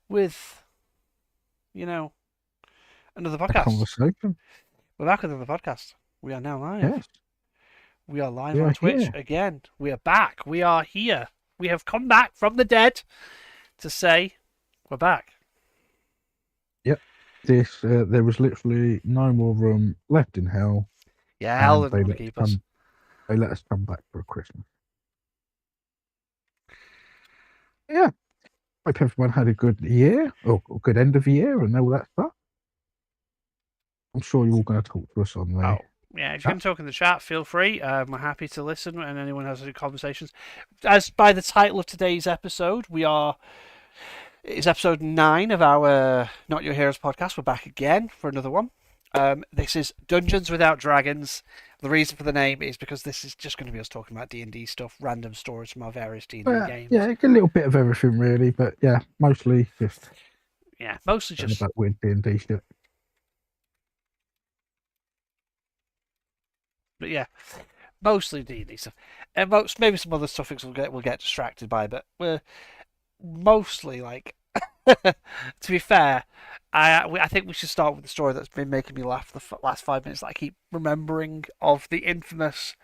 with, another A podcast. conversation. We're back with another podcast. We are now live. Yes, We are live we on are Twitch here. again. We are back. We are here. We have come back from the dead to say we're back. Yep. There was literally no more room left in hell, Yeah, hell and didn't want to keep us. they let us come back for Christmas. Yeah. Hope everyone had a good year or a good end of year and all that stuff. I'm sure you're all going to talk to us on the Oh, yeah. If you chat. can talk in the chat, feel free. We're happy to listen, and anyone has any conversations. As by the title of today's episode, it's episode 9 of our Not Your Heroes podcast. We're back again for another one. This is Dungeons Without Dragons. The reason for the name is because this is just going to be us talking about D&D stuff, random stories from our various D&D Yeah, games. a little bit of everything really, but yeah, mostly just Yeah, mostly just about weird D&D shit. but yeah, mostly D&D stuff, and maybe some other topics we'll get distracted by, but we're mostly like. To be fair, I think we should start with the story that's been making me laugh the last 5 minutes that I keep remembering of the infamous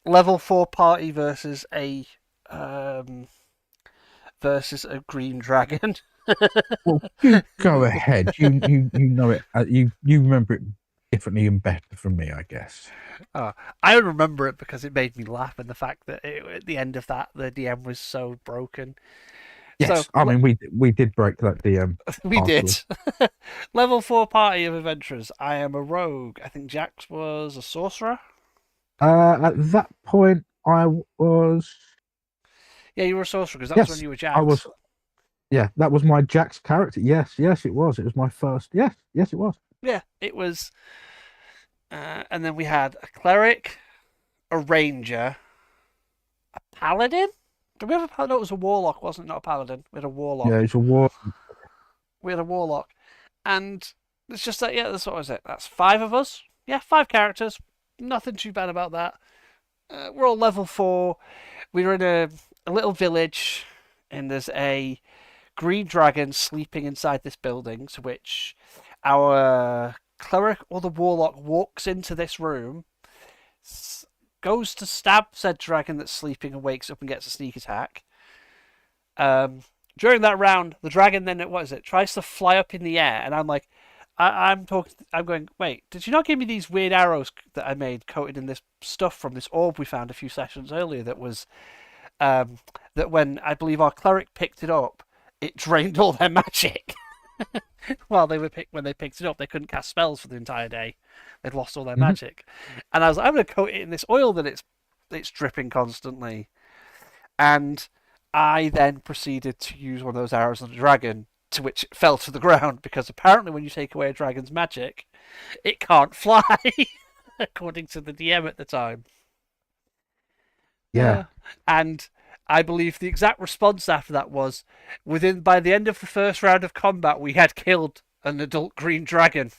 level 4 party um, versus a green dragon. Well, you go ahead. You know it. You remember it differently and better from me, I guess. I remember it because it made me laugh, and the fact that at the end of that the DM was so broken. So Yes, I mean we did break that DM we did. afterwards. Level 4 party of adventurers. I am a rogue. I think Jax was a sorcerer. At that point, I was Yeah, you were a sorcerer because that was when yes, you were I was. Jax. Yeah, that was my Jack's character. Yes, it was. It was my first. Yes, it was. Yeah, it was. And then we had a cleric, a ranger, a paladin. Did we have a paladin? No, it was a warlock, wasn't it? Not a paladin. We had a Yeah, warlock. it's a war. We had a warlock. And it's just that, yeah, that's what was it. That's 5 of us. Yeah, 5 characters. Nothing too bad about that. We're all level 4. We were in a little village, and there's a green dragon sleeping inside this building, to which our cleric or the warlock walks into this room, goes to stab said dragon that's sleeping and wakes up and gets a sneak attack. Um, During that round, the dragon then what is it? Tries to fly up in the air, and I'm like, I'm talking. I'm going. Wait, did you not give me these weird arrows that I made coated in this stuff from this orb we found a few sessions earlier? Um, that when I believe our cleric picked it up, it drained all their magic. While when they picked it up, they couldn't cast spells for the entire day. They'd lost all their Mhm. magic, and I was like, I'm going to coat it in this oil that it's dripping constantly. And I then proceeded to use one of those arrows on the dragon, to which it fell to the ground because apparently when you take away a dragon's magic, it can't fly, according to the DM at the time. Yeah. And I believe the exact response after that was, by the end of the first round of combat, we had killed an adult green dragon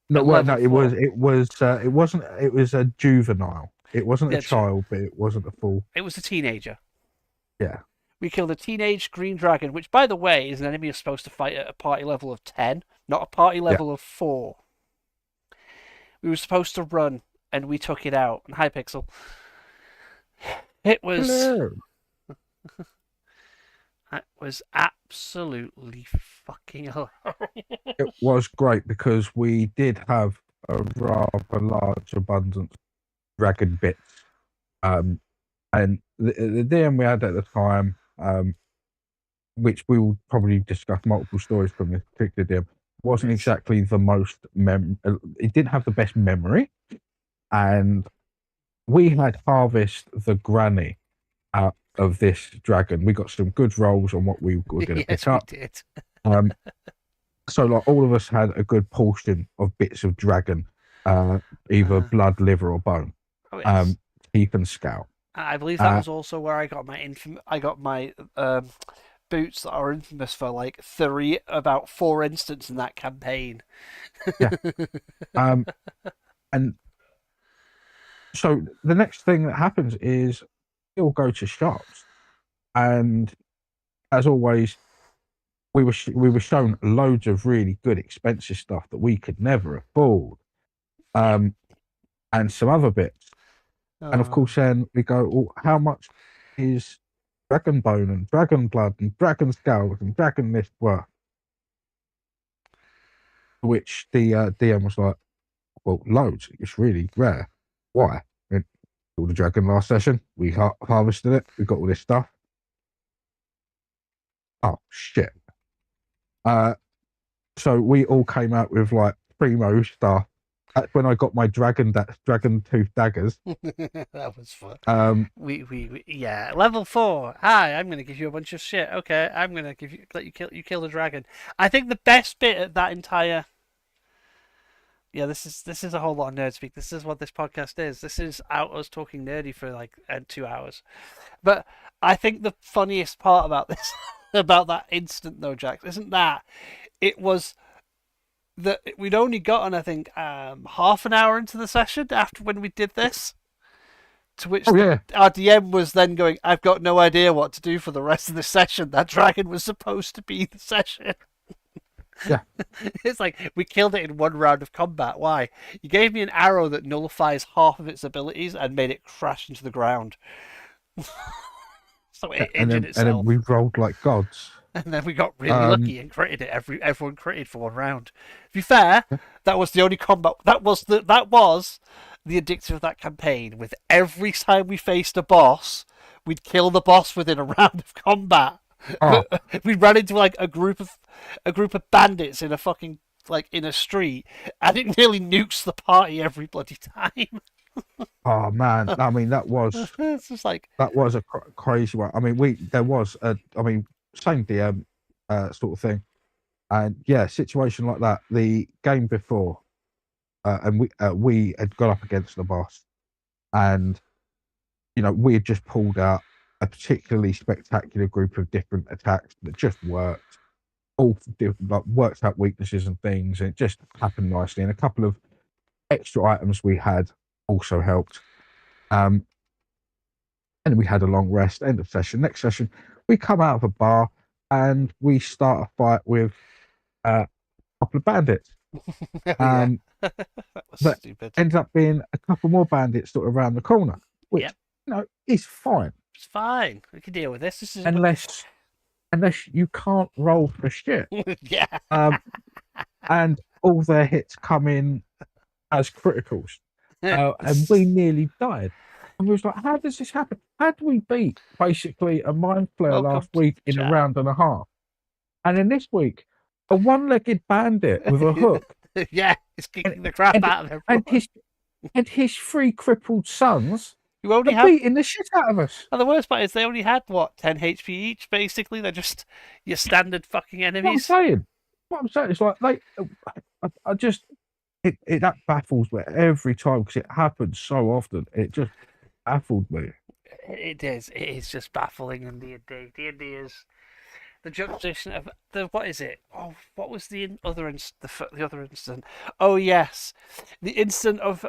No, at well, no, level 4. it wasn't. It was a juvenile. It wasn't a Yeah, true. child, but it wasn't a full. It was a teenager. Yeah. We killed a teenage green dragon, which, by the way, is an enemy you're supposed to fight at a party level of 10, not a party Yeah. level of 4. We were supposed to run, and we took it out. And hi, Pixel. It was Hello. it was absolutely fucking hilarious. It was great because we did have a rather large abundance of ragged bits. Um, and the DM we had at the time, which we will probably discuss multiple stories from this particular DM, wasn't exactly the most it didn't have the best memory, and we had harvest the granny out of this dragon. We got some good rolls on what we were going to pick Yes, we up. did. Um, so like all of us had a good portion of bits of dragon, either blood, liver, or bone. Oh yes. Um, Teeth and scalp. I believe that Uh, was also where I got my boots that are infamous for like about 4 instances in that campaign. yeah. Um, and so the next thing that happens is you'll go to shops, and as always, we were shown loads of really good expensive stuff that we could never afford, and some other bits. And of course, then we go, well, how much is dragon bone and dragon blood and dragon scales and dragon this worth? Which the DM was like, well, loads. It's really rare. Why? And killed the dragon last session. We harvested it. We got all this stuff. Oh shit. So we all came out with like primo stuff. That's when I got my dragon tooth daggers. That was fun. We yeah, level 4. Hi, I'm gonna give you a bunch of shit. Okay, I'm gonna let you kill the dragon. I think the best bit of that entire this is a whole lot of nerd speak. This is what this podcast is. This is out us talking nerdy for like 2 hours. But I think the funniest part about this, about that instant though, Jack, isn't that it was that we'd only gotten, I think, half an hour into the session after when we did this. To which our DM was then going, I've got no idea what to do for the rest of the session. That dragon was supposed to be the session. Yeah. It's like, we killed it in one round of combat. Why? You gave me an arrow that nullifies half of its abilities and made it crash into the ground. So it injured itself. And then we rolled like gods. And then we got really lucky and critted it. Everyone critted for one round. To be fair, that was the only combat. That was the addictive of that campaign. With every time we faced a boss, we'd kill the boss within a round of combat. Oh. We ran into like a group of bandits in a fucking in a street, and it nearly nukes the party every bloody time. Oh man, I mean that was it's just like that was a crazy one. I mean, same DM sort of thing, and yeah, situation like that. The game before, and we had got up against the boss, and we had just pulled out a particularly spectacular group of different attacks that just worked, all worked out weaknesses and things, and it just happened nicely. And a couple of extra items we had also helped. And we had a long rest. End of session. Next session, we come out of a bar and we start a fight with a couple of bandits. That was stupid. Ends up being a couple more bandits sort of around the corner, which is fine. It's fine. We can deal with this. This is unless you can't roll for shit. Yeah. And all their hits come in as criticals. And we nearly died. And we was like, how does this happen? How do we beat basically a mind flayer last week in a round and a half? And then this week, a one-legged bandit with a hook. Yeah, he's kicking the crap out of everyone. And his 3 crippled sons who only beating the shit out of us. And the worst part is they only had, 10 HP each, basically. They're just your standard fucking enemies. What I'm saying is like, I just... that baffles me every time because it happens so often. It just baffled me. It is. It is just baffling in D&D. D&D is the juxtaposition of what is it? Oh, what was the other incident? Oh yes, the incident of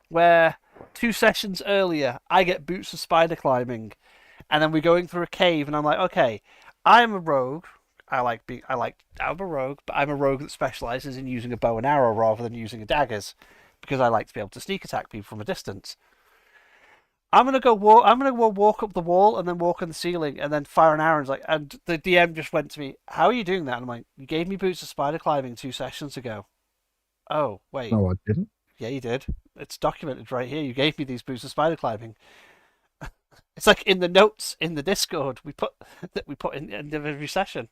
where 2 sessions earlier I get boots of spider climbing, and then we're going through a cave, and I'm like, okay, I'm a rogue. I'm a rogue, but I'm a rogue that specializes in using a bow and arrow rather than using daggers, because I like to be able to sneak attack people from a distance. I'm gonna go walk up the wall and then walk on the ceiling and then fire an arrow. And the DM just went to me, "How are you doing that?" And I'm like, "You gave me boots of spider climbing 2 sessions ago." Oh wait. No, I didn't. Yeah, you did. It's documented right here. You gave me these boots of spider climbing. It's like in the notes in the Discord we put in the end of every session.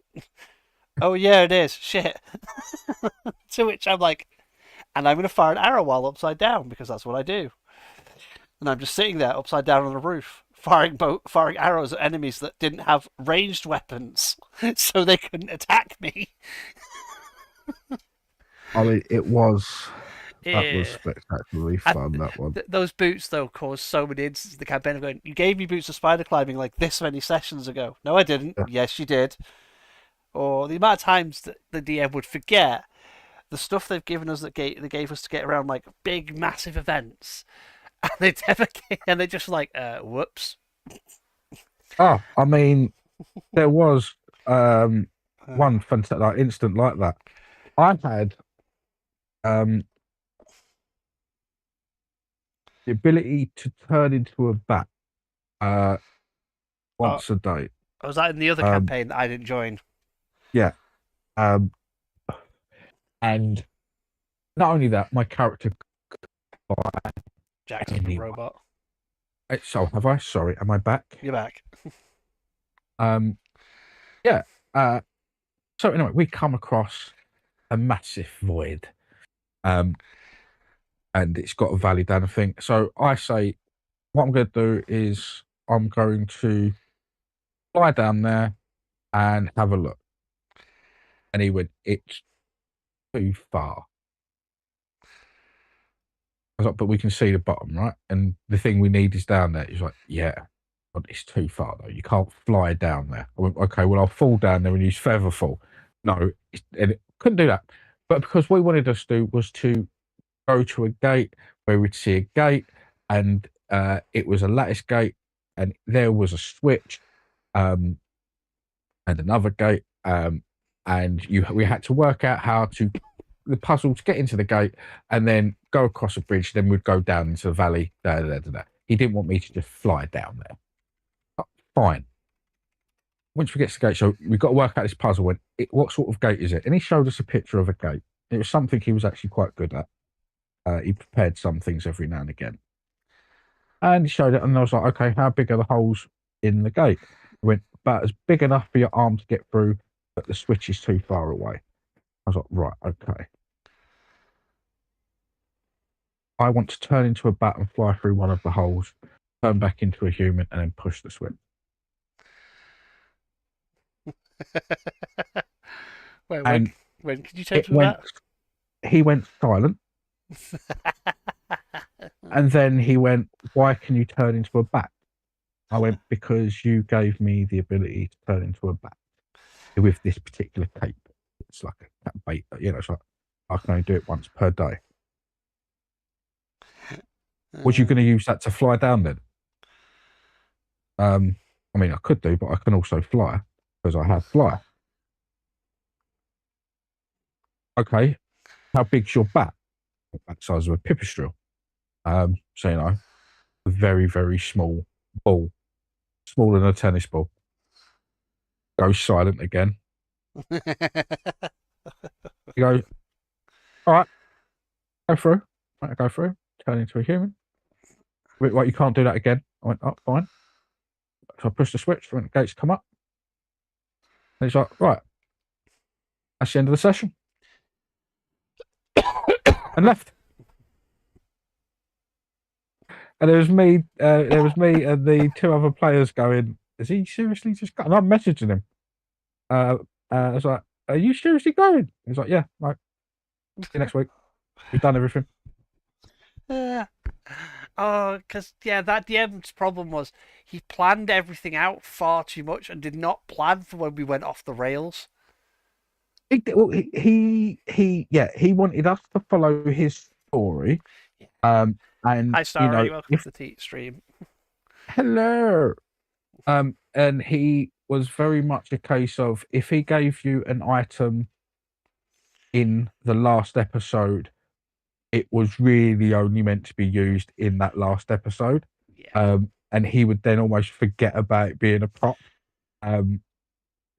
Oh yeah, it is. Shit. To which I'm like, and I'm going to fire an arrow while upside down because that's what I do. And I'm just sitting there upside down on a roof, firing arrows at enemies that didn't have ranged weapons, so they couldn't attack me. I mean, that was spectacularly fun, that one. Those boots, though, caused so many instances in the campaign of going, you gave me boots of spider climbing like this many sessions ago. No, I didn't. Yeah. Yes, you did. Or the amount of times that the DM would forget the stuff they've given us that they gave us to get around like big, massive events. And they never came, and they just like, whoops. Oh, I mean, there was one fantastic like, instant like that. I had um the ability to turn into a bat uh Oh, once a day. was that in the other Um, campaign that I didn't join? yeah. Um, and not only that, my character could fly Jack's a anyone. robot. So have I? Sorry, am I back? You're back. Um, yeah. Uh, so anyway, we come across a massive void. Um, and it's got a valley down the thing. So I say, what I'm going to do is I'm going to fly down there and have a look. And he went, it's too far. I was like, but we can see the bottom, right? And the thing we need is down there. He's like, yeah, but it's too far though. You can't fly down there. I went, okay, well, I'll fall down there and use feather fall. No, and it couldn't do that. But because what we wanted us to do was to go to a gate where we'd see a gate, and it was a lattice gate, and there was a switch, and another gate, and we had to work out how to the puzzle to get into the gate and then go across a bridge. Then we'd go down into the valley. He didn't want me to just fly down there. Fine. Once we get to the gate, so we've got to work out this puzzle. What sort of gate is it? And he showed us a picture of a gate. It was something he was actually quite good at. He prepared some things every now and again. And he showed it, and I was like, okay, how big are the holes in the gate? I went, about as big enough for your arm to get through, but the switch is too far away. I was like, right, okay. I want to turn into a bat and fly through one of the holes, turn back into a human, and then push the switch. Wait, And when could you turn it to went, that? he went silent, and then he went, why can you turn into a bat? I went, because you gave me the ability to turn into a bat with this particular cape. It's like a cat bait, it's like I can only do it once per day. Was you going to use that to fly down then? I mean, I could do, but I can also fly because I have fly. Okay, how big's your bat? Bat size of a pipistrelle. So a very very small ball, smaller than a tennis ball. Goes silent again. You go, all right, go through. Right, go through. Turn into a human. Wait, you can't do that again. I went, oh, fine. So I pushed the switch. When the gates come up, and he's like, right, that's the end of the session, and left. And there was me and the two other players going, is he seriously just going? And I'm messaging him. I was like, are you seriously going? He's like, yeah, right. See you next week. We've done everything. Oh, because that DM's problem was he planned everything out far too much and did not plan for when we went off the rails. He wanted us to follow his story. And Hi, Starry. Welcome if to the stream. hello. And he was very much a case of if he gave you an item in the last episode, it was really only meant to be used in that last episode. Yeah. And he would then almost forget about it being a prop. And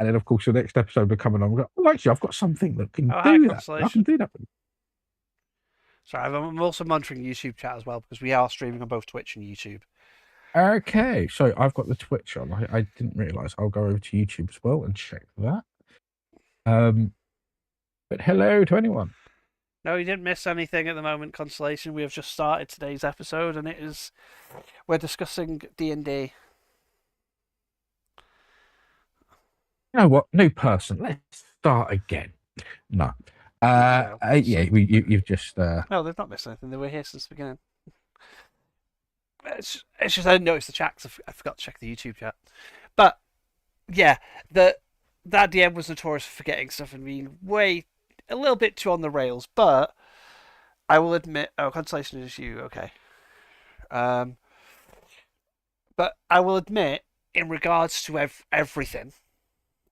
then, of course, the next episode would come along and go, oh, actually, I've got something that can do that. I can do that. Sorry, I'm also monitoring YouTube chat as well because we are streaming on both Twitch and YouTube. Okay, so I've got the Twitch on. I didn't realise. I'll go over to YouTube as well and check that. But hello to anyone. No, you didn't miss anything at the moment, Constellation. We have just started today's episode, and we're discussing D&D. You know what? New person. Let's start again. No. You've just. No, they've not missed anything. They were here since the beginning. It's just I didn't notice the chat because I forgot to check the YouTube chat. But yeah, that DM was notorious for forgetting stuff and being a little bit too on the rails. But I will admit, Constellation is you, okay. But I will admit, in regards to everything,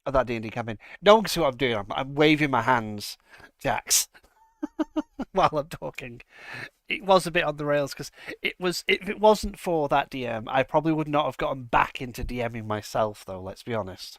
of that D&D campaign. No one can see what I'm doing. I'm waving my hands, Jax, while I'm talking. It was a bit on the rails because it was. If it wasn't for that DM, I probably would not have gotten back into DMing myself, though. Let's be honest.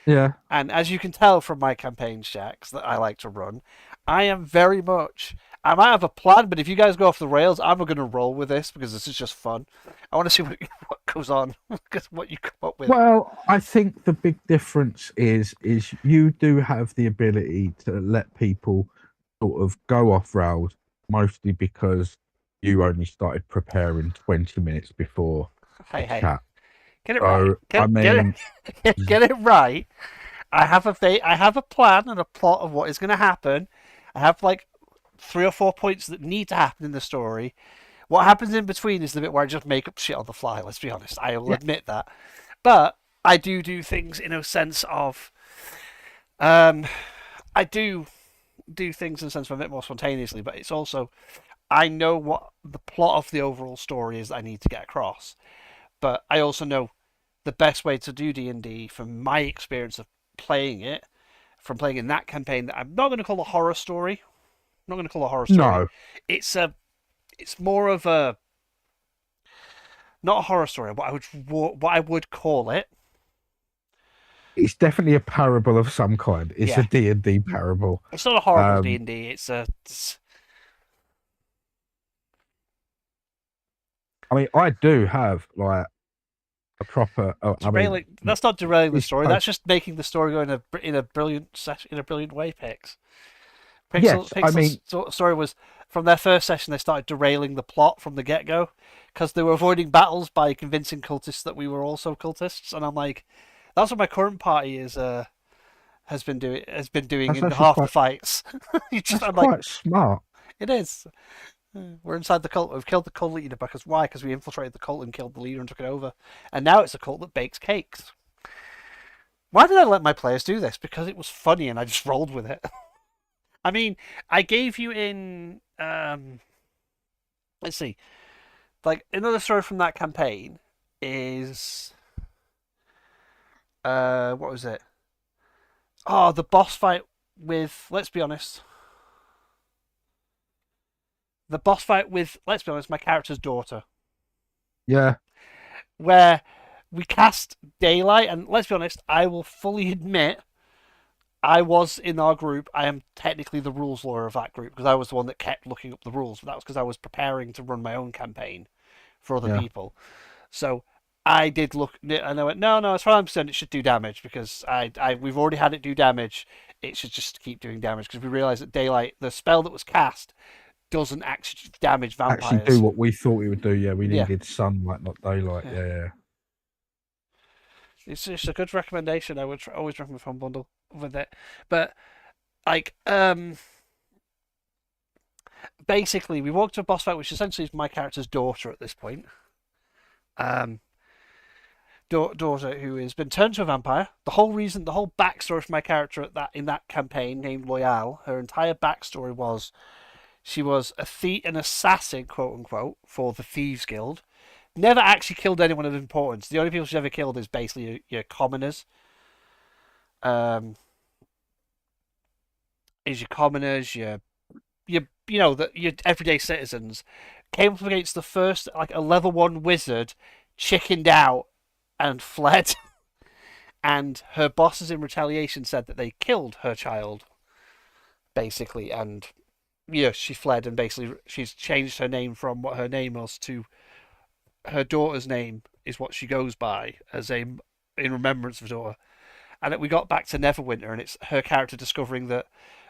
Yeah. And as you can tell from my campaign checks that I like to run, I am very much. I might have a plan, but if you guys go off the rails, I'm going to roll with this because this is just fun. I want to see what goes on, because what you come up with. Well, I think the big difference is you do have the ability to let people sort of go off rails, mostly because you only started preparing 20 minutes before Hey, the hey, chat. get it So, right. I mean, Get it right. I have a plan and a plot of what is going to happen. I have like 3 or 4 points that need to happen in the story. What happens in between is the bit where I just make up shit on the fly. Let's be honest. I will admit that, but I do things in a sense of, I do things in a sense of a bit more spontaneously. But it's also I know what the plot of the overall story is that I need to get across. But I also know the best way to do D&D from my experience of playing it, from playing in that campaign that I'm not going to call a horror story. I'm not going to call a horror story. no, It's more of a, not a horror story. What I would call it. it's definitely a parable of some kind. It's Yeah. a D&D parable. It's not a horrible Um, D&D. I mean, I do have like a proper. That's not derailing the it's story. both. That's just making the story go in a brilliant way. Yes, I mean, Story was from their first session. They started derailing the plot from the get go because they were avoiding battles by convincing cultists that we were also cultists. And I'm like, that's what my current party has been doing that's in actually half the quite fights. that's I'm like, quite smart. it is. We're inside the cult. We've killed the cult leader because why? Because we infiltrated the cult and killed the leader and took it over. And now it's a cult that bakes cakes. Why did I let my players do this? Because it was funny and I just rolled with it. I mean, I gave you in. Let's see. Like another story from that campaign is. What was it? Oh, the boss fight with. Let's be honest. The boss fight with. Let's be honest. My character's daughter. Yeah, Where we cast Daylight, and let's be honest. I will fully admit. I was in our group. I am technically the rules lawyer of that group because I was the one that kept looking up the rules. But that was because I was preparing to run my own campaign for other yeah. people. So I did look, and I went, no, as far as I'm concerned, it should do damage because we've already had it do damage. It should just keep doing damage because we realised that Daylight, the spell that was cast, doesn't actually damage vampires. Actually, do what we thought we would do. Yeah, we Yeah. needed sunlight, not daylight. Yeah. Yeah. It's just a good recommendation. I would always recommend Fun Bundle with it. But like, basically, we walked to a boss fight, which essentially is my character's daughter at this point. Daughter who has been turned to a vampire. The whole backstory for my character in that campaign named Loyal, her entire backstory was she was an assassin, quote unquote, for the Thieves Guild. Never actually killed anyone of importance. The only people she's ever killed is basically your commoners. Your everyday citizens. Came up against the first like a level 1 wizard, chickened out and fled. And her bosses in retaliation said that they killed her child, basically, and she fled and basically she's changed her name from what her name was to her daughter's name is what she goes by in remembrance of her daughter. And we got back to Neverwinter, and it's her character discovering that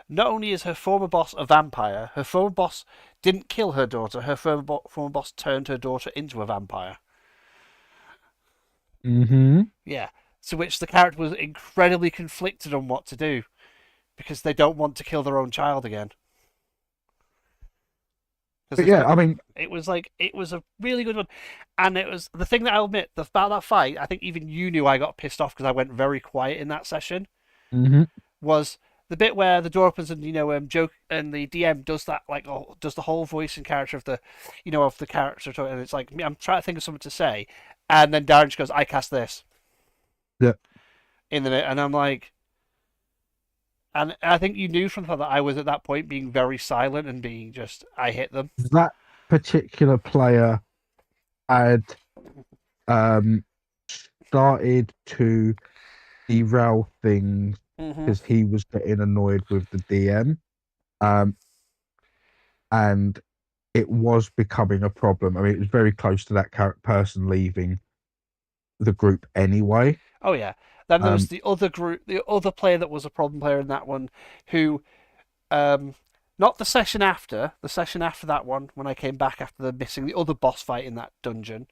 not only is her former boss a vampire, her former boss didn't kill her daughter. Her former boss turned her daughter into a vampire. Mm-hmm. Yeah. So which the character was incredibly conflicted on what to do because they don't want to kill their own child again. But yeah, I mean, it was a really good one, and it was the thing that I'll admit about that fight. I think even you knew I got pissed off because I went very quiet in that session. mm-hmm. Was the bit where the door opens and Joe and the DM does that does the whole voice and character of the character, and it's like I'm trying to think of something to say, and then Darren just goes, "I cast this." Yeah. in the and I'm like, and I think you knew from that I was at that point being very silent and being just I hit them. That particular player had um, started to derail things Hmm. because he was getting annoyed with the DM, um, and it was becoming a problem. I mean, it was very close to that person leaving the group anyway. Oh yeah. Then there was Um, the other group, the other player that was a problem player in that one, who, um, not the session after that one, when I came back after the missing the other boss fight in that dungeon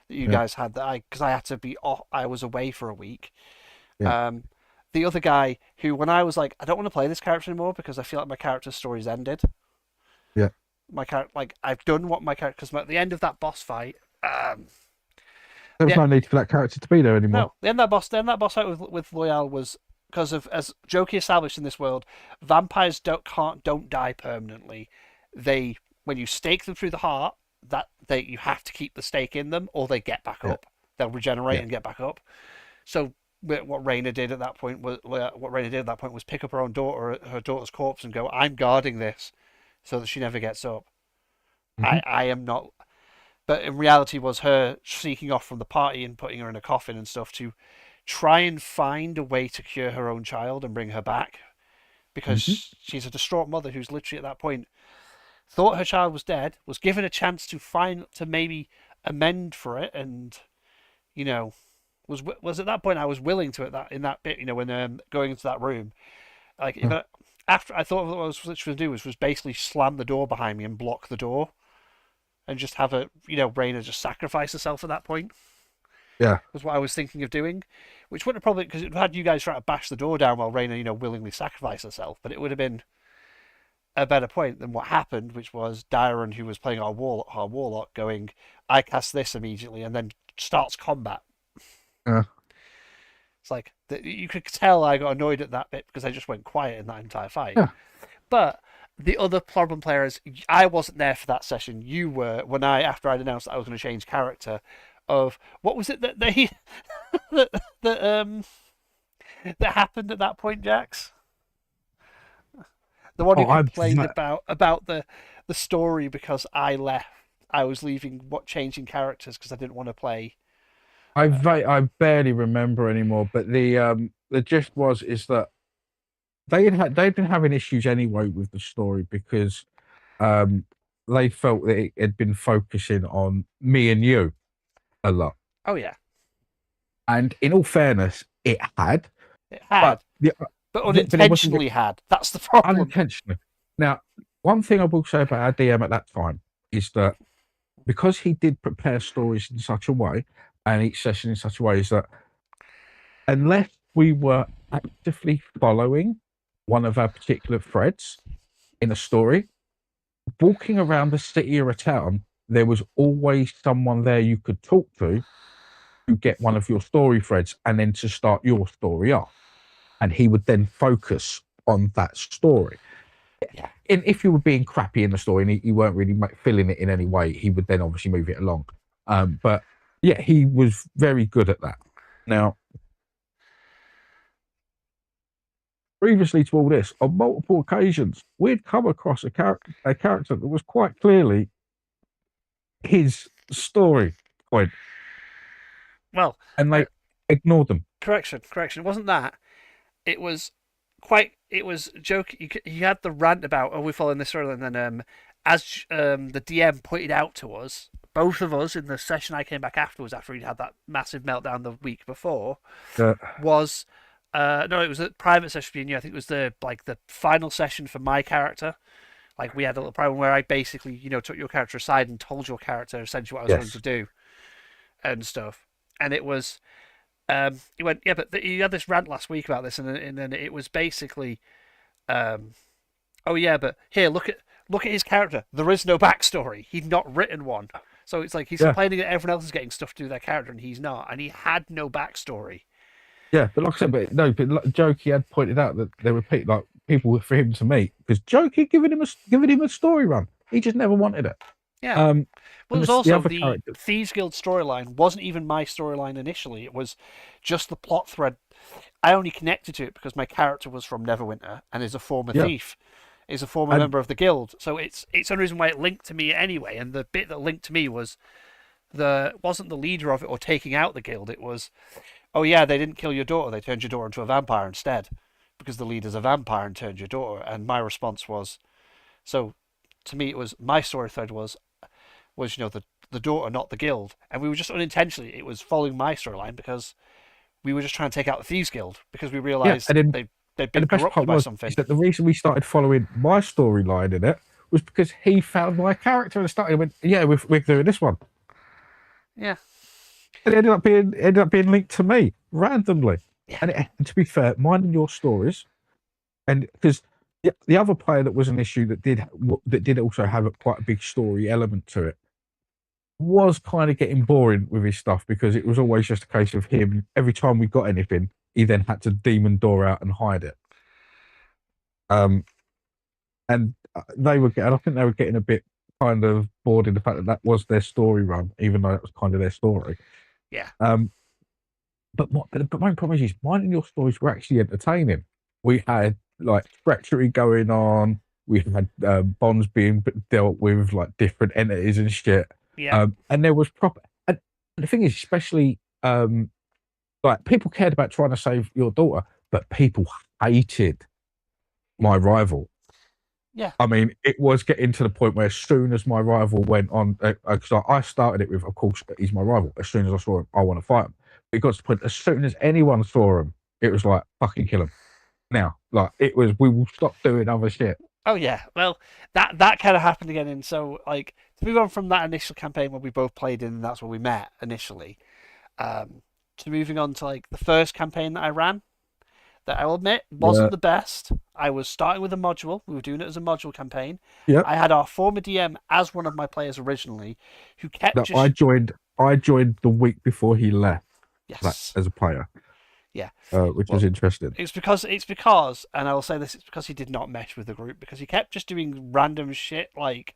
that you yeah, guys had, that I because I had to be off, I was away for a week. yeah, Um, the other guy who, when I was like, I don't want to play this character anymore because I feel like my character's story's ended. yeah. My character, like I've done what my character, because at the end of that boss fight, There was yeah, no need for that character to be there anymore. no, the end that boss fight with Loyal was because of, as Jokey established in this world, vampires don't die permanently. They, when you stake them through the heart, that they you have to keep the stake in them, or they get back Yeah, up. They'll regenerate yeah. and get back up. So what Raina did at that point was pick up her own daughter, her daughter's corpse, and go, "I'm guarding this, so that she never gets up. Hmm. I am not." But in reality, was her sneaking off from the party and putting her in a coffin and stuff to try and find a way to cure her own child and bring her back, Hmm. because she's a distraught mother who's literally at that point thought her child was dead, was given a chance to maybe amend for it, and you know was at that point I was willing to, at that in that bit, when going into that room, like if I, after I thought what I was literally going to do was basically slam the door behind me and block the door and just have a Raina just sacrifice herself at that point, Yeah. was what I was thinking of doing, which would have probably, because it had you guys try to bash the door down while Raina willingly sacrificed herself, but it would have been a better point than what happened, which was Dyron, who was playing our warlock, going, "I cast this immediately," and then starts combat. Yeah. It's like you could tell I got annoyed at that bit because I just went quiet in that entire fight. Yeah. But the other problem players, I wasn't there for that session. You were, when after I'd announced that I was going to change character. Of what was it that they that that happened at that point, Jax? The one who Oh, complained about the story because I left. I was leaving, changing characters because I didn't want to play. I barely remember anymore, but the gist is that they'd been having issues anyway with the story because um they felt that it had been focusing on me and you a lot. Oh yeah, And in all fairness, it had, it but had, the, but but it wasn't unintentionally had. That's the problem. unintentionally. Now, one thing I will say about our DM at that time is that because he did prepare stories in such a way and each session in such a way, is that unless we were actively following one of our particular threads in a story, walking around the city or a town, there was always someone there you could talk to get one of your story threads and then to start your story off. And he would then focus on that story. Yeah. And if you were being crappy in the story and you weren't really filling it in any way, he would then obviously move it along. But yeah, he was very good at that. Now, previously to all this, on multiple occasions, we'd come across a character that was quite clearly his story point, Well, and they ignored them. correction. It wasn't that. It was quite. It was joke. He had the rant about, "Oh, we're following this story," and then as the DM pointed out to us, both of us in the session I came back afterwards, after he'd had that massive meltdown the week before, Uh, was no, it was a private session for you. I think it was the final session for my character. Like, we had a little problem where I basically took your character aside and told your character essentially what I was going yes. to do and stuff. And it was he went, yeah, but he had this rant last week about this, and then it was basically, oh yeah, but here, look at his character. There is no backstory. He'd not written one. So it's like he's Yeah. complaining that everyone else is getting stuff to do with their character and he's not, and he had no backstory. Yeah, but like I said, but Jokey had pointed out that there were people for him to meet because Jokey giving him a story run. He just never wanted it. Yeah. Um, Well, it was the also other the characters. Thieves Guild storyline wasn't even my storyline initially. It was just the plot thread. I only connected to it because my character was from Neverwinter and is a former Yeah, thief, is a former and member of the guild. So it's the reason why it linked to me anyway. And the bit that linked to me was wasn't the leader of it or taking out the guild. It was, oh yeah, they didn't kill your daughter. They turned your daughter into a vampire instead because the leader's a vampire and turned your daughter. And my response was, so to me, it was my story thread was the daughter, not the guild. And we were just unintentionally, it was following my storyline because we were just trying to take out the Thieves Guild because we yeah, realized and then they'd and been the best corrupted part by was something. is that the reason we started following my storyline in it was because he found my character and started went, yeah, we're doing this one, Yeah. and it ended up being linked to me randomly. Yeah. And to be fair, mine and your stories, and because the other player that was an issue that did also have quite a big story element to it was kind of getting boring with his stuff because it was always just a case of him. Every time we got anything, he then had to demon door out and hide it. And I think they were getting a bit kind of bored in the fact that that was their story run, even though that was kind of their story. Yeah. But my problem is mine and your stories were actually entertaining. We had like treachery going on. We had bonds being dealt with, like different entities and shit. Yeah. And there was proper. And the thing is, especially like people cared about trying to save your daughter, but people hated my rival. Yeah. I mean, it was getting to the point where as soon as my rival went on, because I started it with, of course, he's my rival. As soon as I saw him, I want to fight him. It got to the point, as soon as anyone saw him, it was like, fucking kill him. Now, like, it was, we will stop doing other shit. Oh yeah. Well, that kind of happened again. And so, like, to move on from that initial campaign where we both played in, and that's where we met initially, to moving on to like the first campaign that I ran, that I will admit wasn't the best. I was starting with a module. We were doing it as a module campaign. Yep. I had our former DM as one of my players originally, who kept No, just. I joined the week before he left. Yes. As a player. Yeah. Which was interesting. It's because, and I will say this, it's because he did not mesh with the group because he kept just doing random shit like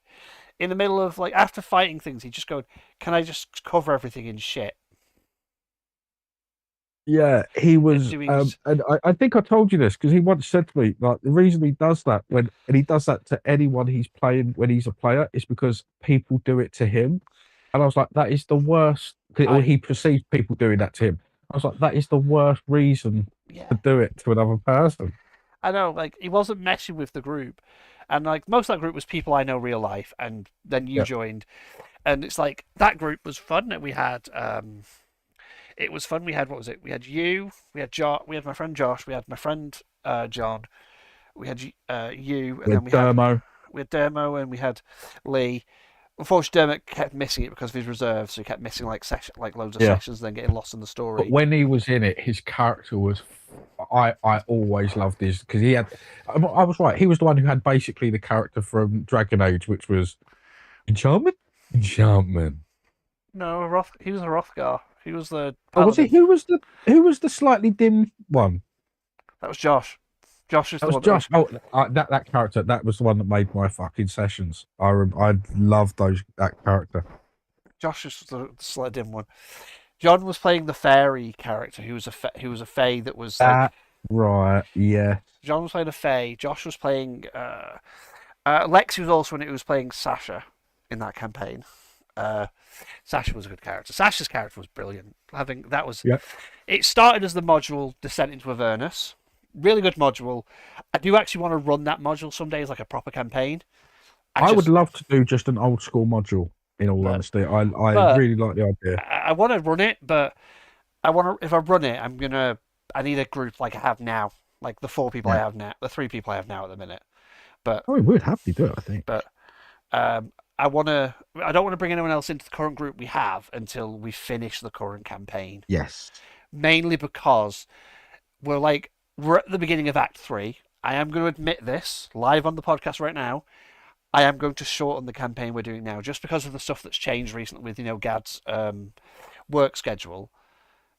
in the middle of like after fighting things, he'd just go, "Can I just cover everything in shit?" Yeah, he was, doing and I think I told you this because he once said to me, like, the reason he does that and he does that to anyone he's playing when he's a player is because people do it to him. And I was like, that is the worst, or he perceives people doing that to him. I was like, that is the worst reason Yeah. to do it to another person. I know, like he wasn't meshing with the group, and like most of that group was people I know real life, and then you Yep. joined, and it's like that group was fun. And we had, it was fun. We had what was it? We had you, we had we had my friend Josh, we had my friend John, we had you, and then we had Dermo, and we had Lee. Unfortunately, Dermot kept missing it because of his reserve, so he kept missing like loads of sessions, then getting lost in the story. But when he was in it, his character was. I always loved his because he had. I was right. He was the one who had basically the character from Dragon Age, which was enchantment. Enchantment. No, he was a Rothgar. He was the. Oh, was he? Who was the slightly dim one? That was Josh. Josh is That the was one. Josh. That character. That was the one that made my fucking sessions. I loved that character. Josh is the slightly dim one. John was playing the fairy character, who was a fae that was like, right. Yeah. John was playing a fae. Josh was playing. Lexi was also when it was playing Sasha in that campaign. Sasha was a good character. Sasha's character was brilliant. Yeah. It started as the module Descent into Avernus. Really good module. I do actually want to run that module someday as like a proper campaign. I would love to do just an old school module. In all honesty, I really like the idea. I want to run it, but if I run it, I need a group like I have now, like the 4 people I have now, the 3 people I have now at the minute. But we would happily do it, I think. But I don't want to bring anyone else into the current group we have until we finish the current campaign. Yes. Mainly because we're at the beginning of Act 3. I am going to admit this live on the podcast right now. I am going to shorten the campaign we're doing now just because of the stuff that's changed recently with, Gad's work schedule.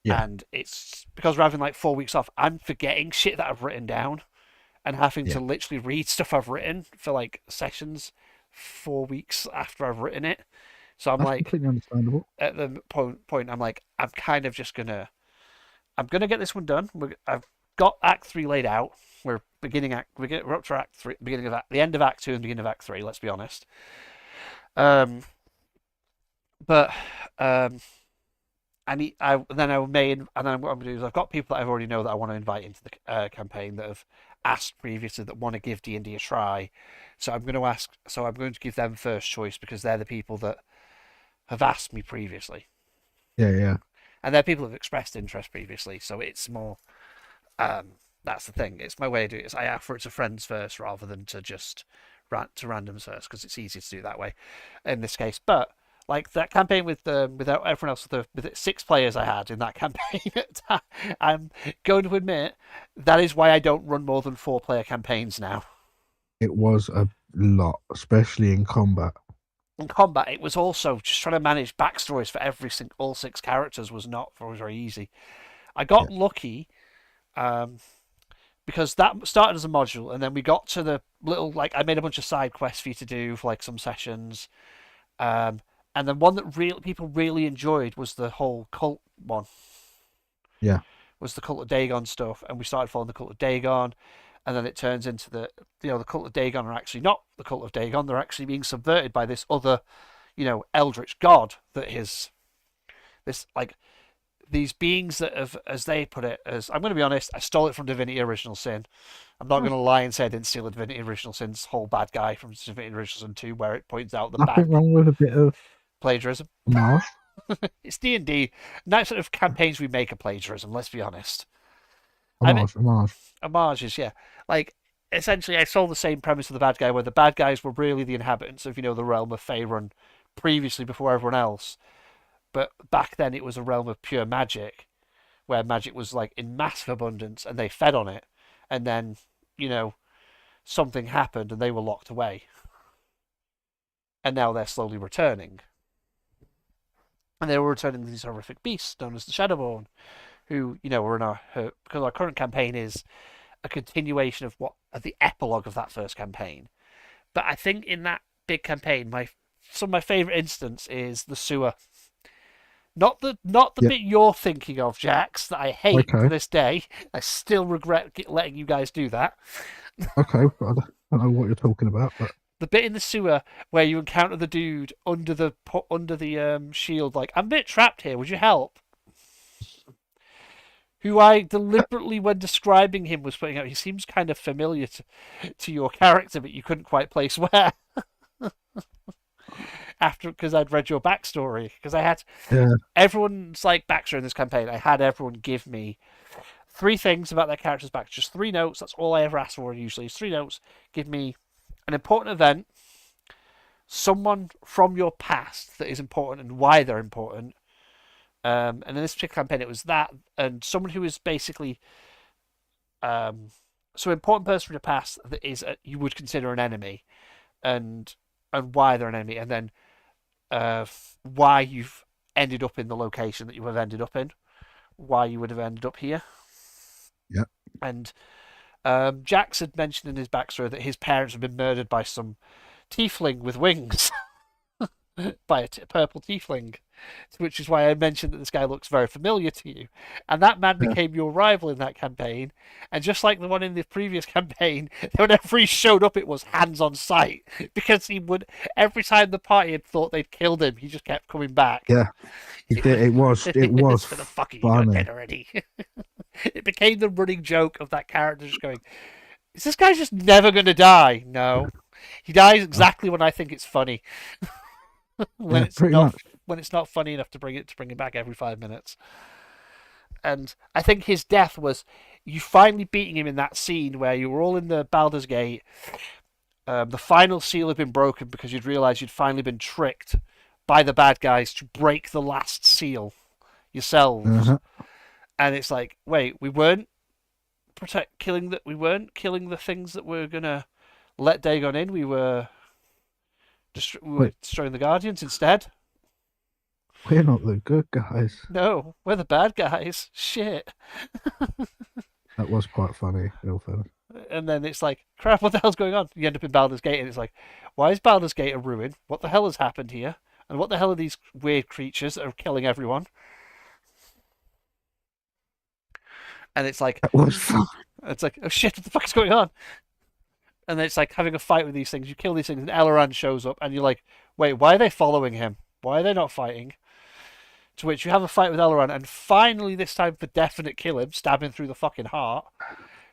Yeah. And it's because we're having like 4 weeks off, I'm forgetting shit that I've written down and having to literally read stuff I've written for like sessions 4 weeks after I've written it. So I'm like, completely understandable. At the point, I'm like, I'm kind of just I'm gonna get this one done. got Act 3 laid out. We're up to Act 3, the end of Act 2 and beginning of Act 3. Let's be honest. Um, but then I may, and then what I'm going to do is I've got people that I already know that I want to invite into the campaign that have asked previously that want to give D&D a try. So I'm going to give them first choice because they're the people that have asked me previously. Yeah. And they're people who have expressed interest previously. So it's more, that's the thing. It's my way of doing it. I offer it to friends first rather than to just rant to randoms first because it's easier to do that way in this case. But like that campaign without everyone else, with 6 players I had in that campaign, I'm going to admit that is why I don't run more than 4-player campaigns now. It was a lot, especially in combat. In combat, it was also just trying to manage backstories for all 6 characters was not very easy. I got lucky because that started as a module, and then we got to the little I made a bunch of side quests for you to do for some sessions. And then one that people really enjoyed was the whole cult one. Yeah. Was the Cult of Dagon stuff, and we started following the Cult of Dagon, and then it turns into the Cult of Dagon are actually not the Cult of Dagon; they're actually being subverted by this other, eldritch god that is these beings that have, as they put it, I'm going to be honest, I stole it from Divinity Original Sin. I'm not going to lie and say I didn't steal Divinity Original Sin's whole bad guy from Divinity Original Sin 2, where it points out the Nothing wrong with a bit of plagiarism. Homage. It's D&D. That sort of campaigns we make a plagiarism, let's be honest. Homage. Homages, yeah. Essentially, I saw the same premise of the bad guy, where the bad guys were really the inhabitants of, the realm of Faerun previously before everyone else. But back then it was a realm of pure magic, where magic was in massive abundance and they fed on it. And then, something happened and they were locked away. And now they're slowly returning. And they were returning these horrific beasts known as the Shadowborn, who, were in because our current campaign is a continuation of the epilogue of that first campaign. But I think in that big campaign, some of my favourite instance is the sewer. Not the bit you're thinking of, Jax, that I hate to this day. I still regret letting you guys do that. Okay, I don't know what you're talking about, but the bit in the sewer where you encounter the dude under the shield, I'm a bit trapped here. Would you help? Who I deliberately, when describing him, was putting out. He seems kind of familiar to your character, but you couldn't quite place where. Because I'd read your backstory, because I had everyone's backstory in this campaign. I had everyone give me 3 things about their character's back, just 3 notes. That's all I ever ask for usually. Is 3 notes. Give me an important event, someone from your past that is important and why they're important. And in this particular campaign, it was that, and someone who is basically so important person from your past that is you would consider an enemy, and why they're an enemy, and then why you've ended up in the location that you have ended up in, why you would have ended up here. Yeah. And Jax had mentioned in his backstory that his parents had been murdered by some tiefling with wings, by a purple tiefling, which is why I mentioned that this guy looks very familiar to you. And that man became your rival in that campaign. And just like the one in the previous campaign, whenever he showed up, it was hands on sight, because he would, every time the party had thought they'd killed him, he just kept coming back. Yeah, he did. It was for the fucking funny. dead already. It became the running joke of that character just going, is this guy just never going to die? No. He dies exactly when I think it's funny. when it's not funny enough to bring it back every 5 minutes. And I think his death was you finally beating him in that scene where you were all in the Baldur's Gate. The final seal had been broken because you'd realised you'd finally been tricked by the bad guys to break the last seal yourselves. Uh-huh. And it's wait, we weren't killing the things that were gonna let Dagon in. We were destroying the Guardians instead. We're not the good guys. No, we're the bad guys. Shit. That was quite funny, real funny. And then it's crap, what the hell's going on? You end up in Baldur's Gate, and it's why is Baldur's Gate a ruin? What the hell has happened here? And what the hell are these weird creatures that are killing everyone? And it's like, That was fun. oh shit, what the fuck is going on? And then it's like having a fight with these things. You kill these things, and Elran shows up, and you're like, wait, why are they following him? Why are they not fighting? To which you have a fight with Elran, and finally, this time for definite, kill him, stab him through the fucking heart.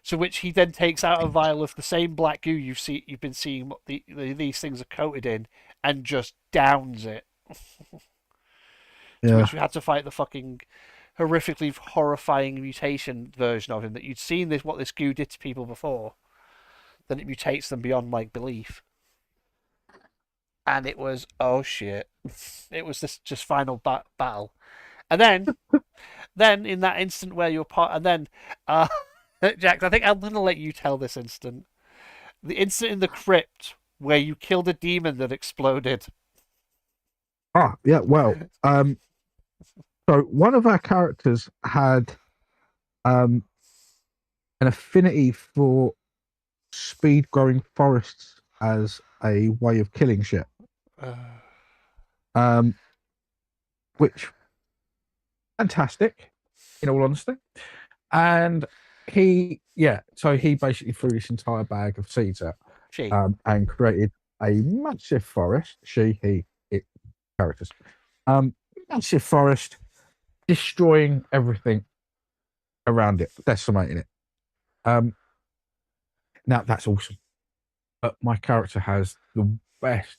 To which he then takes out a vial of the same black goo you've been seeing these things are coated in, and just downs it. To Yeah. which we had to fight the fucking horrifically horrifying mutation version of him that you'd seen what this goo did to people before. Then it mutates them beyond like belief. And it was oh shit. It was this just final battle. And then in that instant where you're part and then Jax, I think I'm gonna let you tell this instant. The instant in the crypt where you killed a demon that exploded. Yeah. Well, so one of our characters had an affinity for speed growing forests as a way of killing shit. Which fantastic, in all honesty. And so he basically threw this entire bag of seeds out, and created a massive forest. It characters, massive forest, destroying everything around it, decimating it. Now that's awesome. But my character has the best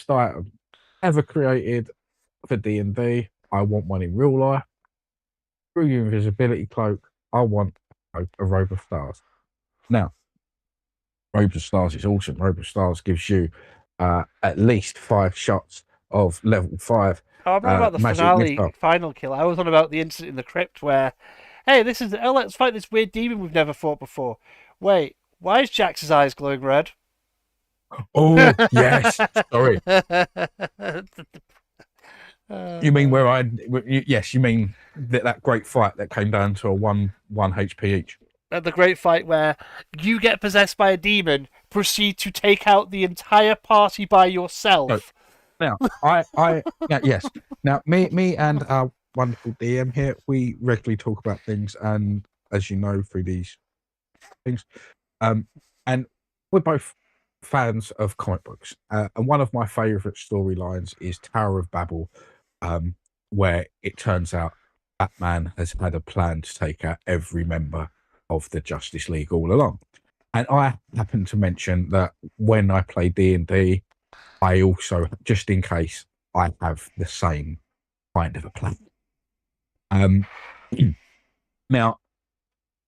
item ever created for D&D. I want one in real life. Through your invisibility cloak, I want a robe of stars. Now, robe of stars is awesome. Robe of stars gives you at least 5 shots of level 5. Oh, I'm not about the final kill. I was on about the incident in the crypt where, hey, let's fight this weird demon we've never fought before. Wait, why is Jax's eyes glowing red? Oh, yes. Sorry. You mean you mean that great fight that came down to a 1 HP each. The great fight where you get possessed by a demon, proceed to take out the entire party by yourself. Now, yes. Now, me and our wonderful DM here, we regularly talk about things, and as you know, through these things, and we're both fans of comic books. And one of my favourite storylines is Tower of Babel, where it turns out Batman has had a plan to take out every member of the Justice League all along. And I happen to mention that when I play D&D, I also, just in case, I have the same kind of a plan. Now,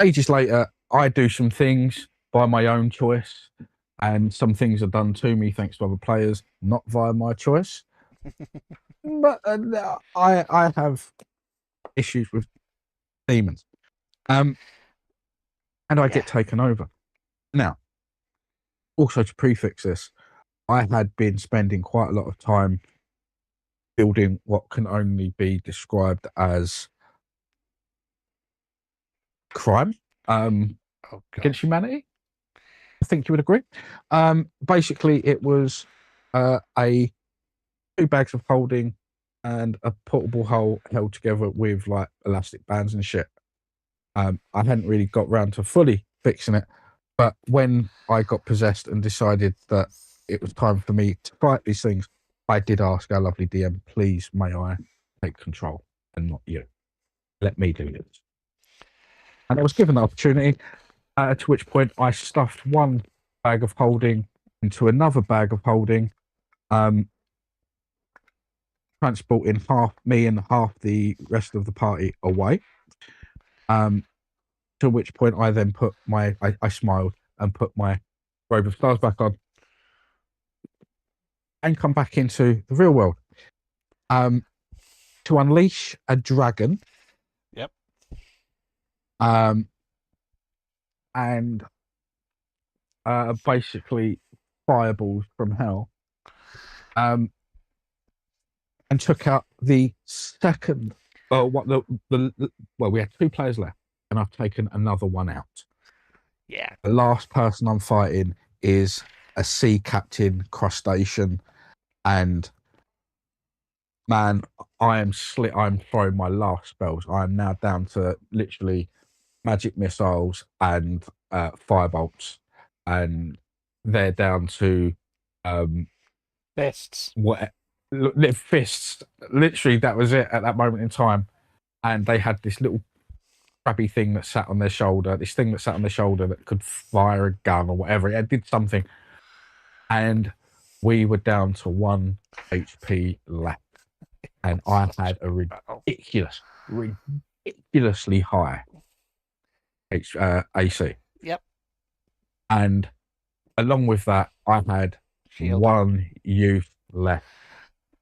ages later, I do some things by my own choice, and some things are done to me thanks to other players, not via my choice. But I have issues with demons. And I get taken over. Now, also to prefix this, I had been spending quite a lot of time building what can only be described as crime against humanity. I think you would agree. Basically, it was 2 bags of holding and a portable hole held together with like elastic bands and shit. I hadn't really got round to fully fixing it, but when I got possessed and decided that it was time for me to fight these things, I did ask our lovely DM, please may I take control and not you. Let me do this. And I was given the opportunity, to which point I stuffed 1 bag of holding into another bag of holding, transporting half me and half the rest of the party away. To which point I then put I smiled and put my robe of stars back on and come back into the real world. To unleash a dragon. Yep. And basically fireballs from hell. And took out the second. Well, we had 2 players left, and I've taken another one out. Yeah. The last person I'm fighting is a sea captain crustacean, and man, I'm throwing my last spells. I am now down to literally magic missiles and firebolts, and they're down to um Fists. what fists. Literally, that was it at that moment in time. And they had this little crappy thing that sat on their shoulder. This thing that sat on their shoulder that could fire a gun or whatever. It did something, and we were down to 1 HP left, and I had a ridiculously high AC. Yep. And along with that, I had Shield. 1 youth left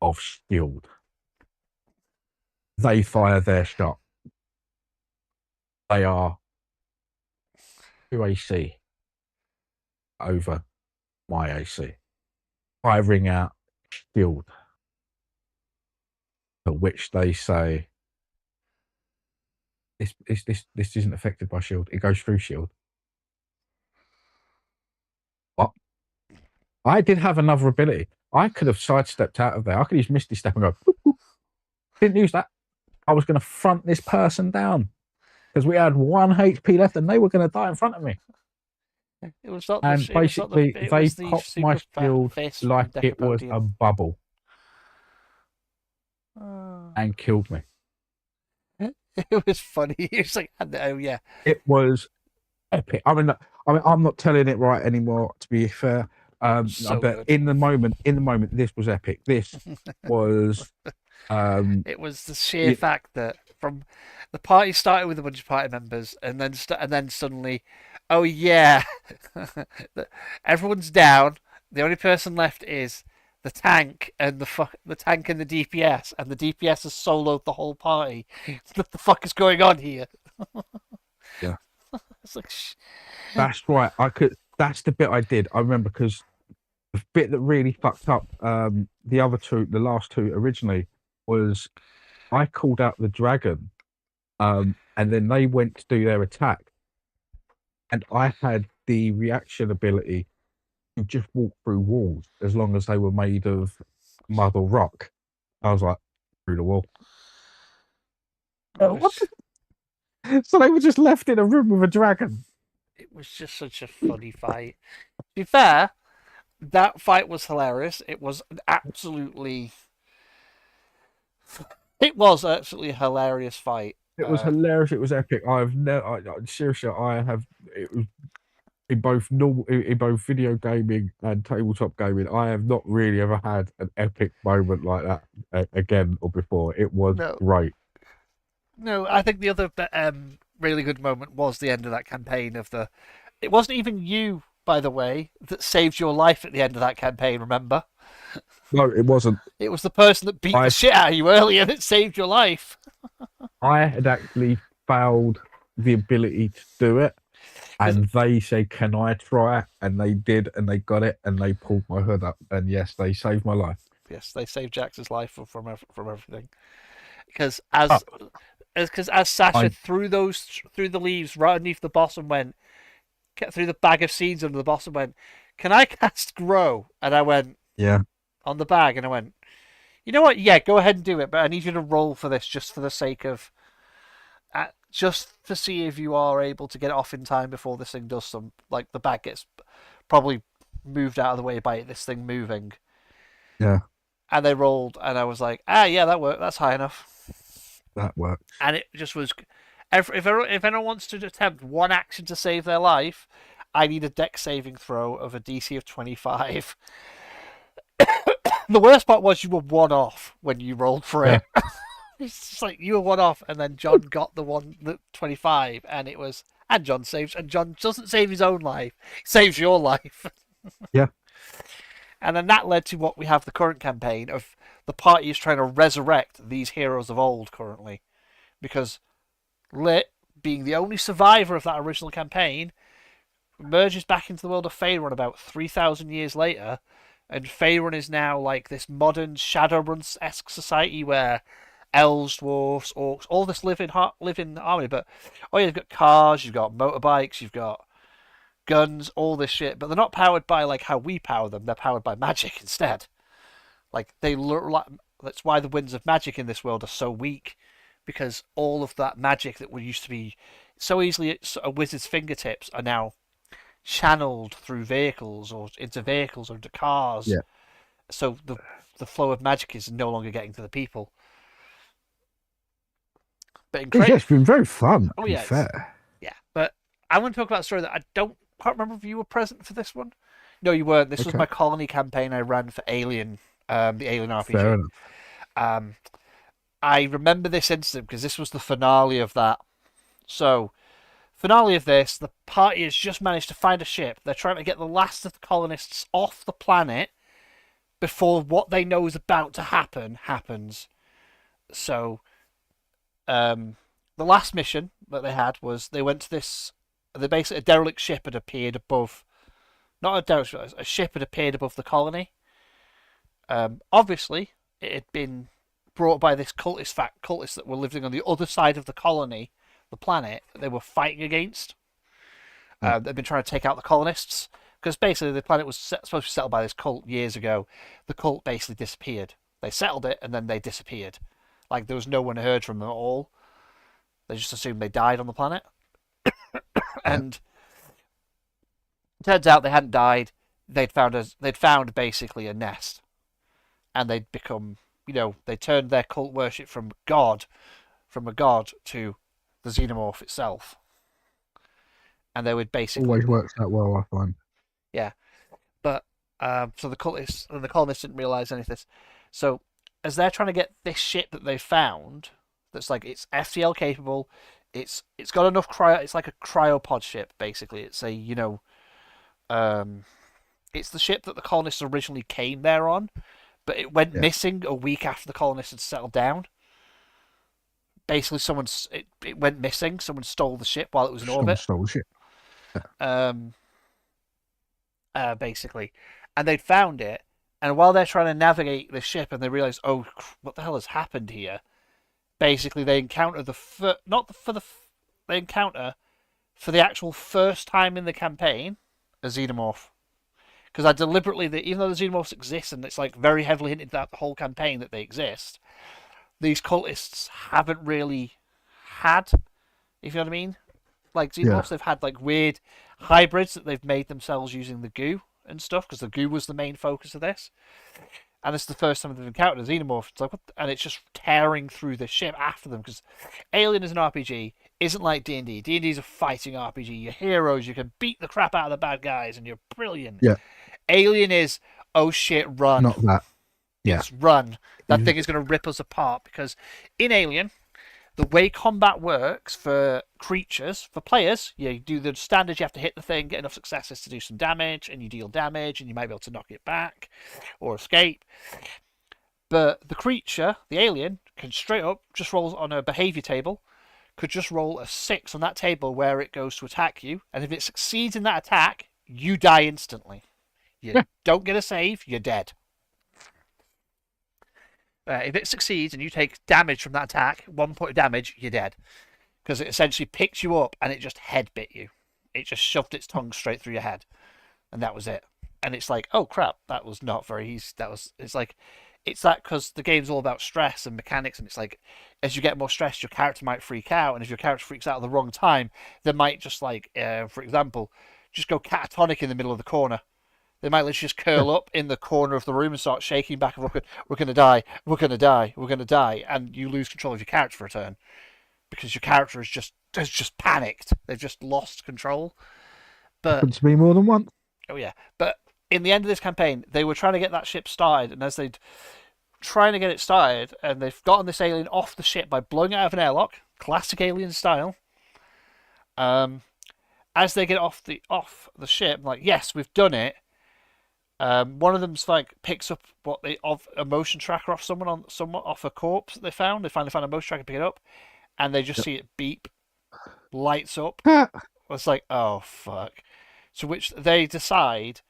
of shield. They fire their shot. They are 2 AC over my AC. Firing out shield, to which they say, this isn't affected by shield. It goes through shield. What? I did have another ability. I could have sidestepped out of there. I could use Misty Step and go, boop, boop. Didn't use that. I was going to front this person down because we had 1 HP left and they were going to die in front of me. It was not And the, basically, it they was the popped my super fat shield fist like from it was Decapodium. a bubble Oh. and killed me. It was funny. It was like, oh yeah. It was epic. I mean, I'm not telling it right anymore. To be fair, So but good. in the moment, this was epic. This was. It was the sheer fact that from the party started with a bunch of party members, and then suddenly, oh yeah, everyone's down. The only person left is the tank and the tank and the DPS, and the DPS has soloed the whole party. What the fuck is going on here? Yeah. It's like, That's right. That's the bit I did. I remember because the bit that really fucked up the last two originally was I called out the dragon, and then they went to do their attack, and I had the reaction ability to just walk through walls as long as they were made of mud or rock. I was like, through the wall. So they were just left in a room with a dragon. It was just such a funny fight. To be fair, that fight was hilarious. It was absolutely a hilarious fight. It was hilarious. It was epic. Seriously, I have. It was in both video gaming and tabletop gaming. I have not really ever had an epic moment like that again or before. It was great. No, I think the other really good moment was the end of that campaign. It wasn't even you, by the way, that saved your life at the end of that campaign. Remember? No, it wasn't. It was the person that beat the shit out of you earlier that saved your life. I had actually failed the ability to do it, and they said, "Can I try it?" And they did, and they got it, and they pulled my hood up, and yes, they saved my life. Yes, they saved Jax's life from everything. Because as Sasha threw the leaves right underneath the boss and through the bag of seeds under the boss and went, "Can I cast Grow?" And I went, "Yeah." On the bag, and I went, "You know what? Yeah, go ahead and do it, but I need you to roll for this just for the sake of, just to see if you are able to get it off in time before this thing does some, like the bag gets probably moved out of the way by this thing moving." Yeah. And they rolled, and I was like, yeah, that worked. That's high enough. That worked. And it just was. If anyone wants to attempt one action to save their life, I need a dex saving throw of a DC of 25. The worst part was you were one off when you rolled for it. Yeah. It's just like you were one off, and then John got the 25, and it was, and John saves, and John doesn't save his own life, he saves your life. Yeah. And then that led to what we have the current campaign of the party is trying to resurrect these heroes of old currently, because Lit, being the only survivor of that original campaign, emerges back into the world of Faerun about 3,000 years later. And Faerun is now like this modern Shadowrun-esque society where elves, dwarves, orcs, all this live in harmony. But you've got cars, you've got motorbikes, you've got guns, all this shit. But they're not powered by like how we power them. They're powered by magic instead. Like they look like That's why the winds of magic in this world are so weak, because all of that magic that would used to be so easily at a wizard's fingertips are now channeled through vehicles or into vehicles or into cars. Yeah. So the flow of magic is no longer getting to the people. But in Yeah, it's been very fun, oh to be yeah, fair. yeah. But I want to talk about a story that I don't quite remember if you were present for this one. No, you weren't. This was Okay, my colony campaign I ran for Alien, the Alien fair RPG. enough. Um, I remember this incident because this was the finale of that. So, finale of this, the party has just managed to find a ship. They're trying to get the last of the colonists off the planet before what they know is about to happen happens. So, the last mission that they had was they went to this. They basically a derelict ship had appeared above. Not a derelict ship, a ship had appeared above the colony. Obviously, it had been brought by this cultists that were living on the other side of the colony, the planet that they were fighting against. They've been trying to take out the colonists because basically the planet was supposed to be settled by this cult years ago. The cult basically disappeared. They settled it and then they disappeared. Like there was no one heard from them at all. They just assumed they died on the planet. And turns out they hadn't died. They'd found basically a nest, and they'd become, they turned their cult worship from a god to the xenomorph itself, and they would basically Always works out well, I find. yeah. But so the cultists and the colonists didn't realize any of this. So as they're trying to get this ship that they found, that's like it's FTL capable, it's got enough cryo. It's like a cryopod ship basically. It's a it's the ship that the colonists originally came there on, but it went missing a week after the colonists had settled down. Basically, it went missing. Someone stole the ship while it was in orbit. Stole shit. Basically, and they'd found it. And while they're trying to navigate the ship, and they realize, oh, what the hell has happened here? Basically, they encounter they encounter for the actual first time in the campaign a xenomorph. Because I deliberately, even though the xenomorphs exist, and it's like very heavily hinted that the whole campaign that they exist, these cultists haven't really had, if you know what I mean. Like xenomorphs, they've had like weird hybrids that they've made themselves using the goo and stuff, because the goo was the main focus of this. And it's the first time they've encountered a xenomorph. It's like, and it's just tearing through the ship after them, because Alien as an RPG isn't like D&D. D&D is a fighting RPG. You're heroes. You can beat the crap out of the bad guys, and you're brilliant. Yeah. Alien is, oh shit, run. Not that. Yeah. It's run. That thing is going to rip us apart, because in Alien, the way combat works for creatures, for players, you do the standard, you have to hit the thing, get enough successes to do some damage, and you deal damage, and you might be able to knock it back or escape. But the creature, the alien, can straight up just roll on a behavior table, could just roll a 6 on that table where it goes to attack you, and if it succeeds in that attack, you die instantly. You don't get a save, you're dead. If it succeeds and you take damage from that attack, 1 point of damage, you're dead. Because it essentially picked you up and it just head bit you. It just shoved its tongue straight through your head. And that was it. And it's like, oh crap, that was not very easy. It's that because the game's all about stress and mechanics, and it's like, as you get more stressed, your character might freak out. And if your character freaks out at the wrong time, they might just for example, just go catatonic in the middle of the corner. They might literally just curl up in the corner of the room and start shaking back and forth. We're going to die. We're going to die. We're going to die. And you lose control of your character for a turn because your character has just panicked. They've just lost control. But happens to me more than once. oh yeah. But in the end of this campaign, they were trying to get that ship started, and as they'd trying to get it started, and they've gotten this alien off the ship by blowing it out of an airlock, classic Alien style. As they get off the ship, like, yes, we've done it. One of them's like picks up a motion tracker off off a corpse that they found. They finally found a motion tracker, pick it up, and they just see it beep, lights up. It's like, oh fuck. To which they decide,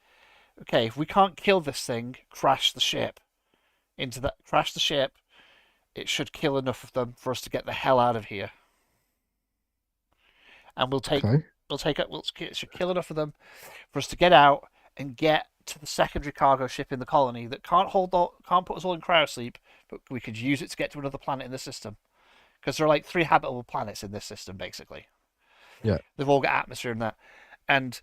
okay, if we can't kill this thing, crash the ship. Crash the ship. It should kill enough of them for us to get the hell out of here. And it should kill enough of them for us to get out and get to the secondary cargo ship in the colony that can't put us all in cryosleep but we could use it to get to another planet in the system. Because there are like 3 habitable planets in this system, basically. Yeah. They've all got atmosphere and that. And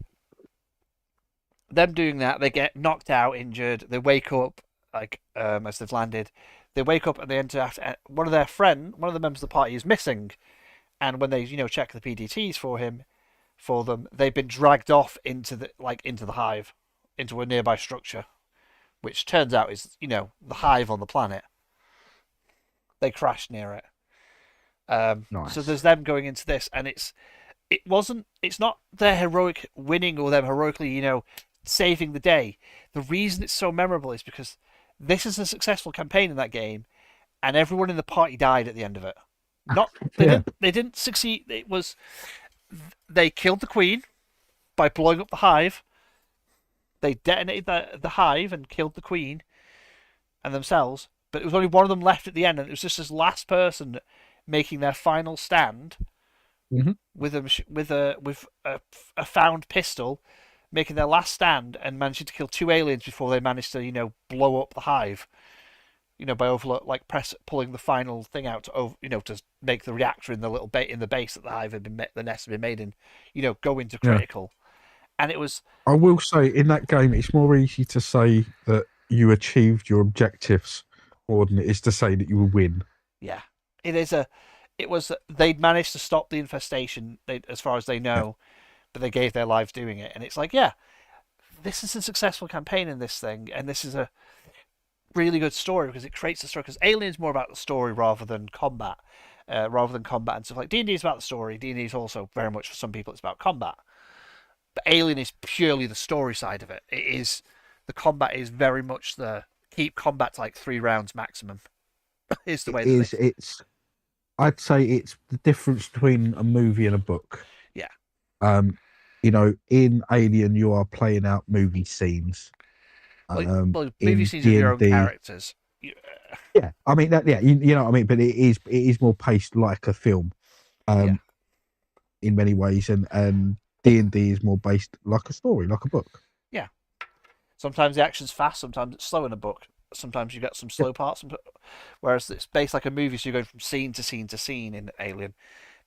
them doing that, they get knocked out, injured. They wake up, like, as they've landed. They wake up and they enter after one of the members of the party is missing. And when they, check the PDTs for them, they've been dragged off into the hive, into a nearby structure, which turns out is, the hive on the planet. They crashed near it. Nice. So there's them going into this, and it's not their heroic winning or them heroically, saving the day. The reason it's so memorable is because this is a successful campaign in that game, and everyone in the party died at the end of it. They didn't succeed. It was they killed the queen by blowing up the hive. They detonated the hive and killed the queen and themselves, but it was only one of them left at the end, and it was just this last person making their final stand with a found pistol, making their last stand and managing to kill 2 aliens before they managed to blow up the hive. By pulling the final thing out to make the reactor in the little in the base that the hive had been the nest had been made in, go into critical. And it was. I will say in that game, it's more easy to say that you achieved your objectives more than it is to say that you will win. Yeah, they'd managed to stop the infestation, as far as they know, but they gave their lives doing it, and it's like, this is a successful campaign in this thing, and this is a really good story because it creates the story. Because Alien's more about the story rather than combat, and stuff like D&D is about the story. D&D is also very much, for some people, it's about combat, but Alien is purely the story side of it. The combat is very much keep combat to like 3 rounds maximum. Is the way I'd say it's the difference between a movie and a book. Yeah. In Alien, you are playing out movie scenes. Movie scenes of your own characters. Yeah, I mean that. Yeah, you know what I mean. But it is more paced like a film, in many ways, and D&D is more based like a story, like a book. Yeah. Sometimes the action's fast. Sometimes it's slow in a book. Sometimes you get some slow parts, whereas it's based like a movie, so you're going from scene to scene to scene in Alien.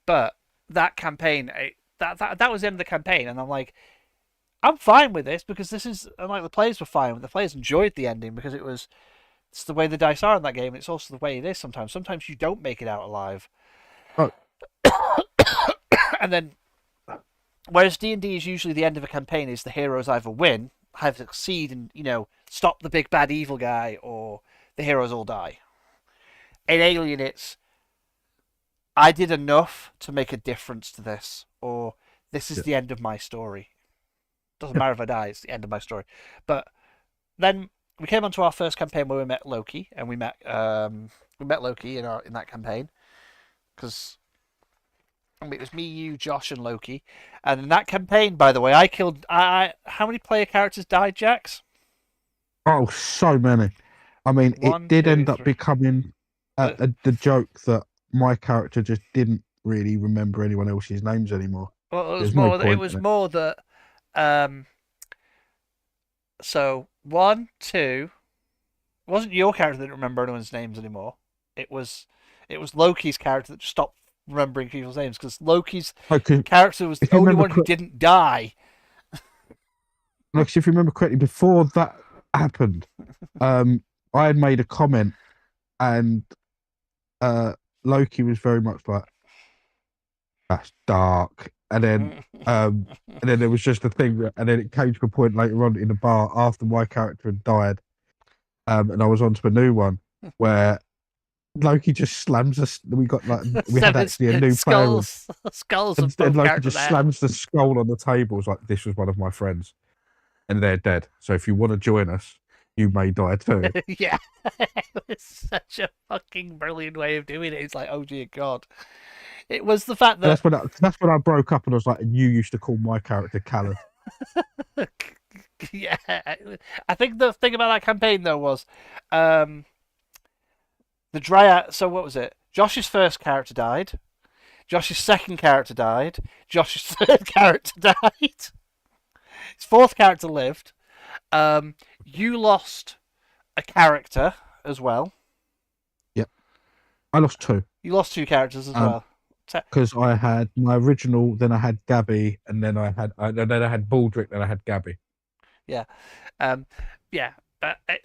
But that campaign, that was the end of the campaign, and I'm like, I'm fine with this because this is, and like the players were fine. The players enjoyed the ending because it's the way the dice are in that game. And it's also the way it is sometimes. Sometimes you don't make it out alive. Oh. And then, whereas D&D is usually the end of a campaign is the heroes either win, have succeed, and stop the big bad evil guy, or the heroes all die. In Alien, it's I did enough to make a difference to this, or this is the end of my story. Doesn't matter if I die; it's the end of my story. But then we came onto our first campaign where we met Loki, and we met Loki in that campaign because it was me, you, Josh, and Loki. And in that campaign, by the way, I killed. How many player characters died, Jax? Oh, so many. I mean, it did end up becoming the joke that my character just didn't really remember anyone else's names anymore. Well, it was more that. So 1, 2. It wasn't your character that didn't remember anyone's names anymore. It was Loki's character that just stopped remembering people's names because Loki's character was the only one who didn't die. Look, if you remember correctly, before that happened, I had made a comment, and Loki was very much like, "That's dark." And then there was just a thing, and then it came to a point later on in the bar after my character had died, and I was onto a new one where Loki just slams us. We had actually a new skulls and Loki just slams the skull on the table. It's like, this was one of my friends, and they're dead. So if you want to join us, you may die too. Yeah, it's such a fucking brilliant way of doing it. It's like, oh dear God. It was the fact that that's when I broke up, and I was like, and you used to call my character Callum. Yeah, I think the thing about that campaign though was, the Dryad. So what was it? Josh's first character died. Josh's second character died. Josh's third character died. His fourth character lived. You lost a character as well. I lost two You lost 2 characters as Um, well. because I had my original, then I had Gabby, and then I had Baldric, then I had Gabby. Yeah. Um, yeah.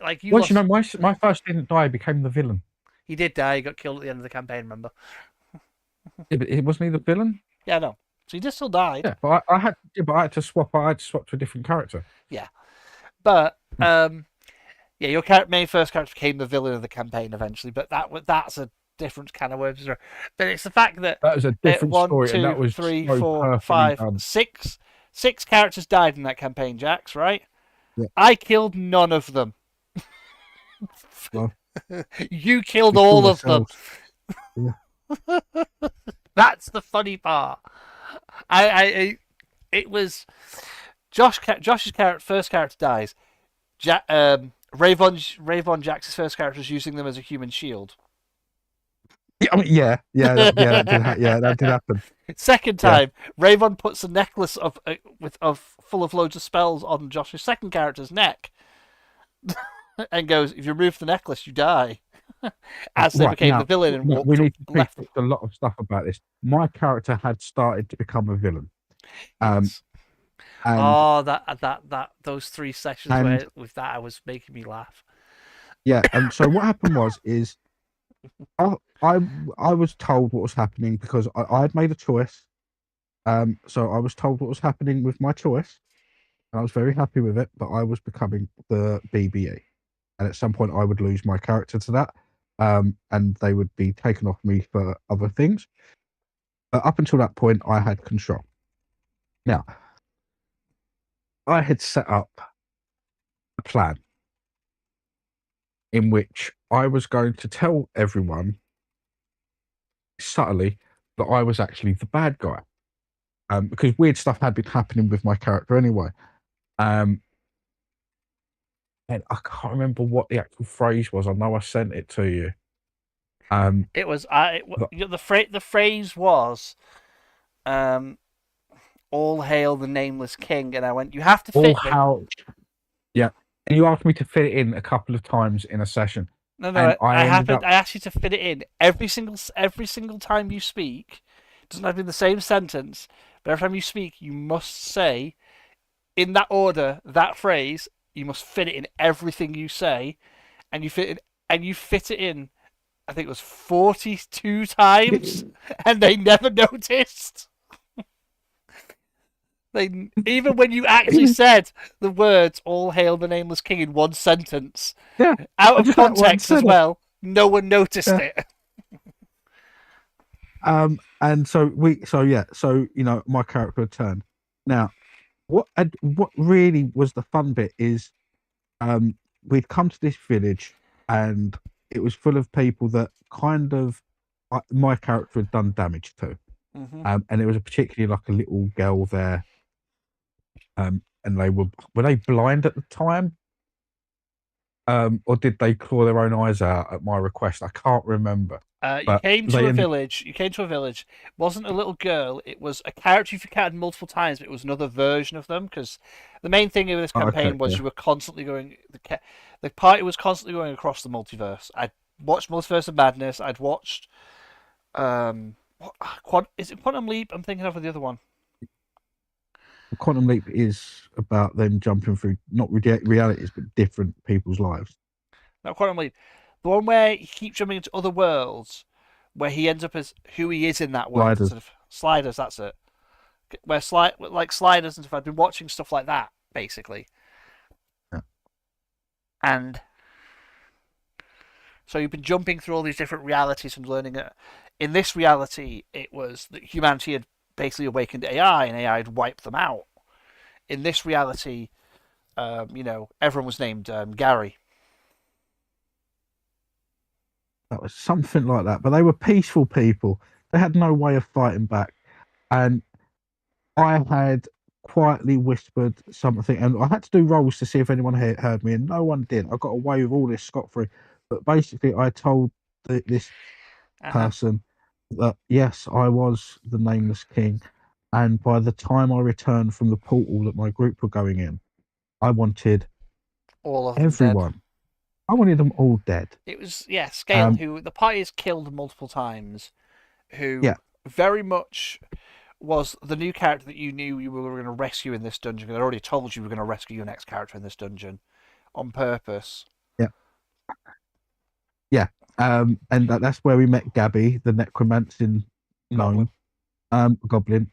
Like you Once you lost. know, my first didn't die, became the villain. He did die. He got killed at the end of the campaign. Remember? Yeah, but it wasn't he the villain? Yeah, no. So he just still died. Yeah, but I had to swap. I had to swap to a different character. Yeah. But yeah, your main first character became the villain of the campaign eventually. But that's a different kind of worms. But it's the fact that That was a different one, story, and that two, was three, so four, perfectly five, done. six characters died in that campaign, Jax. Right? Yeah. I killed none of them. Well, You killed we all killed of them. ourselves. That's the funny part. It was Josh's first character dies. Rayvon Jax's first character was using them as a human shield. Yeah, I mean, that did happen. Second time, Rayvon puts a necklace of full of loads of spells on Josh's second character's neck, and goes, "If you remove the necklace, you die." As they became the villain and we need to left. fix a lot of stuff about this. My character had started to become a villain. Yes. And, those 3 sessions where with that was making me laugh. Yeah, and so what happened is I was told what was happening because I had made a choice. So I was told what was happening with my choice, and I was very happy with it. But I was becoming the BBE, and at some point I would lose my character to that, and they would be taken off me for other things. But up until that point, I had control. Now, I had set up a plan in which I was going to tell everyone subtly that I was actually the bad guy, because weird stuff had been happening with my character anyway. And I can't remember what the actual phrase was. I know I sent it to you. It was the phrase was, "All hail the nameless king," and I went, "You have to fit Yeah, and you asked me to fit it in a couple of times in a session. No, I asked you to fit it in every single time you speak. It doesn't have to be the same sentence, but every time you speak, you must say, in that order, that phrase. You must fit it in everything you say, and you fit it in. I think it was 42 times, and they never noticed. Even when you actually said the words "All hail the nameless king" in one sentence, out of context as well, no one noticed it. And so my character returned. Now, what really was the fun bit is, we'd come to this village, and it was full of people that kind of my character had done damage to. Mm-hmm. And it was particularly like a little girl there. And they were they blind at the time? Or did they claw their own eyes out at my request? I can't remember. You came to a village. It wasn't a little girl. It was a character you've encountered multiple times, but it was another version of them. Because the main thing of this campaign was you were constantly going. The party was constantly going across the multiverse. I'd watched Multiverse of Madness. I'd watched. Is it Quantum Leap? I'm thinking of the other one. Quantum Leap is about them jumping through not realities, but different people's lives. Not Quantum Leap. The one where he keeps jumping into other worlds, where he ends up as who he is in that world. Sliders, that's it. Where Sliders and stuff. I've been watching stuff like that, basically. Yeah. And so you've been jumping through all these different realities and learning it. In this reality, it was that humanity had basically awakened AI, and AI had wiped them out. In this reality, everyone was named Gary. That was something like that, but they were peaceful people. They had no way of fighting back, and I had quietly whispered something, and I had to do rolls to see if anyone heard me, and no one did. I got away with all this scot-free, but basically I told this person that yes, I was the nameless king, and by the time I returned from the portal that my group were going in, I wanted all of them everyone. dead. I wanted them all dead. It was, yeah, Scale, Um, who the party has killed multiple times, who yeah, very much was the new character that you knew you were going to rescue in this dungeon. Because I already told you were going to rescue your next character in this dungeon on purpose. yeah, yeah. And that's where we met Gabby, the necromancing Goblin. gnome, goblin.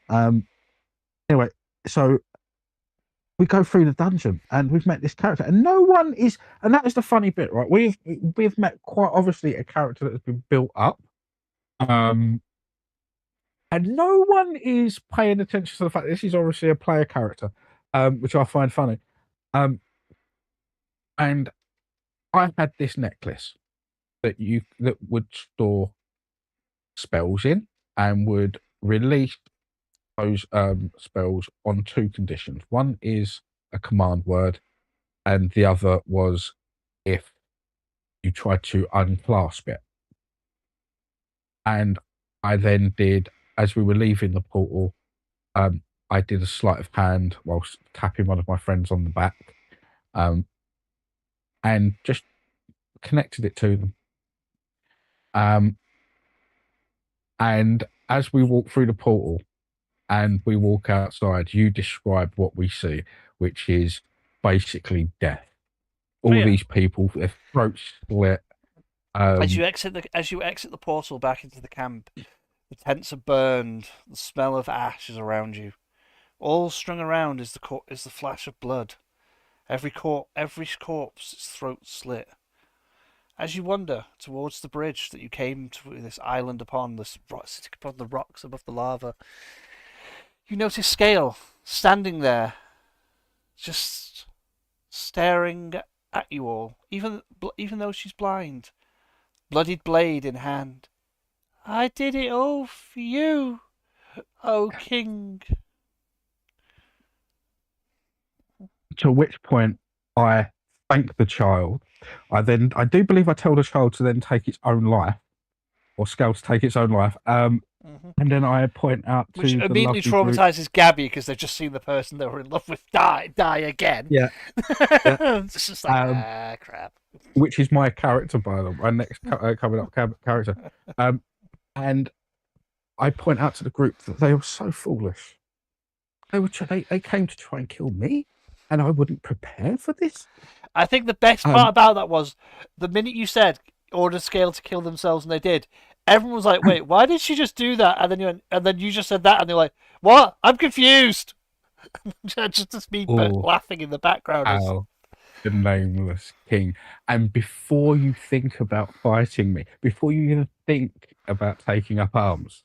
Anyway, so we go through the dungeon and we've met this character, and no one is, and that is the funny bit, right? We've met quite obviously a character that has been built up, and no one is paying attention to the fact that this is obviously a player character, which I find funny. And I had this necklace that would store spells in and would release those spells on two conditions. One is a command word, and the other was if you tried to unclasp it. And I then did, as we were leaving the portal, I did a sleight of hand whilst tapping one of my friends on the back, and just connected it to them. And as we walk through the portal and we walk outside, you describe what we see, which is basically death. All Yeah. these people, their throats split. As you exit the portal back into the camp, the tents are burned. The smell of ash is around you. All strung around is the flash of blood. Every corpse, its throat slit. As you wander towards the bridge that you came to, this island sitting upon the rocks above the lava, you notice Scale standing there, just staring at you all, even though she's blind, bloodied blade in hand. I did it all for you, O King. To which point I thank the child. I do believe I tell the child to then take its own life, or Scale to take its own life. And then I point out to Which the immediately lovely traumatizes Gabby because they've just seen the person they were in love with die again. Yeah. It's just like, crap. Which is my character, by the way, my next coming up character. And I point out to the group that they were so foolish. They came to try and kill me, and I wouldn't prepare for this. I think the best part about that was the minute you said order Scale to kill themselves, and they did. Everyone was like, "Wait, why did she just do that?" And then you just said that, and they're like, "What? I'm confused." just me laughing in the background. The nameless king. And before you think about fighting me, before you even think about taking up arms,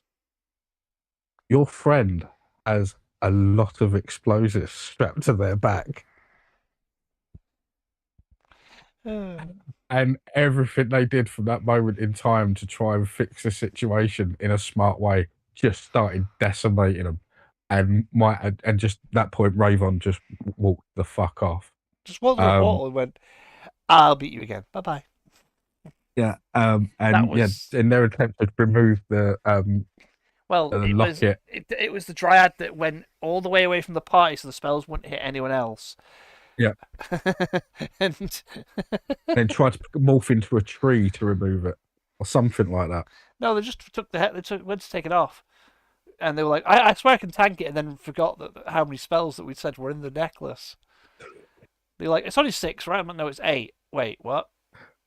your friend has a lot of explosives strapped to their back. And everything they did from that moment in time to try and fix the situation in a smart way just started decimating them. And just that point, Ravon just walked the fuck off. Just walked through a portal and went, "I'll beat you again. Bye bye." Yeah. And in their attempt to remove the locket. It was the Dryad that went all the way away from the party so the spells wouldn't hit anyone else. Yeah. And then tried to morph into a tree to remove it or something like that. No, they just went to take it off. And they were like, I swear I can tank it, and then forgot how many spells that we'd said were in the necklace. They're like, it's only 6, right? I'm like, no, it's 8. Wait, what?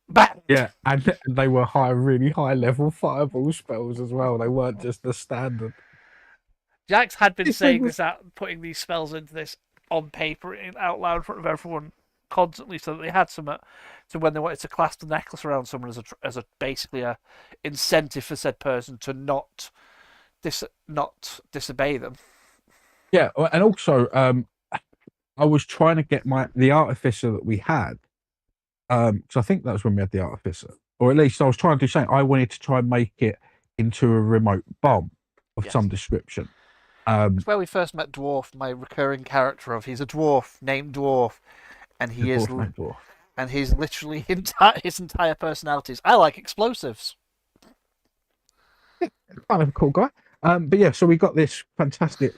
Bang! Yeah, and they were really high level fireball spells as well. They weren't just the standard. Jax had been saying this out, putting these spells into this on paper out loud in front of everyone constantly, so that they had some to when they wanted to clasp the necklace around someone as a basically a incentive for said person to not disobey them. Yeah, and also I was trying to get the artificer that we had, because I think that was when we had the artificer, or at least I was trying to do something. I wanted to try and make it into a remote bomb of some description. It's where we first met Dwarf, my recurring character he's a dwarf named Dwarf, and he's literally his entire personality is, I like explosives. Kind of a cool guy. But yeah, so we got this fantastic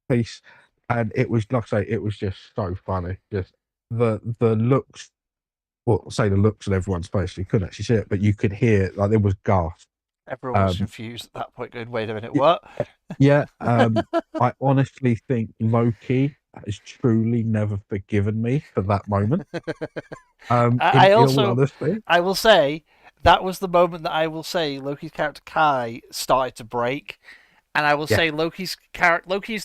piece, and it was, like I say, it was just so funny. Just the looks well, say the looks on everyone's face. You couldn't actually see it, but you could hear like there was gasp. Everyone was Um, confused at that point, going, "Wait a minute, y- what?" yeah. I honestly think Loki has truly never forgiven me for that moment. I In all also, honesty, I will say, that was the moment that I will say Loki's character Kai started to break, and I will yeah, say Loki is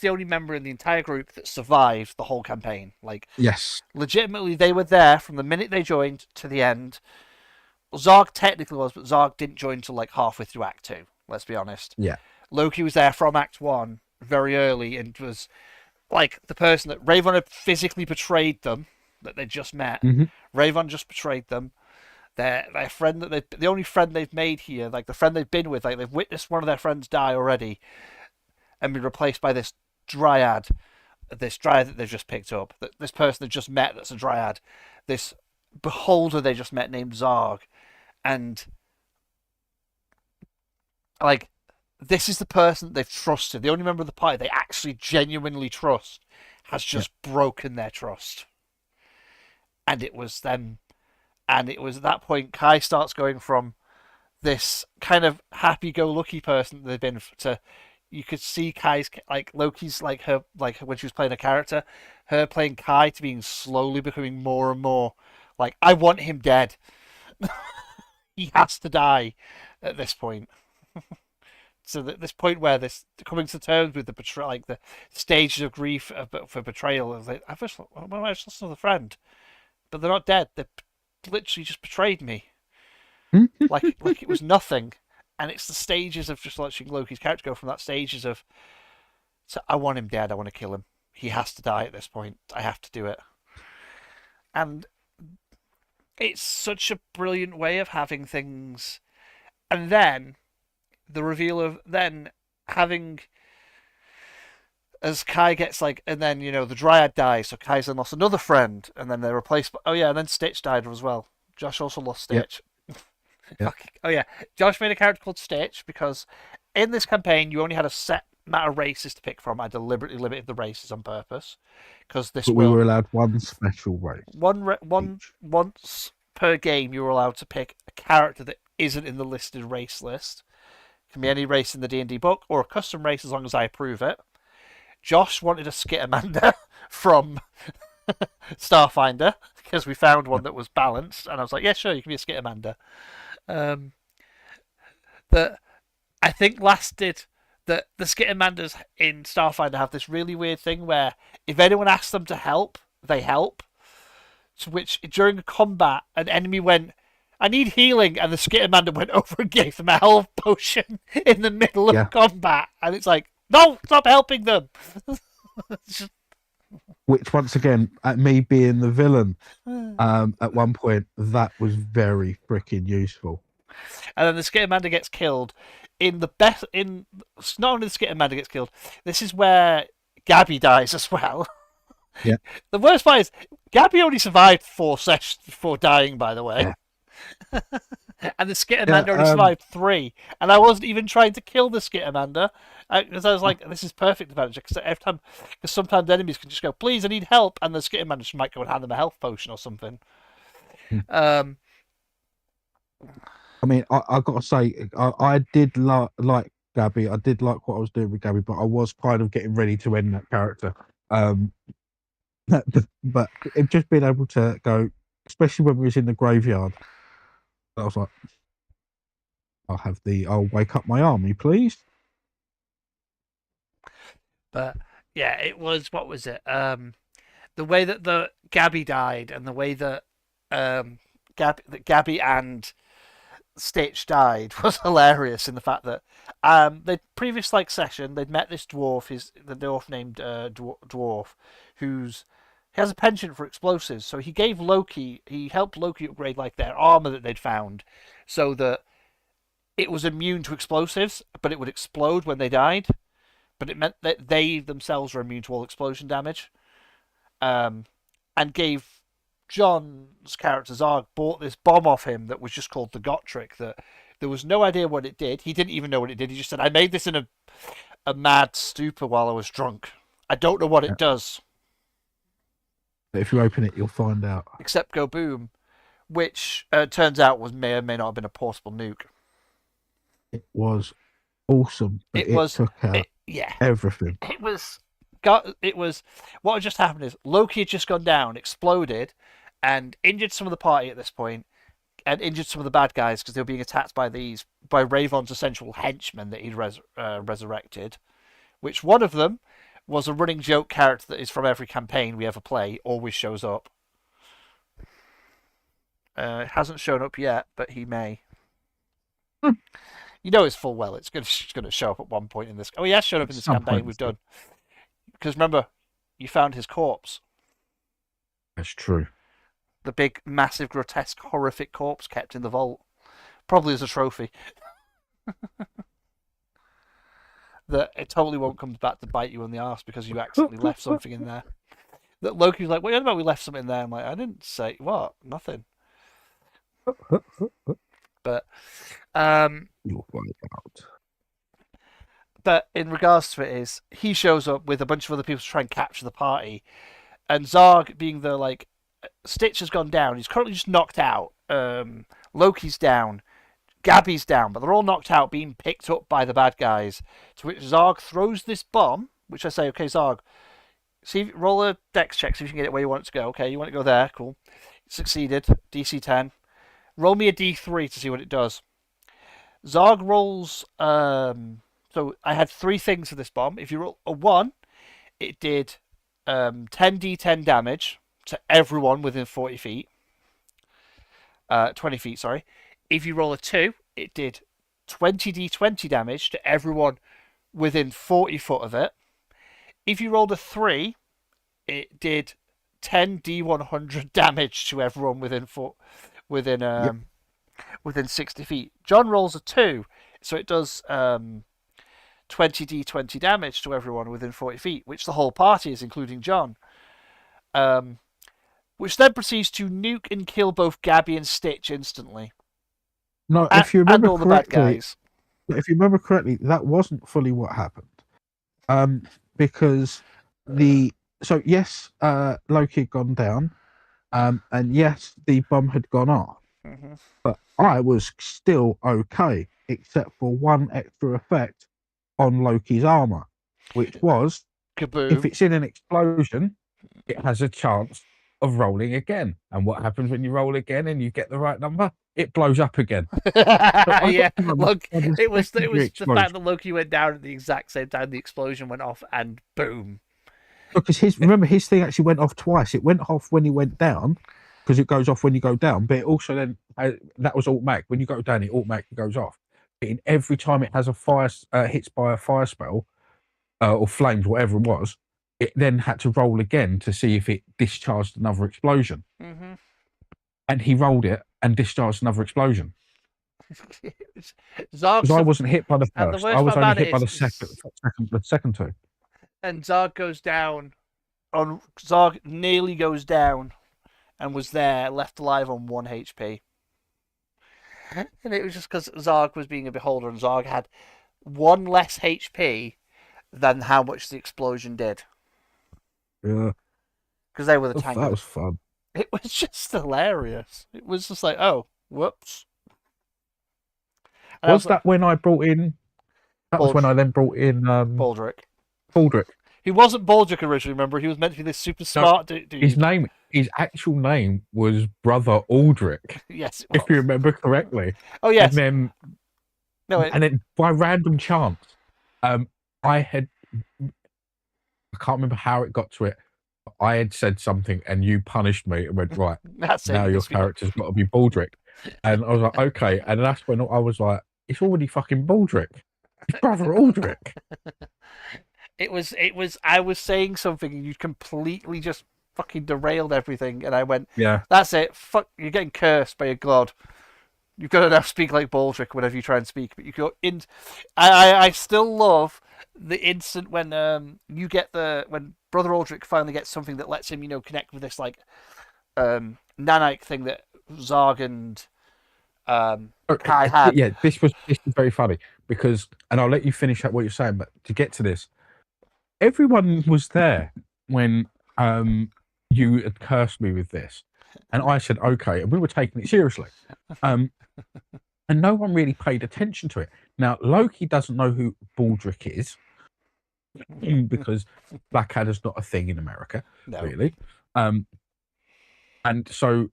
the only member in the entire group that survived the whole campaign. Like, yes, legitimately, they were there from the minute they joined to the end. Well, Zarg technically was, but Zarg didn't join until like halfway through Act 2. Let's be honest. yeah, Loki was there from Act 1 very early and was like the person that Ravon had physically betrayed them that they just met. hmm Ravon just betrayed them. Their friend that the only friend they've made here, like the friend they've been with, like they've witnessed one of their friends die already and be replaced by this dryad that they've just picked up, this person they've just met that's a dryad, this beholder they just met named Zarg, and like this is the person that they've trusted. The only member of the party they actually genuinely trust has yeah, just broken their trust, and it was them. And it was at that point Kai starts going from this kind of happy-go-lucky person that they've been to. You could see Kai's like Loki's like when she was playing a character, her playing Kai to being slowly becoming more and more like I want him dead. He has to die at this point. So at this point where this coming to terms with the like the stages of grief for betrayal is like I just lost another friend, but they're not dead. They literally just betrayed me. Like it was nothing. And it's the stages of just watching Loki's character go from that stages of so I want him dead, I want to kill him. He has to die at this point. I have to do it. And it's such a brilliant way of having things. And then the reveal of then having as Kai gets like, and then the Dryad dies, so Kai's then lost another friend, and then they're replaced. Oh yeah, and then Stitch died as well. Josh also lost yep, Stitch. yep. Oh yeah, Josh made a character called Stitch because in this campaign you only had a set amount of races to pick from. I deliberately limited the races on purpose because this But we will were allowed one special race one each. once per game you were allowed to pick a character that isn't in the listed race list. It can be any race in the D&D book or a custom race as long as I approve it. Josh wanted a Skittermander from Starfinder because we found one Yep. that was balanced, and I was like, yeah, sure, you can be a Skittermander. Um, that I think lasted that the Skittermanders in Starfinder have this really weird thing where if anyone asks them to help, they help. To which during a combat, an enemy went, "I need healing," and the Skittermander went over and gave them a health potion in the middle of Yeah, combat, and it's like, no, stop helping them. which once again, at me being the villain, at one point that was very freaking useful. And then the Skittermander gets killed. In the best, in not only the Skittermander gets killed, this is where Gabby dies as well. Yeah, The worst part is Gabby only survived 4 sessions before dying, by the way, yeah, and the yeah. Skittermander only survived 3. And I wasn't even trying to kill the Skittermander because I was like, "This is perfect advantage." Because every time, because sometimes enemies can just go, "Please, I need help," and the Skittermander might go and hand them a health potion or something. Um, I mean, I got to say, I did like Gabby. I did like what I was doing with Gabby, but I was kind of getting ready to end that character. Um, but it just being able to go, especially when we was in the graveyard, I was like, I'll wake up my army, please. but yeah, it was what was it? The way that the Gabby died and the way that Gabby and Stitch died was hilarious in the fact that the previous like session they'd met this dwarf, the dwarf named dwarf, who's he has a penchant for explosives. So he helped Loki upgrade like their armor that they'd found, so that it was immune to explosives, but it would explode when they died. But it meant that they themselves were immune to all explosion damage. Um, and gave John's character Zarg bought this bomb off him that was just called the Gotrick. That there was no idea what it did. He didn't even know what it did. He just said, "I made this in a mad stupor while I was drunk. I don't know what Yeah. it does, But if you open it, you'll find out. except go boom." which turns out may or may not have been a portable nuke. It was awesome. But It was, took out yeah, everything. it was. It was what had just happened is Loki had just gone down, exploded, and injured some of the party at this point, and injured some of the bad guys because they were being attacked by Ravon's essential henchmen that he'd resurrected. Which one of them was a running joke character that is from every campaign we ever play, always shows up. Hasn't shown up yet, but he may. You know it's full well. It's going to show up at one point in this. Oh, he has shown up in this campaign we've done. Because remember, you found his corpse. That's true. The big, massive, grotesque, horrific corpse kept in the vault. Probably as a trophy. That it totally won't come back to bite you on the arse because you accidentally left something in there. That Loki's like, what are you about we left something there? I'm like, I didn't say, what? Nothing. But, You'll find out. But in regards to it is, he shows up with a bunch of other people to try and capture the party. And Zarg, being the, like, Stitch has gone down. He's currently just knocked out. Loki's down. Gabby's down. But they're all knocked out, being picked up by the bad guys. To which Zarg throws this bomb, which I say, okay, Zarg, roll a dex check, see if you can get it where you want it to go. Okay, you want to go there. Cool. Succeeded. DC 10. Roll me a D3 to see what it does. Zarg rolls... So I had 3 things for this bomb. If you roll a 1, it did 10d10 damage to everyone within 40 feet. 20 feet, sorry. If you roll a 2, it did 20d20 damage to everyone within 40 foot of it. If you rolled a 3, it did 10d100 damage to everyone within 60 feet. John rolls a 2, so it does 20d20 damage to everyone within 40 feet, which the whole party is, including John. Which then proceeds to nuke and kill both Gabby and Stitch instantly. No, if you remember and all the bad guys. If you remember correctly, that wasn't fully what happened. Because yes, Loki had gone down, and yes, the bomb had gone off. Mm-hmm. But I was still okay, except for one extra effect on Loki's armor, which was Kaboom. If it's in an explosion, it has a chance of rolling again. And what happens when you roll again and you get the right number? It blows up again. Yeah, look, it was the fact that Loki went down at the exact same time the explosion went off, and boom. Because his thing actually went off twice. It went off when he went down, because it goes off when you go down, but it also then that was automatic. When you go down, it automatically goes off. But in every time it has a fire hits by a fire spell or flames, whatever it was, it then had to roll again to see if it discharged another explosion. Mm-hmm. And he rolled it and discharged another explosion. Zarg, because I wasn't hit by the first. I was only hit by the second 2. And Zarg goes down. Zarg nearly goes down, and was there, left alive on 1 HP. And it was just because Zarg was being a beholder, and Zarg had 1 less HP than how much the explosion did. Yeah. Because they were the tankers. That was fun. It was just hilarious. It was just like, oh, whoops. Was that when I brought in... That was when I then brought in... Baldric. He wasn't Baldric originally, remember? He was meant to be this super smart dude. His actual name was Brother Aldrich. Yes, it was. If you remember correctly. Oh, yes. And then by random chance, I can't remember how it got to it. I had said something and you punished me and went, right, now your character's got to be Baldric. And I was like, okay. And that's when I was like, it's already fucking Baldric. It's Brother Aldrich. It was, I was saying something and you completely just fucking derailed everything. And I went, yeah, that's it. Fuck, you're getting cursed by your god. You've got to now speak like Baldric whenever you try and speak. But you go in. I still love the instant when you get when Brother Aldrich finally gets something that lets him, connect with this like nanite thing that Zarg and Kai had. Yeah, this was very funny because, and I'll let you finish up what you're saying, but to get to this, everyone was there when you had cursed me with this. And I said, okay. And we were taking it seriously. And no one really paid attention to it. Now, Loki doesn't know who Baldric is because Blackadder's not a thing in America, really. And so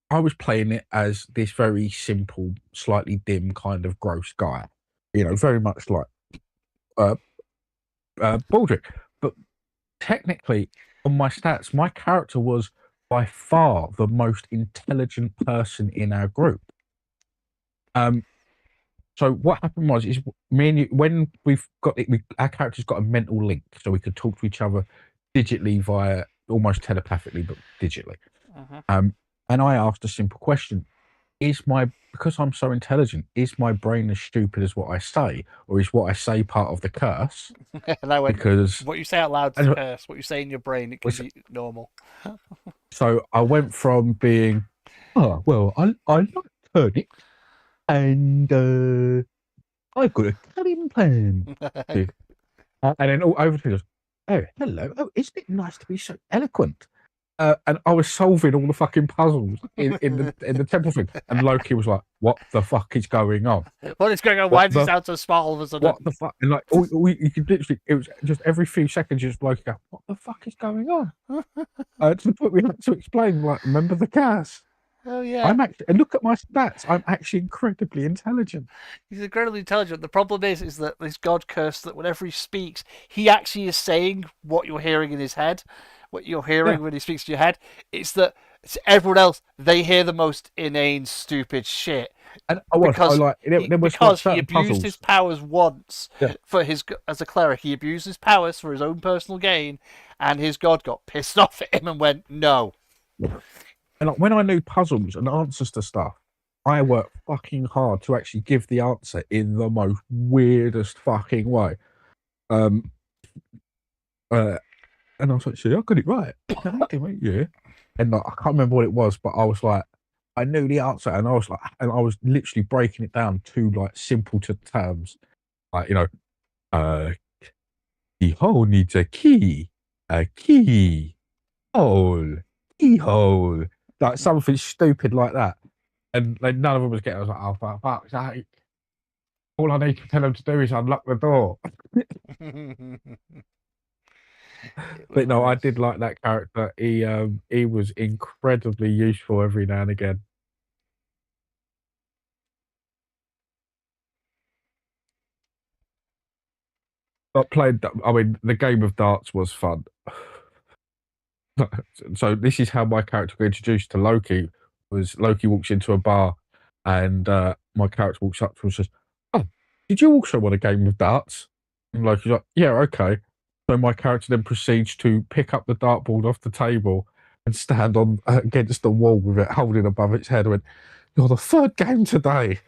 I was playing it as this very simple, slightly dim kind of gross guy, very much like Baldric. But technically, on my stats, my character was by far the most intelligent person in our group. So what happened was, is me and you, when we've got it, our characters got a mental link, so we could talk to each other digitally via almost telepathically, but digitally. And I asked a simple question: because I'm so intelligent, is my brain as stupid as what I say, or is what I say part of the curse? And I went, because what you say out loud is a curse. What you say in your brain, it can be normal. So I went from being, oh well, I like turnips, and I've got a cunning plan. And then all over to goes, oh hello, oh isn't it nice to be so eloquent? And I was solving all the fucking puzzles in the temple thing, and Loki was like, "What the fuck is going on? What is going on? Why does he sound so small all of a sudden? What the fuck?" And like, you could literally, it was just every few seconds, just Loki go, "What the fuck is going on?" To the point we had to explain, like, remember the gas? Oh yeah. And look at my stats. I'm actually incredibly intelligent. He's incredibly intelligent. The problem is that this god curse, that whenever he speaks, he actually is saying what you're hearing in his head. What you're hearing when he speaks to your head. It's that everyone else, they hear the most inane, stupid shit. And because he abused puzzles. his powers once for as a cleric. He abused his powers for his own personal gain, and his god got pissed off at him and went, no. And like, when I knew puzzles and answers to stuff, I worked fucking hard to actually give the answer in the most weirdest fucking way. And I was like, see, I got it right. Yeah. And like, I can't remember what it was, but I was like, I knew the answer, and I was literally breaking it down to like simple to terms. Like, the hole needs a key, hole, keyhole. Like something stupid like that. And like, none of them was getting it. I was like, oh, for fuck's sake. All I need to tell them to do is unlock the door. But no, I did like that character. He was incredibly useful every now and again. The game of darts was fun. So this is how my character got introduced to Loki. Was Loki walks into a bar, and my character walks up to him and says, "Oh, did you also want a game of darts?" And Loki's like, "Yeah, okay." So my character then proceeds to pick up the dartboard off the table and stand on against the wall with it holding above its head. I went, "You're the third game today."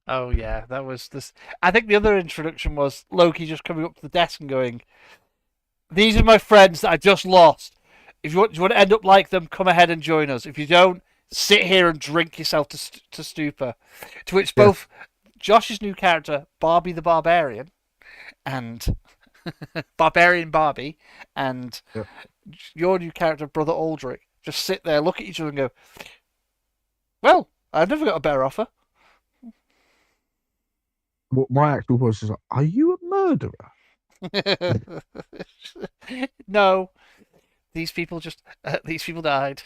Oh yeah, that was this. I think the other introduction was Loki just coming up to the desk and going, "These are my friends that I just lost. If you want to end up like them, come ahead and join us. If you don't, sit here and drink yourself to stupor." To which both Josh's new character, Barbie the Barbarian, and Barbarian Barbie, and your new character, Brother Aldrich, just sit there, look at each other and go, "Well, I've never got a better offer." What my actual voice is like, "Are you a murderer?" No, these people died.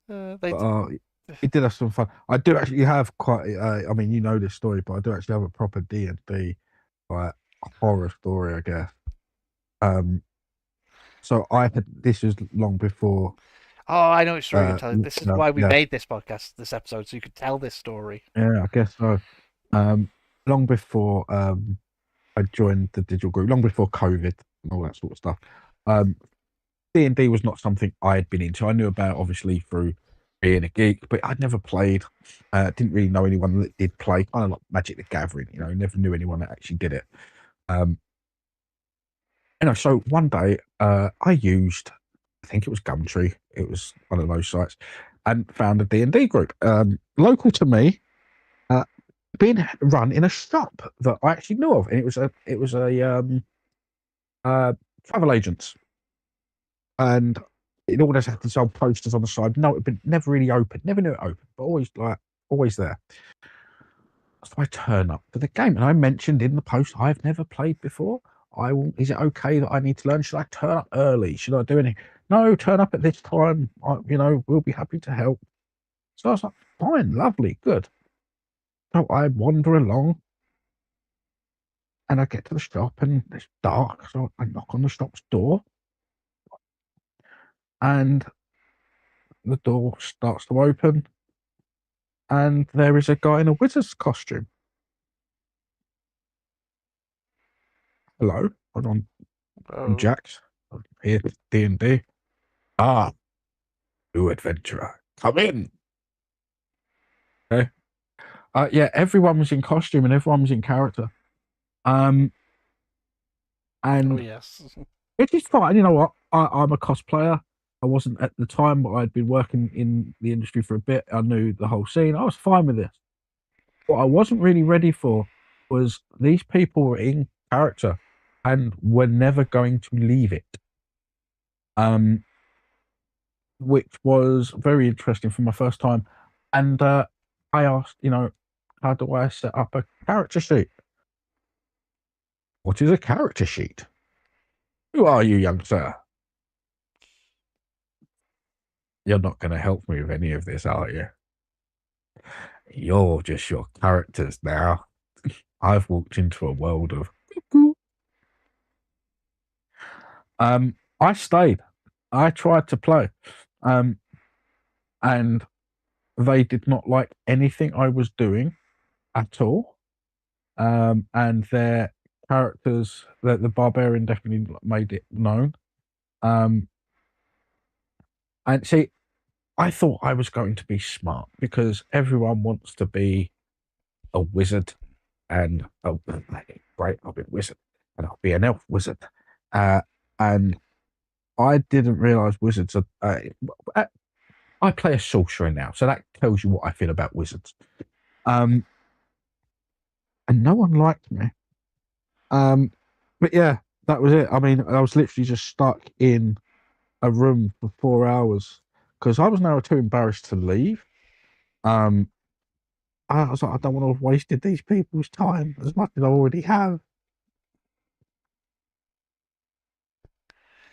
It did have some fun. I do actually have quite. I mean, you know this story, but I do actually have a proper D&D, like horror story, I guess. So this was long before. Oh, I know what story you're telling. This is why we made this podcast, this episode, so you could tell this story. Yeah, I guess so. Long before I joined the digital group, long before COVID and all that sort of stuff. D&D was not something I had been into. I knew about obviously through being a geek, but I'd never played. Didn't really know anyone that did play. Kind of like Magic the Gathering, never knew anyone that actually did it. So one day I used, I think it was Gumtree. It was one of those sites, and found a D&D group local to me, being run in a shop that I actually knew of, and it was a travel agents, and it always had these old posters on the side. No, it never really opened. Never knew it opened, but always there. So I turn up to the game, and I mentioned in the post I've never played before. I will. Is it okay that I need to learn? Should I turn up early? Should I do anything? No, turn up at this time. We'll be happy to help. So I was like, fine, lovely, good. So I wander along, and I get to the shop, and it's dark. So I knock on the shop's door, and the door starts to open, and there is a guy in a wizard's costume. Hello, I'm Oh, Jax. I'm here with D&D. Ah, new adventurer, come in. Okay. Yeah, everyone was in costume and everyone was in character. oh And yes. it is fine. You know what? I'm a cosplayer. I wasn't at the time, but I'd been working in the industry for a bit. I knew the whole scene. I was fine with this. What I wasn't really ready for was these people were in character and were never going to leave it. Which was very interesting for my first time. And I asked, how do I set up a character sheet? What is a character sheet? Who are you, young sir? You're not going to help me with any of this, are you? You're just your characters now. I've walked into a world of. I stayed. I tried to play, and they did not like anything I was doing at all. And their characters, the barbarian definitely made it known. And see, I thought I was going to be smart because everyone wants to be a wizard, and oh, great, I'll be a wizard, and I'll be an elf wizard. And I didn't realize wizards are. I play a sorcerer now, so that tells you what I feel about wizards. And no one liked me. But yeah, that was it. I mean, I was literally just stuck in a room for 4 hours because I was now too embarrassed to leave. I was like, I don't want to have wasted these people's time as much as I already have.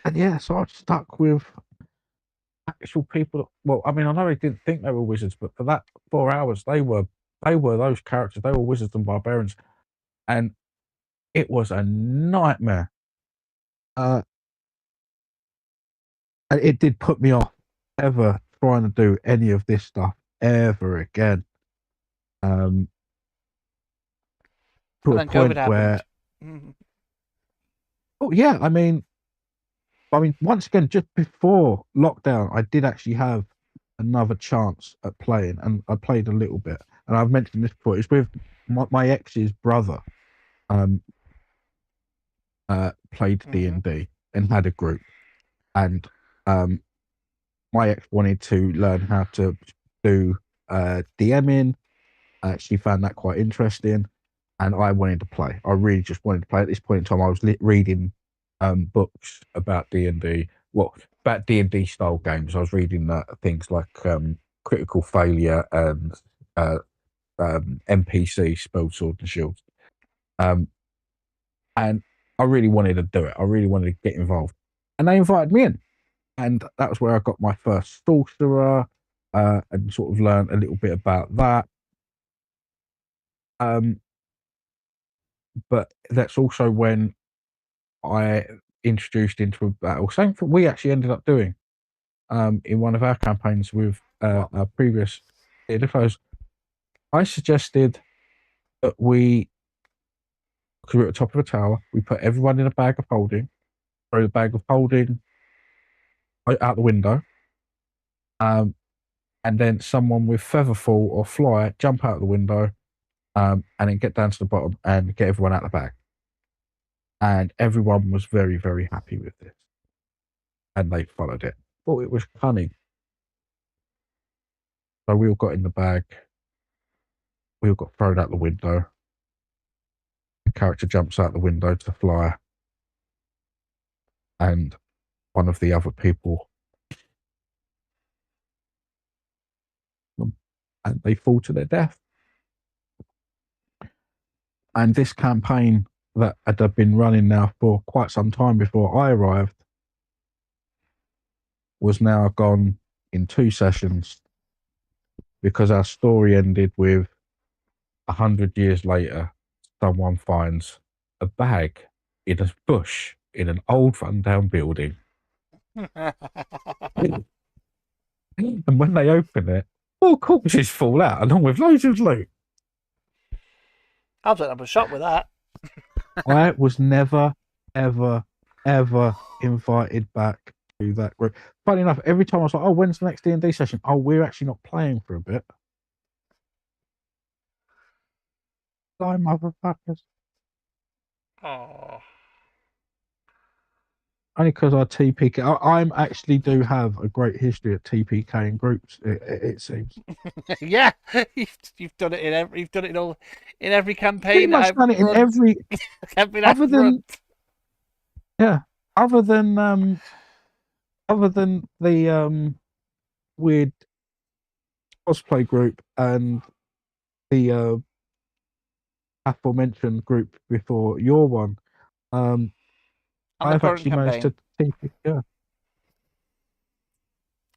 And yeah, so I was stuck with actual people. Well, I mean, I know they didn't think they were wizards, but for that 4 hours, they were those characters. They were wizards and barbarians, and it was a nightmare. Uh, and it did put me off ever trying to do any of this stuff ever again. To And a then COVID point happened. where, oh yeah, I mean, once again, just before lockdown, I did actually have another chance at playing, and I played a little bit. And I've mentioned this before. It's with my ex's brother. Um, Played D Mm-hmm. and D and had a group, and my ex wanted to learn how to do DMing. She found that quite interesting, and I wanted to play. I really just wanted to play. At this point in time, I was reading books about D&D, well, about D&D style games. I was reading things like Critical Failure and NPC, Spell Sword and Shield. And I really wanted to do it. I really wanted to get involved. And they invited me in. And that was where I got my first sorcerer and sort of learned a little bit about that. But that's also when I introduced into a battle. Same thing we actually ended up doing in one of our campaigns with our previous DFOs. I suggested that because we were at the top of a tower, we put everyone in a bag of holding, throw the bag of holding out the window, and then someone with featherfall or fly jump out the window, and then get down to the bottom and get everyone out of the bag. And everyone was very, very happy with this, and they followed it. Thought it was cunning. So we all got in the bag. We all got thrown out the window. The character jumps out the window to fly. and one of the other people, and they fall to their death. And this campaign that had been running now for quite some time before I arrived was now gone in 2 sessions because our story ended with 100 years later, someone finds a bag in a bush in an old rundown building. And when they open it, all corpses fall out along with loads of loot. I'll put up a shot with that. I was never, ever, ever invited back to that group. Funny enough, every time I was like, "Oh, when's the next D&D session?" "Oh, we're actually not playing for a bit." Die, motherfuckers. Oh. Only because I TPK. I'm actually do have a great history at TPK in groups. It seems. Yeah, you've done it you've done it in every campaign. Pretty much done it in every. campaign Other I've than run. yeah, other than the weird cosplay group and the aforementioned group before your one, And the I've current actually managed to campaign, TP. Yeah,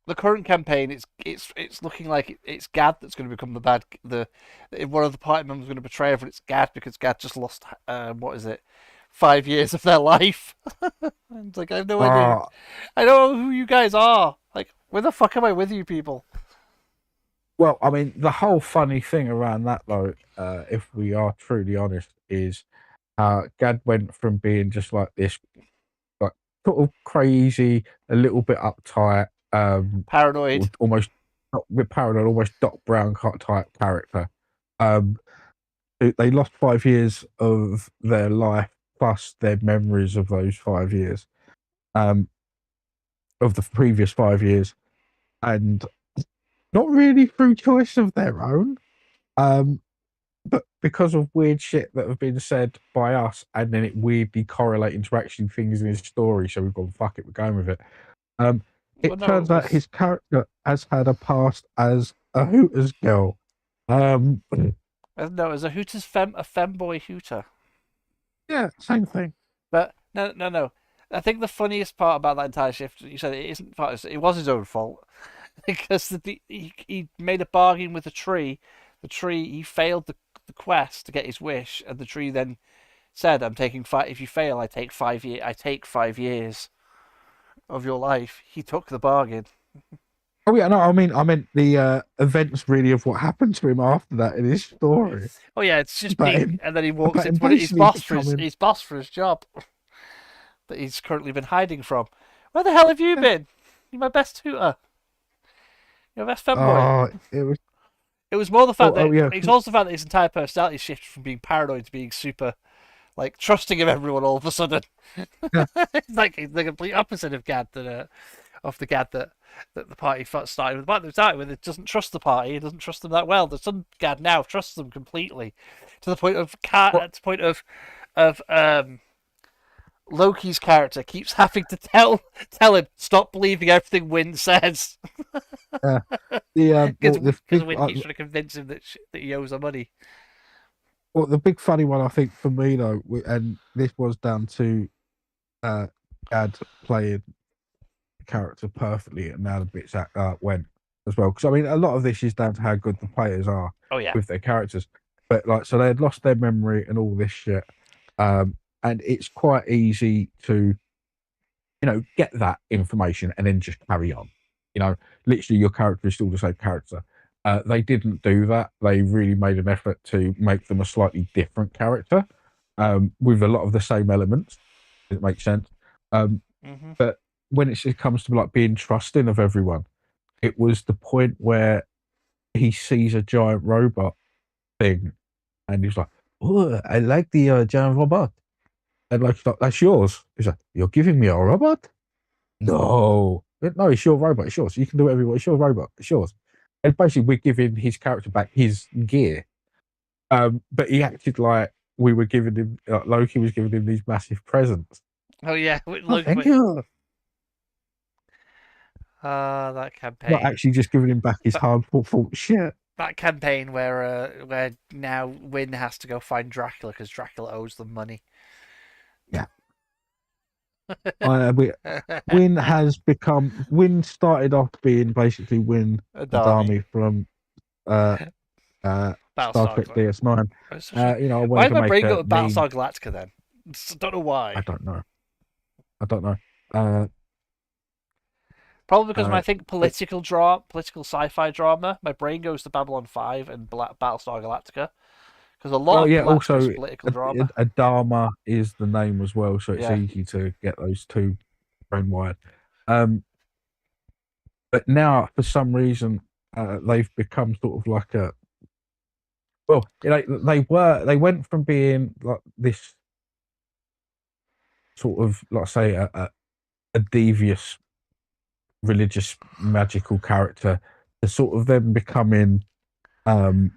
the current campaign, it's looking like it's Gad that's going to become the bad. One of the party members is going to betray her, but it's Gad because Gad just lost what is it, 5 years of their life. And it's like I have no idea. I don't know who you guys are. Like, where the fuck am I with you people? well, I mean, the whole funny thing around that, though, if we are truly honest, is Gad went from being just like this, like sort of crazy, a little bit uptight, Paranoid. almost not with paranoid, almost Doc Brown type character. Um, they lost 5 years of their life plus their memories of those 5 years, of the previous 5 years, and not really through choice of their own, but because of weird shit that have been said by us, and then it weirdly correlating to actually things in his story. So we've gone, fuck it, we're going with it. It turns out his character has had a past as a Hooters girl. No, it was a Hooters a femboy Hooter. Yeah, same thing. But no. I think the funniest part about that entire shift, you said it isn't part. It was his own fault because he made a bargain with the tree. The tree, he failed the quest to get his wish, and the tree then said, "I'm taking five. If you fail, I take 5 years. I take 5 years of your life." He took the bargain. Oh yeah, no, I meant the events really of what happened to him after that in his story. Oh yeah, it's just But being, and then he walks but him into his basically boss for becoming- his boss for his job that he's currently been hiding from. Where the hell have you been? You're my best tutor. You're my best femboy. Oh, it was. It was more the fact that yeah. it's also the fact that his entire personality shifted from being paranoid to being super, like trusting of everyone all of a sudden. Yeah. It's like the complete opposite of Gad of the Gad that the party started with. The party they started with, it doesn't trust the party. It doesn't trust them that well. The son Gad now trusts them completely, to the point of Loki's character keeps having to tell him stop believing everything Wynn says. Because Wynn keeps trying to convince him that he owes her money. Well, the big funny one I think for me though, and this was down to Gad playing the character perfectly, and now the bits that went as well. Because I mean, a lot of this is down to how good the players are with their characters. But like, so they had lost their memory and all this shit, and it's quite easy to, get that information and then just carry on. Literally your character is still the same character. They didn't do that. They really made an effort to make them a slightly different character, with a lot of the same elements. Does it make sense? But when it comes to like being trusting of everyone, it was the point where he sees a giant robot thing, and he's like, "Oh, I like the giant robot." And like, that's yours. He's like, "You're giving me a robot?" No, it's your robot. It's yours. You can do whatever you want. It's your robot. It's yours. And basically, we're giving his character back his gear. But he acted like we were giving him, Loki was giving him these massive presents. Oh yeah, Oh, look, thank you. that Not campaign. actually just giving him back his That, hard fought shit. that campaign where now Wynn has to go find Dracula because Dracula owes them money. Yeah. We, Win started off being basically Win Adami, Adami from uh Star Battlestar Trek Galactica. DS9. I Why wanted did to my make brain a go to meme. Battlestar Galactica then? Don't know I why. don't know. I don't know. Uh, Probably because when I uh, think but political sci-fi drama, my brain goes to Babylon 5 and Battlestar Galactica. Because a lot well, of yeah. Galactica is Also, political drama. Adama is the name as well, so it's Yeah. easy to get those two brain wired. Um, but now for some reason they've become sort of like a well, they went from being like this sort of like say a devious religious magical character to sort of then becoming um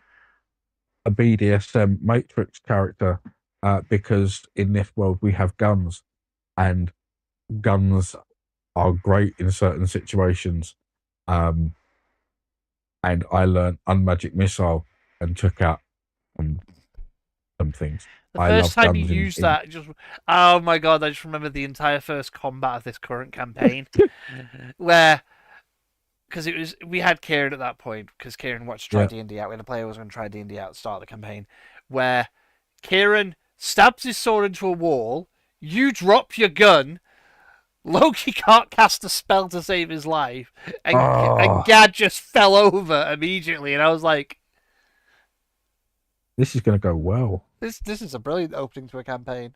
a BDSM Matrix character because in this world we have guns and guns are great in certain situations. And I learned unmagic missile and took out some things. The I first love time you guns use in that, just oh my god! I just remember the entire first combat of this current campaign, where because it was we had Kieran at that point because Kieran wanted to try yeah. D&D out. When the player was going to try D&D out at the start of the campaign, where Kieran stabs his sword into a wall. You drop your gun. Loki can't cast a spell to save his life, and Oh, Gad just fell over immediately. And I was like, this is going to go well. this is a brilliant opening to a campaign.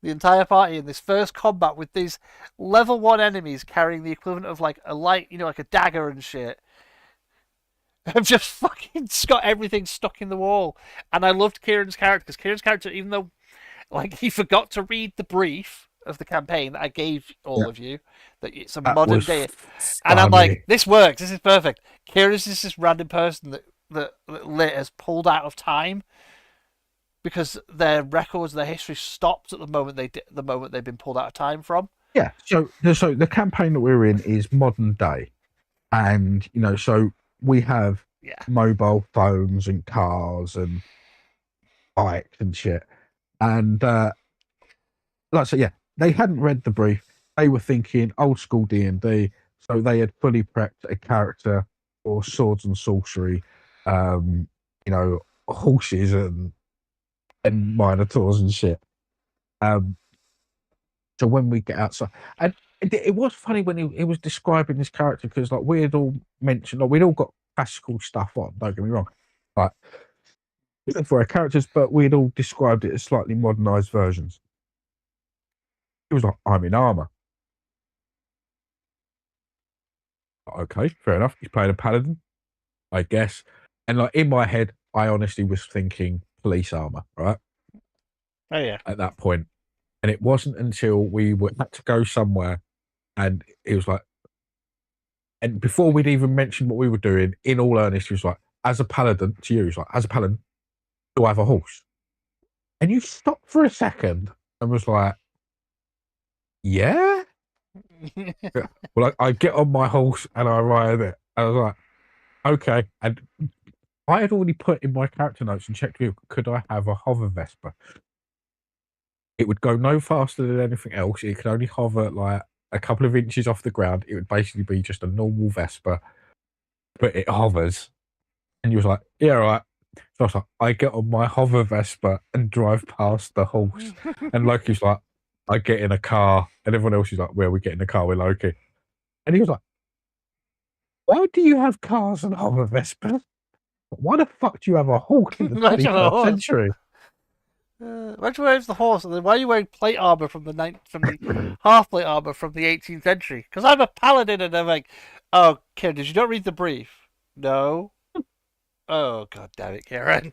The entire party in this first combat with these level 1 enemies carrying the equivalent of like a light, like a dagger and shit. I've just fucking got everything stuck in the wall. And I loved Kieran's character because Kieran's character, even though like he forgot to read the brief of the campaign that I gave all Yeah, of you, that it's a that modern was day, and I'm like, funny. this works, this is perfect. Kieran's just this random person that Lit has pulled out of time because their records, their history stopped at the moment they've been pulled out of time from. Yeah. So the campaign that we're in is modern day, and so we have Yeah, mobile phones and cars and bikes and shit, and like I said, yeah, they hadn't read the brief. They were thinking old school D&D, so they had fully prepped a character for swords and sorcery, um, horses and minotaurs and shit. Um, so when we get outside, and it was funny when he was describing this character because like we had all mentioned, like we'd all got classical stuff on. Don't get me wrong, like for our characters, but we'd all described it as slightly modernized versions. It was like I'm in armor. Okay, fair enough. He's playing a paladin, I guess. And like in my head, I honestly was thinking police armor, right? oh yeah. At that point. And it wasn't until had to go somewhere and it was like, and before we'd even mentioned what we were doing, in all earnest, he was like, as a paladin, to you, he was like, as a paladin, do I have a horse? And you stopped for a second and was like, yeah? Yeah. Well, I get on my horse and I ride it. I was like, okay. And I had already put in my character notes and checked with could I have a hover Vespa? It would go no faster than anything else. It could only hover like a couple of inches off the ground. It would basically be just a normal Vespa, but it hovers. And you was like, yeah, right. So I was like, I get on my hover Vespa and drive past the horse. And Loki's like, I get in a car. And everyone else is like, where we get in the car with Loki? And he was like, why do you have cars and hover Vespas? Why the fuck do you have a horse in the Why'd you have a 21st horse? century? Why'd you wear the horse? And then why are you wearing plate armor from the half plate armor from the 18th century? Because I'm a paladin, and I'm like, oh, Kieran, did you not read the brief? No. Oh god damn it, Kieran!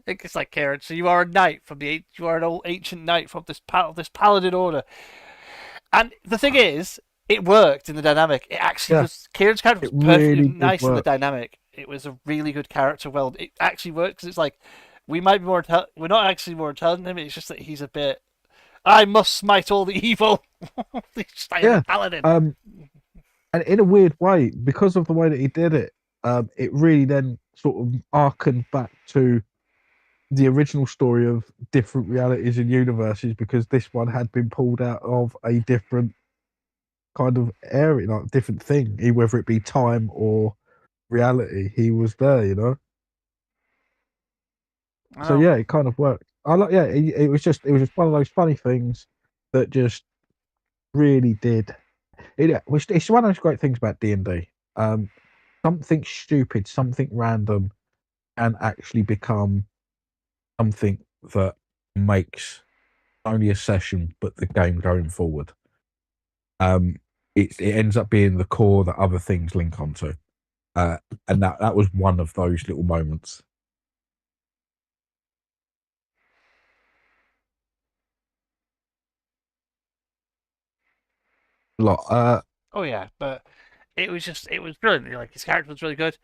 It's like Kieran. So you are a knight from you are an old ancient knight from this paladin order. And the thing is, it worked in the dynamic. It actually Yeah, was. Kieran's character was it perfectly really did nice in the work. dynamic. It was a really good character. Well, it actually worked because it's like we might be more. We're not actually more intelligent than him. It's just that he's a bit. I must smite all the evil. I am a Yeah. paladin. And in a weird way, because of the way that he did it, it really then sort of harkened back to the original story of different realities and universes, because this one had been pulled out of a different kind of area, like different thing, whether it be time or reality. He was there, you know. So Oh, yeah, it kind of worked. I like, yeah, it was just one of those funny things that just really did. It's one of those great things about D&D. Something stupid, something random, can actually become something that makes not only a session but the game going forward. It ends up being the core that other things link onto, and that was one of those little moments. Lot, oh yeah, but it was brilliant. Like his character was really good.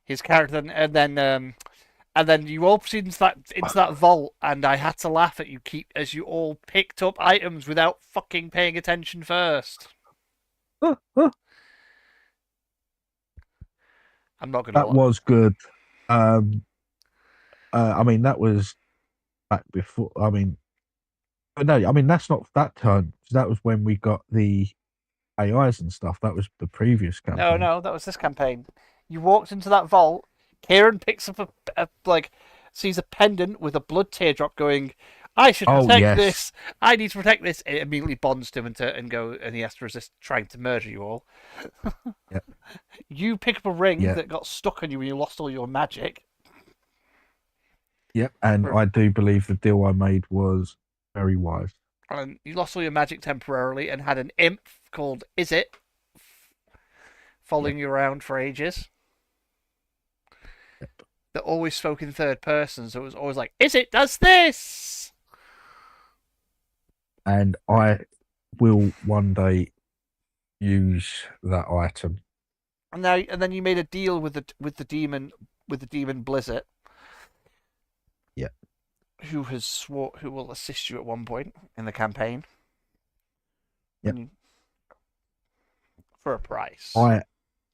His character, and then you all proceed into that vault, and I had to laugh at you keep as you all picked up items without fucking paying attention first. that I'm not gonna lie. was good. Um, I mean, that was back before. I mean, but no, I mean that's not that turn. That was when we got the AIs and stuff. That was the previous No, campaign. no, that was this campaign. You walked into that vault. Kieran picks up sees a pendant with a blood teardrop going. I should Oh protect yes, this. I need to protect this. It immediately bonds to him and he has to resist trying to murder you all. yeah, You pick up a ring yeah, that got stuck on you when you lost all your magic. yeah. And I do believe the deal I made was very wise. And you lost all your magic temporarily and had an imp called Is It Yeah, following you around for ages yep. that always spoke in third person, so it was always like, Is It does this? And I will one day use that item. And then you made a deal with the demon Blizzard, Yeah, who will assist you at one point in the campaign yeah. for a price. I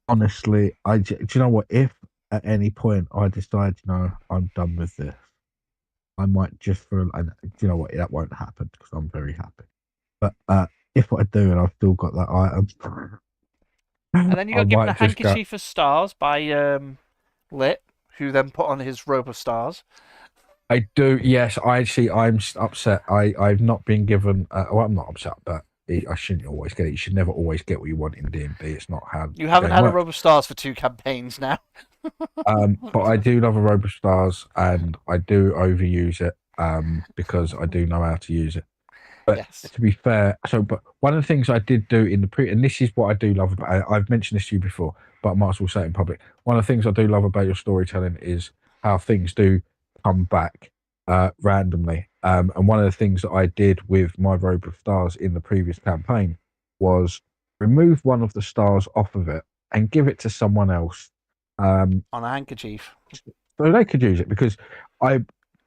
honestly, do you know what? If at any point I decide, I'm done with this, I might just and do you know what? That won't happen because I'm very happy. But if I do and I've still got that item, And then you I got given a might just go. handkerchief of stars by Lit, who then put on his robe of stars. I do. Yes, I'm upset. I've not been given. Well, I'm not upset, but I shouldn't always get it. You should never always get what you want in D&D. It's not how You the haven't game had a works. robe of stars for 2 campaigns now. But I do love a robe of stars, and I do overuse it because I do know how to use it. But Yes. to be fair, but one of the things I did do in the and this is what I do love about. I've mentioned this to you before, but I might as well say it in public. One of the things I do love about your storytelling is how things do come back randomly. And one of the things that I did with my robe of stars in the previous campaign was remove one of the stars off of it and give it to someone else. On a handkerchief. So they could use it because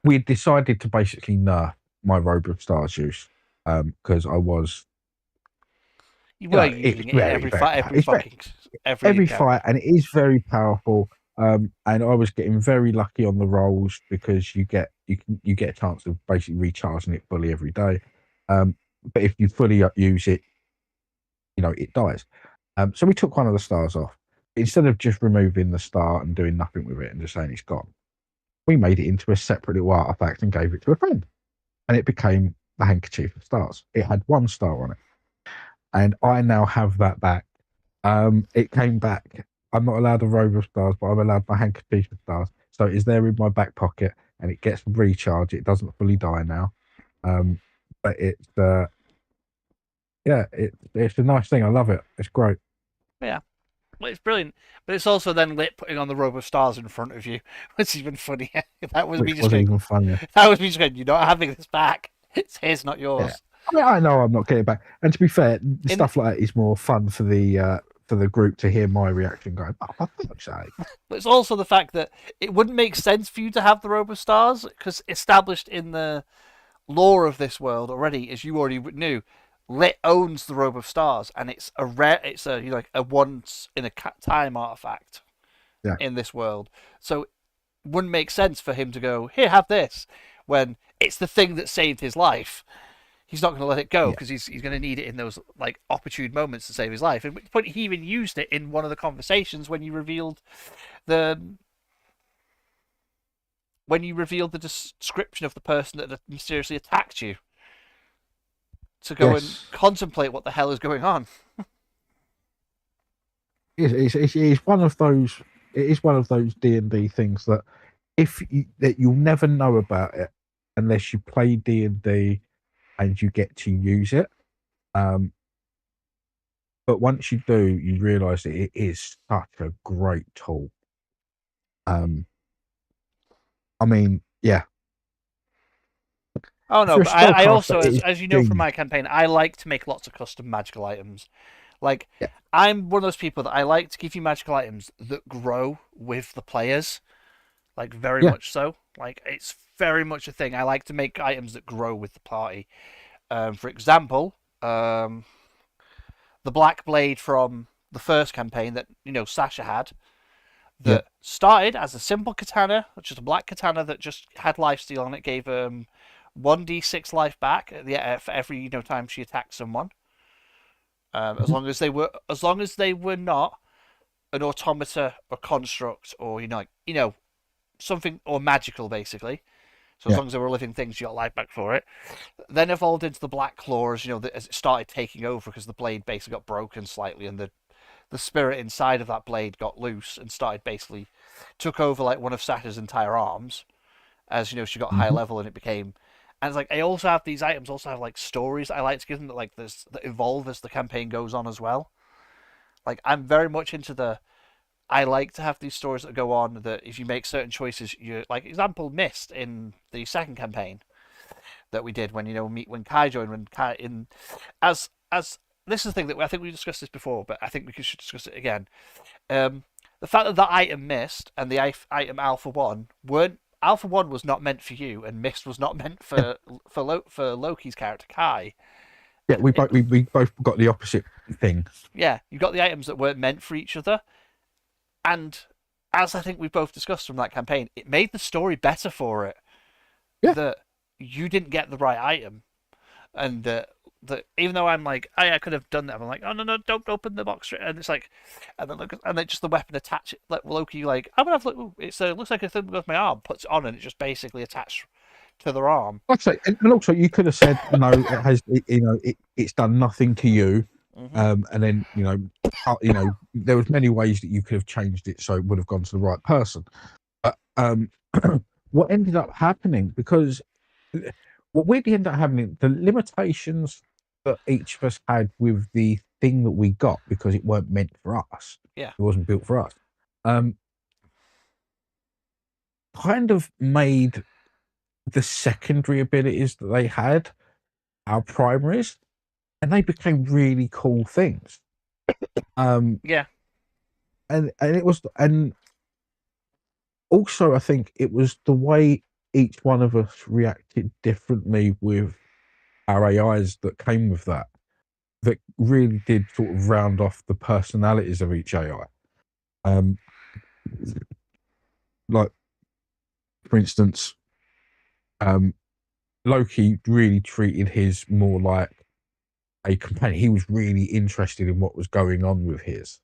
we decided to basically nerf my robe of stars use because I was You were it's using it in very, every very fight, powerful. It's every encounter. fight, and it is very powerful. And I was getting very lucky on the rolls because you get a chance of basically recharging it fully every day. But if you fully use it, it dies. So we took one of the stars off. Instead of just removing the star and doing nothing with it and just saying it's gone, we made it into a separate little artifact and gave it to a friend. And it became the handkerchief of stars. It had one star on it. And I now have that back. It came back. I'm not allowed a robe of stars, but I'm allowed my handkerchief of stars. So it's there in my back pocket and it gets recharged. It doesn't fully die now. But it's it's a nice thing. I love it. It's great. Yeah. Well, it's brilliant. But it's also then Lit putting on the robe of stars in front of you, which is even funnier. That was me Which just was going, even funnier. that was me just going, you're not having this back. It's his, not yours. Yeah. I mean, I know I'm not getting it back. And to be fair, In- stuff like that is more fun for the group to hear my reaction going, oh, for fuck's sake. But it's also the fact that it wouldn't make sense for you to have the robe of stars because established in the lore of this world already, as you already knew, Lit owns the Robe of Stars, and it's a like a once in a time artifact Yeah. in this world. So it wouldn't make sense for him to go, here, have this, when it's the thing that saved his life. He's not going to let it go Yeah. because he's going to need it in those like opportune moments to save his life. And he even used it in one of the conversations the when you revealed the description of the person that had mysteriously attacked you to go and Yes. contemplate what the hell is going on. It's one of those. It is one of those D&D things that that you'll never know about it unless you play D&D and you get to use it. But once you do, you realise that it is such a great tool. I mean, yeah. Oh If no, you're a but I spellcaster, also, it is as you know from genius. my campaign, I like to make lots of custom magical items. Like, Yeah. I'm one of those people that I like to give you magical items that grow with the players. Like, very Yeah. much so. Like, it's very much a thing. I like to make items that grow with the party. For example, the Black Blade from the first campaign that, Sasha had, Yeah. that started as a simple katana, which is a black katana that just had lifesteal on it, gave 1d6 life back for every time she attacked someone. As Mhm. long as they were not an automata or construct or something or magical basically. So as Yeah. long as they were living things, you got life back for it. Then evolved into the black claws, as it started taking over because the blade basically got broken slightly and the spirit inside of that blade got loose and started basically took over like one of Sasha's entire arms as she got higher Mhm. level and it became. And it's like I also have these items also have like stories I like to give them that like this that evolve as the campaign goes on as well. Like I'm very much into I like to have these stories that go on that if you make certain choices, you like example Mist in the second campaign that we did when when Kai joined when Kai in as this is the thing that I think we discussed this before, but I think we should discuss it again. The fact that the item Mist and the item Alpha One weren't Alpha One was not meant for you, and Mist was not meant Yeah. for Loki's character Kai. Yeah. We It, both we both got the opposite thing. yeah, you got the items that weren't meant for each other, and as I think we both discussed from that campaign, it made the story better for it. Yeah. That you didn't get the right item, and that even though I'm like, I could have done that, I'm like, oh no, don't open the box, and it's like, and then look, and then just the weapon attach it, like Loki, like I'm gonna have look, it's looks like a thing goes my arm, puts it on, and it just basically attached to their arm. Like I say, and also you could have said no. It has, it's done nothing to you. Hmm. And then there was many ways that you could have changed it so it would have gone to the right person. But what ended up happening, because what weirdly ended up happening, the limitations that each of us had with the thing that we got because it weren't meant for us, Yeah. it wasn't built for us, kind of made the secondary abilities that they had our primaries, and they became really cool things. Yeah. And it was, and also I think it was the way each one of us reacted differently with our AIs that came with that really did sort of round off the personalities of each AI. Like for instance, Loki really treated his more like a companion. He was really interested in what was going on with his.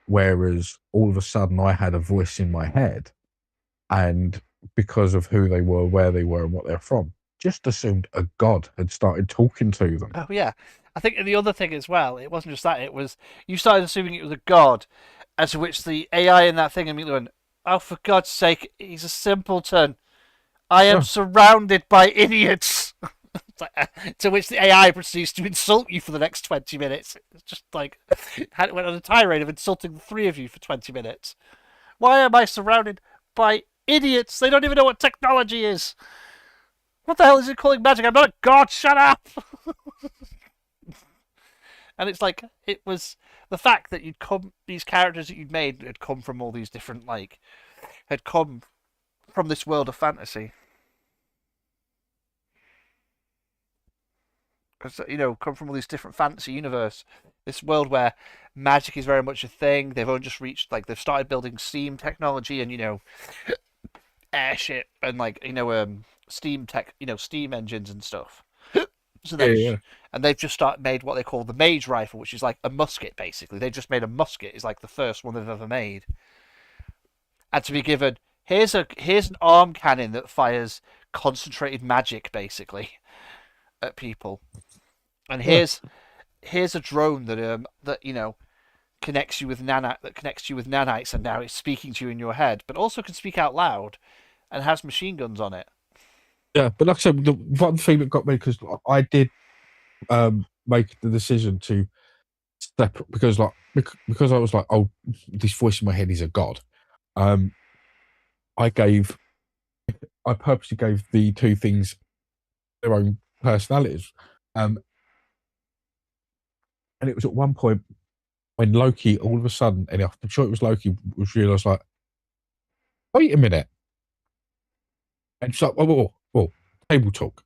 Whereas all of a sudden I had a voice in my head, and because of who they were, where they were, and what they're from, just assumed a god had started talking to them. Oh yeah. I think the other thing as well, it wasn't just that, it was you started assuming it was a god, as to which the AI in that thing immediately went, oh for God's sake, he's a simpleton. I am Yeah. surrounded by idiots. To which the AI proceeds to insult you for the next 20 minutes. It's just like, went on a tirade of insulting the three of you for 20 minutes. Why am I surrounded by idiots? They don't even know what technology is. What the hell is it calling magic? I'm not a god, shut up! And it's like, it was the fact that these characters that you'd made had come from all these different, had come from this world of fantasy. because come from all these different fantasy universe, this world where magic is very much a thing. They've only just reached like they've started building steam technology and airship and steam tech, steam engines and stuff. So Yeah, they yeah. and they've just made what they call the mage rifle, which is like a musket basically. They just made a musket. It's like the first one they've ever made, and to be given here's an arm cannon that fires concentrated magic basically at people, and Yeah. here's a drone that connects you with nanites, and now it's speaking to you in your head, but also can speak out loud and has machine guns on it. Yeah, but like I said, the one thing that got me, because I did make the decision to step, because because I was like, oh, this voice in my head is a god. Um, I purposely gave the two things their own personalities. And it was at one point when Loki, all of a sudden, and I'm sure it was Loki, was realised like, wait a minute, and it's like, whoa, whoa, whoa, table talk.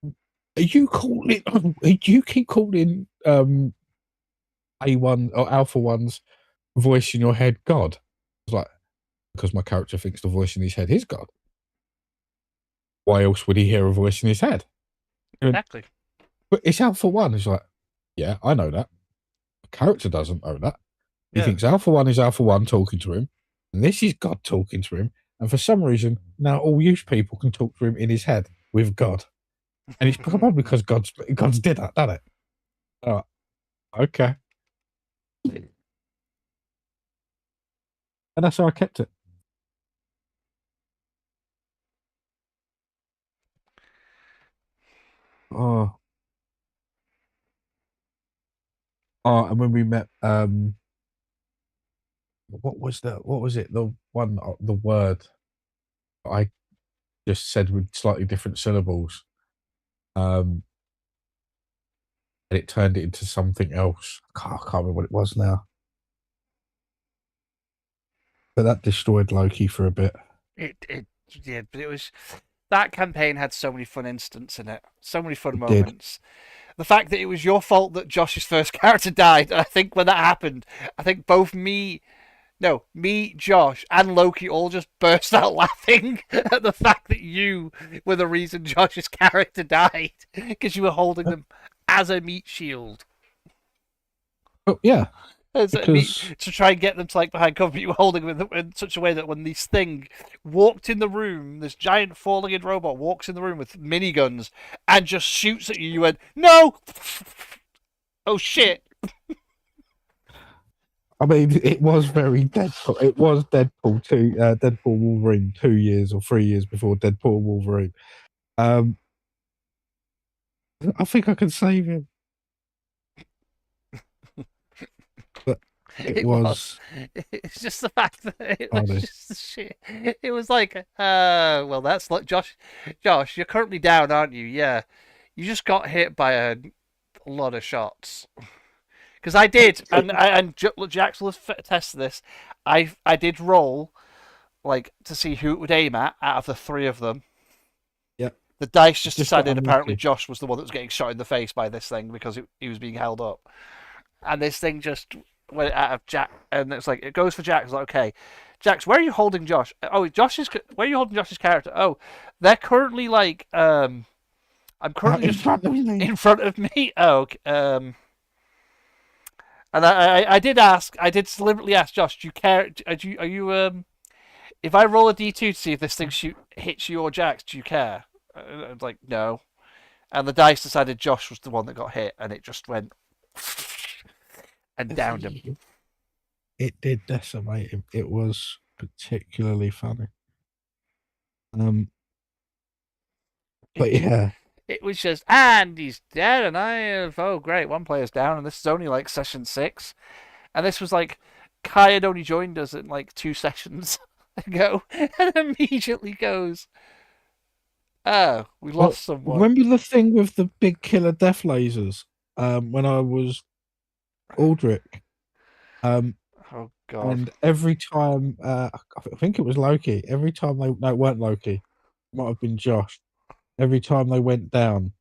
Are you calling? You keep calling A1 or Alpha One's voice in your head God? It's like, because my character thinks the voice in his head is God. Why else would he hear a voice in his head? Exactly. But it's Alpha One. It's like, yeah, I know that. The character doesn't know that. He Yeah. thinks Alpha One is Alpha One talking to him, and this is God talking to him. And for some reason, now all you people can talk to him in his head with God. And it's probably because God's did that, done it. Oh, okay. And that's how I kept it. Oh, and when we met, what was that? What was it? The one, the word I just said with slightly different syllables. And it turned it into something else. I can't remember what it was now. But that destroyed Loki for a bit. It did, but it was that campaign had so many fun instances in it, so many fun It did. moments. The fact that it was your fault that Josh's first character died, and I think when that happened, I think both me, Josh, and Loki all just burst out laughing at the fact that you were the reason Josh's character died because you were holding them as a meat shield. Oh, yeah. To try and get them to behind cover, but you were holding them in such a way that when this thing walked in the room, this giant four-legged robot walks in the room with miniguns and just shoots at you, you went, no! Oh shit! I mean, it was very Deadpool. It was Deadpool 2, Deadpool Wolverine 2 years or 3 years before Deadpool Wolverine. I think I can save him. But it was. It's just the fact that it was Honest. just the shit. It was like, well, that's like Josh. Josh, you're currently down, aren't you? Yeah. You just got hit by a lot of shots. Because I did, and Jax will attest to this. I did roll to see who it would aim at out of the three of them. Yep. The dice just Just got decided apparently unlucky. Josh was the one that was getting shot in the face by this thing because he was being held up, and this thing just went out of Jack, and it's like it goes for Jack. It's like, okay, Jax, where are you holding Josh? Oh, where are you holding Josh's character? Oh, they're currently I'm currently In just front of me. in front of me. Oh, okay, and I did deliberately ask Josh, do you care? Are you if I roll a d2 to see if this thing hits you or Jax, do you care? I was like, no. And the dice decided Josh was the one that got hit, and it just went and downed him. It did decimate him. It was particularly funny. But yeah. It was just, and he's dead, and oh great, one player's down, and this is only like session 6. And this was like, Kai had only joined us in like 2 sessions ago, and immediately goes, oh, we lost someone. Remember the thing with the big killer death lasers? When I was Aldrich. Oh god. And every time, I think it was Loki. Every time no, it weren't Loki. It might have been Josh. every time they went down.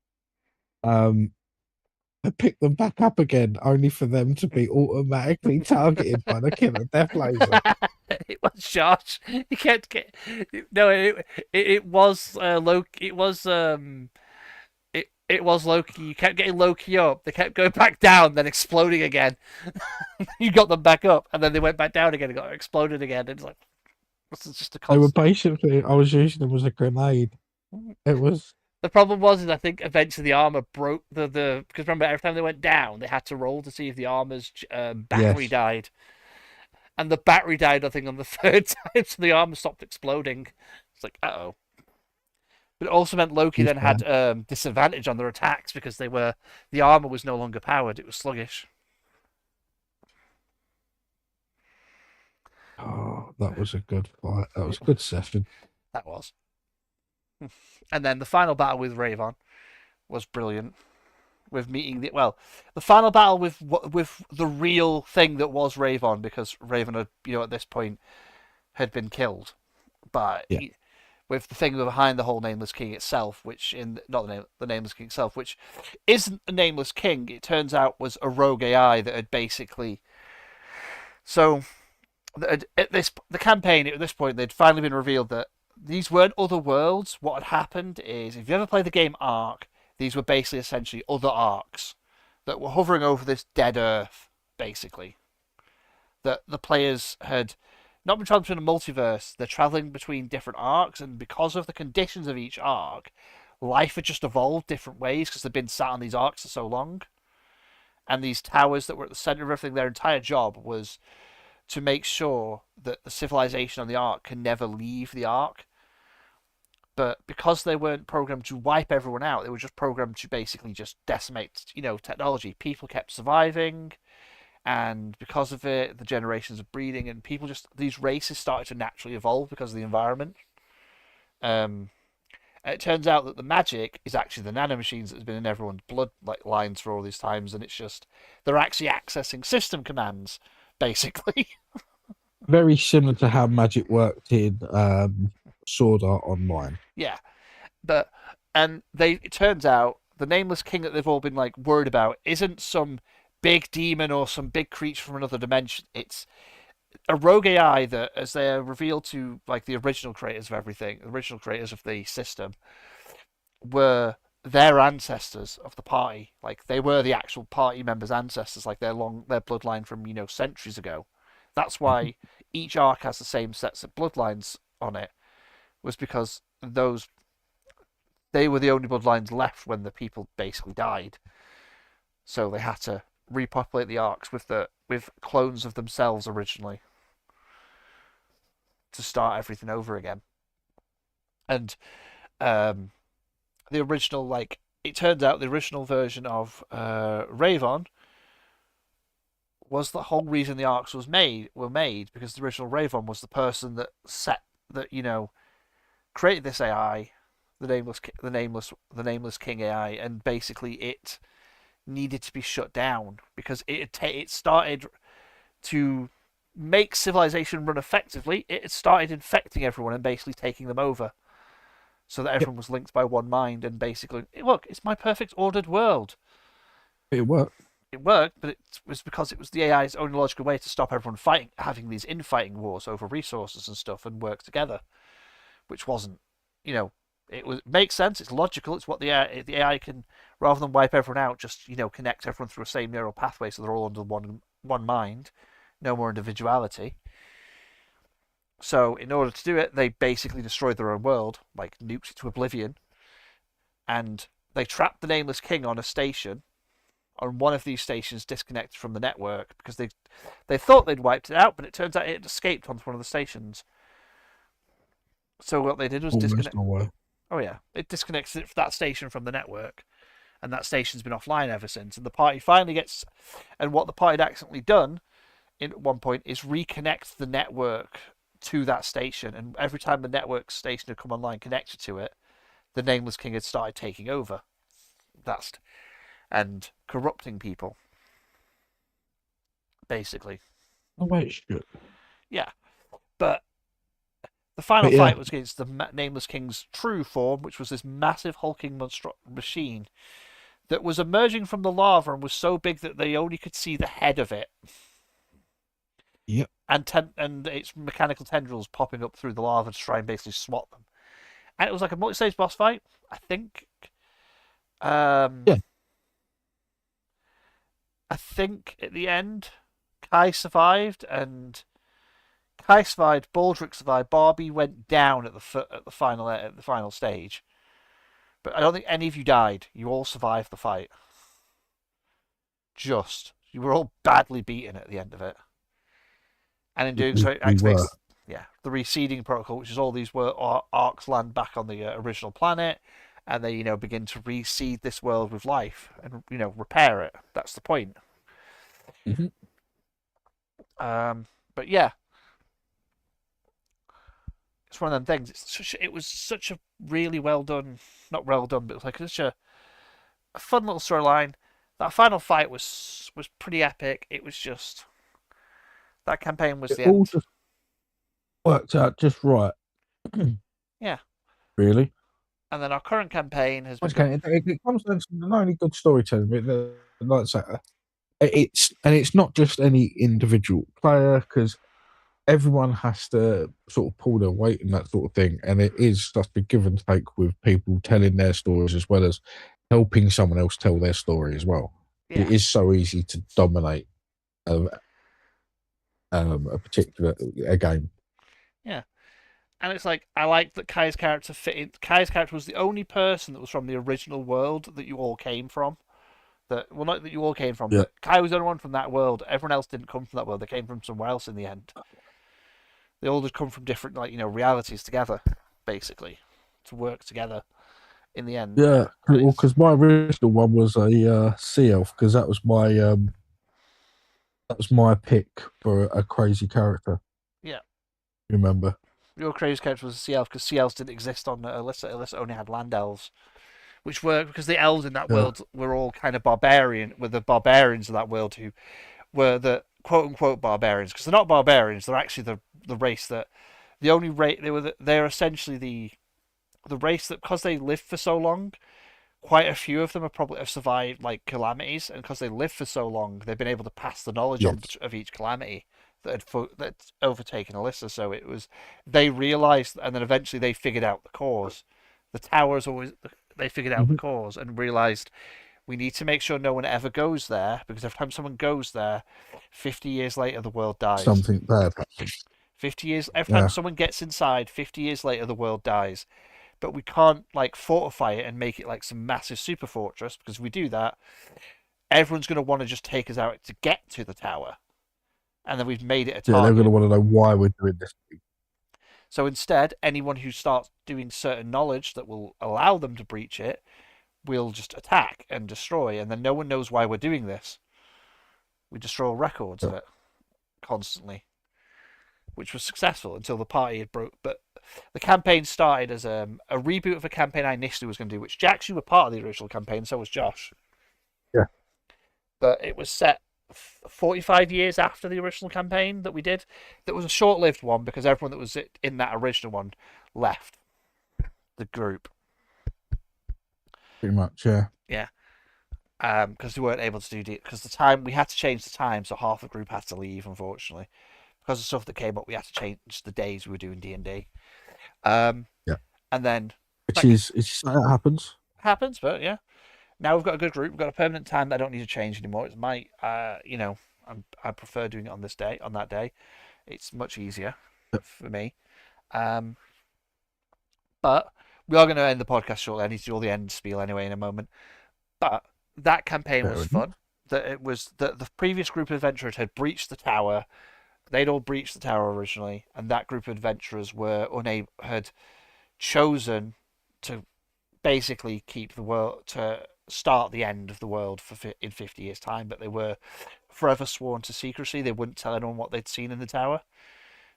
Um, I picked them back up again, only for them to be automatically targeted by the killer death laser. It was Josh. He kept get no. It was Loki. It was Loki. You kept getting Loki up. They kept going back down, then exploding again. You got them back up, and then they went back down again and got exploded again. It's like this is just a They were constant. basically, I was using them as a grenade. It was, The problem was, is I think eventually the armor broke the because remember every time they went down, they had to roll to see if the armor's battery yes. died, and the battery died I think on the third time, so the armor stopped exploding. It's like oh. But it also meant Loki He's then had bad. disadvantage on their attacks because the armor was no longer powered; it was sluggish. Oh, that was a good fight. That was a good session. That was. And then the final battle with Ravon was brilliant. With meeting the final battle with the real thing that was Ravon, because Ravon had at this point had been killed, but Yeah. with the thing behind the whole Nameless King itself, which in not the Nameless King itself, which isn't a Nameless King, it turns out was a rogue AI that had basically so at this the campaign at this point they'd finally been revealed that these weren't other worlds. What had happened is, if you ever played the game Ark, these were basically essentially other arcs that were hovering over this dead Earth, basically. That the players had not been traveling between a multiverse, they're traveling between different arcs, and because of the conditions of each arc, life had just evolved different ways because they've been sat on these arcs for so long. And these towers that were at the center of everything, their entire job was to make sure that the civilization on the ark can never leave the ark. But because they weren't programmed to wipe everyone out, they were just programmed to basically just decimate, technology. People kept surviving, and because of it, the generations of breeding and people these races started to naturally evolve because of the environment. Um, and it turns out that the magic is actually the nanomachines that has been in everyone's blood like lines for all these times, and it's just they're actually accessing system commands, basically. Very similar to how magic worked in Sword Art Online. Yeah, but it turns out the nameless king that they've all been like worried about isn't some big demon or some big creature from another dimension. It's a rogue AI that, as they're revealed to like the original creators of everything, the original creators of the system, were their ancestors of the party. Like they were the actual party members' ancestors, like their bloodline from centuries ago. That's Mhm. why each arc has the same sets of bloodlines on it. Was because those they were the only bloodlines left when the people basically died. So they had to repopulate the arcs with clones of themselves originally to start everything over again. And um, the original, like, it turns out the original version of Ravon was the whole reason the arcs were made because the original Ravon was the person that created this AI, the nameless King AI, and basically it needed to be shut down because it started to make civilization run effectively. It started infecting everyone and basically taking them over, so that Yep, everyone was linked by one mind and basically, look, it's my perfect ordered world. it worked. It worked, but it was because it was the AI's only logical way to stop everyone fighting, having these infighting wars over resources and stuff, and work together, which wasn't, it makes sense. It's logical. It's what the AI can, rather than wipe everyone out, just connect everyone through a same neural pathway, so they're all under one mind, no more individuality. So in order to do it, they basically destroyed their own world, like nuked it to oblivion, and they trapped the Nameless King on a station, on one of these stations disconnected from the network because they thought they'd wiped it out, but it turns out it had escaped onto one of the stations. So what they did was Almost disconnect. nowhere. Oh yeah, it disconnected that station from the network, and that station's been offline ever since. And the party finally gets, and what the party had accidentally done at one point is reconnect the network to that station. And every time the network station had come online connected to it, the Nameless King had started taking over. That's and corrupting people, basically. Oh, wait, shit. Yeah, but The final But yeah, fight was against the Nameless King's true form, which was this massive hulking machine that was emerging from the lava and was so big that they only could see the head of it, yep, and its mechanical tendrils popping up through the lava to try and basically swat them. And it was like a multi-stage boss fight, I think. yeah. I think at the end, Kai survived, and Kai survived. Baldric survived. Barbie went down at the final stage, but I don't think any of you died. You all survived the fight. You were all badly beaten at the end of it, and in doing so, it We were. activates the reseeding protocol, which is all these arcs land back on the original planet, and they begin to reseed this world with life and repair it. That's the point. Mm-hmm. But yeah, it's one of them things. It was such a really well done, not well done, but it was like such a fun little storyline. That final fight was pretty epic. It was just that campaign was It the all end. just worked out just right. Yeah. Really. And then our current campaign has been. Okay, it comes down to not only good storytelling, but like I say, it's not just any individual player because everyone has to sort of pull their weight and that sort of thing, and it is just a give and take with people telling their stories as well as helping someone else tell their story as well. Yeah. It is so easy to dominate a particular game. Yeah. And it's like, I like that Kai's character fit in. Kai's character was the only person that was from the original world that you all came from. Not that you all came from, but Kai was the only one from that world. Everyone else didn't come from that world. They came from somewhere else in the end. They all just come from different, realities together, basically, to work together in the end. Yeah, well, because my original one was a sea elf, because that was my pick for a crazy character. Yeah. Remember? Your crazy character was a sea elf because sea elves didn't exist on Alyssa. Alyssa only had land elves, which were because the elves in that world were all kind of barbarian. Were the barbarians of that world who were the quote unquote barbarians, because they're not barbarians. They're actually the race that the only race they're essentially the race that, because they lived for so long, quite a few of them have survived like calamities, and because they lived for so long, they've been able to pass the knowledge on of each calamity that overtaken Alyssa. So it was, they realized, and then eventually they figured out the cause. The towers always, they figured out the cause and realized we need to make sure no one ever goes there, because every time someone goes there, 50 years later the world dies. Something bad happens. 50 years, every time someone gets inside, 50 years later the world dies. But we can't fortify it and make it like some massive super fortress, because if we do that, everyone's going to want to just take us out to get to the tower. And then we've made it a target. Yeah, they're going to want to know why we're doing this. So instead, anyone who starts doing certain knowledge that will allow them to breach it will just attack and destroy, and then no one knows why we're doing this. We destroy records of it constantly, which was successful until the party had broke. But the campaign started as a reboot of a campaign I initially was going to do, which Jax, you were part of the original campaign, so was Josh. Yeah. But it was set 45 years after the original campaign that we did. That was a short-lived one because everyone that was in that original one left the group. Pretty much, yeah. Yeah. Because we weren't able to do because the time we had to change the time, so half the group had to leave, unfortunately, because of stuff that came up. We had to change the days we were doing D&D. Yeah. And then that happens, but yeah. Now we've got a good group. We've got a permanent time that I don't need to change anymore. It's my, I prefer doing it on that day. It's much easier for me. But we are going to end the podcast shortly. I need to do all the end spiel anyway in a moment. But that campaign was fun. That it was that the previous group of adventurers had breached the tower. They'd all breached the tower originally, and that group of adventurers had chosen to basically keep the world, to start the end of the world in 50 years' time, but they were forever sworn to secrecy. They wouldn't tell anyone what they'd seen in the tower.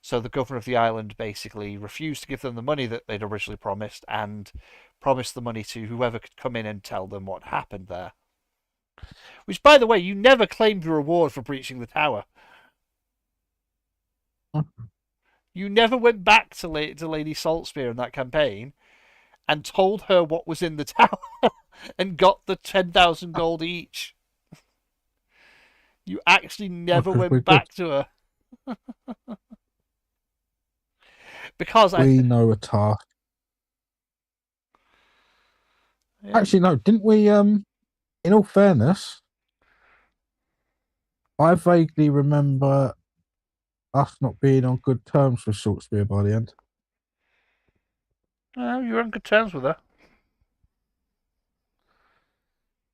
So the governor of the island basically refused to give them the money that they'd originally promised, and promised the money to whoever could come in and tell them what happened there. Which, by the way, you never claimed your reward for breaching the tower. You never went back to Lady Saltspear in that campaign and told her what was in the tower and got the 10,000 gold each. You actually never Because we're went good. back to her. Because We know a task. Yeah. Actually, no, didn't we? In all fairness, I vaguely remember us not being on good terms with Saltspear by the end. Oh, you were on good terms with her.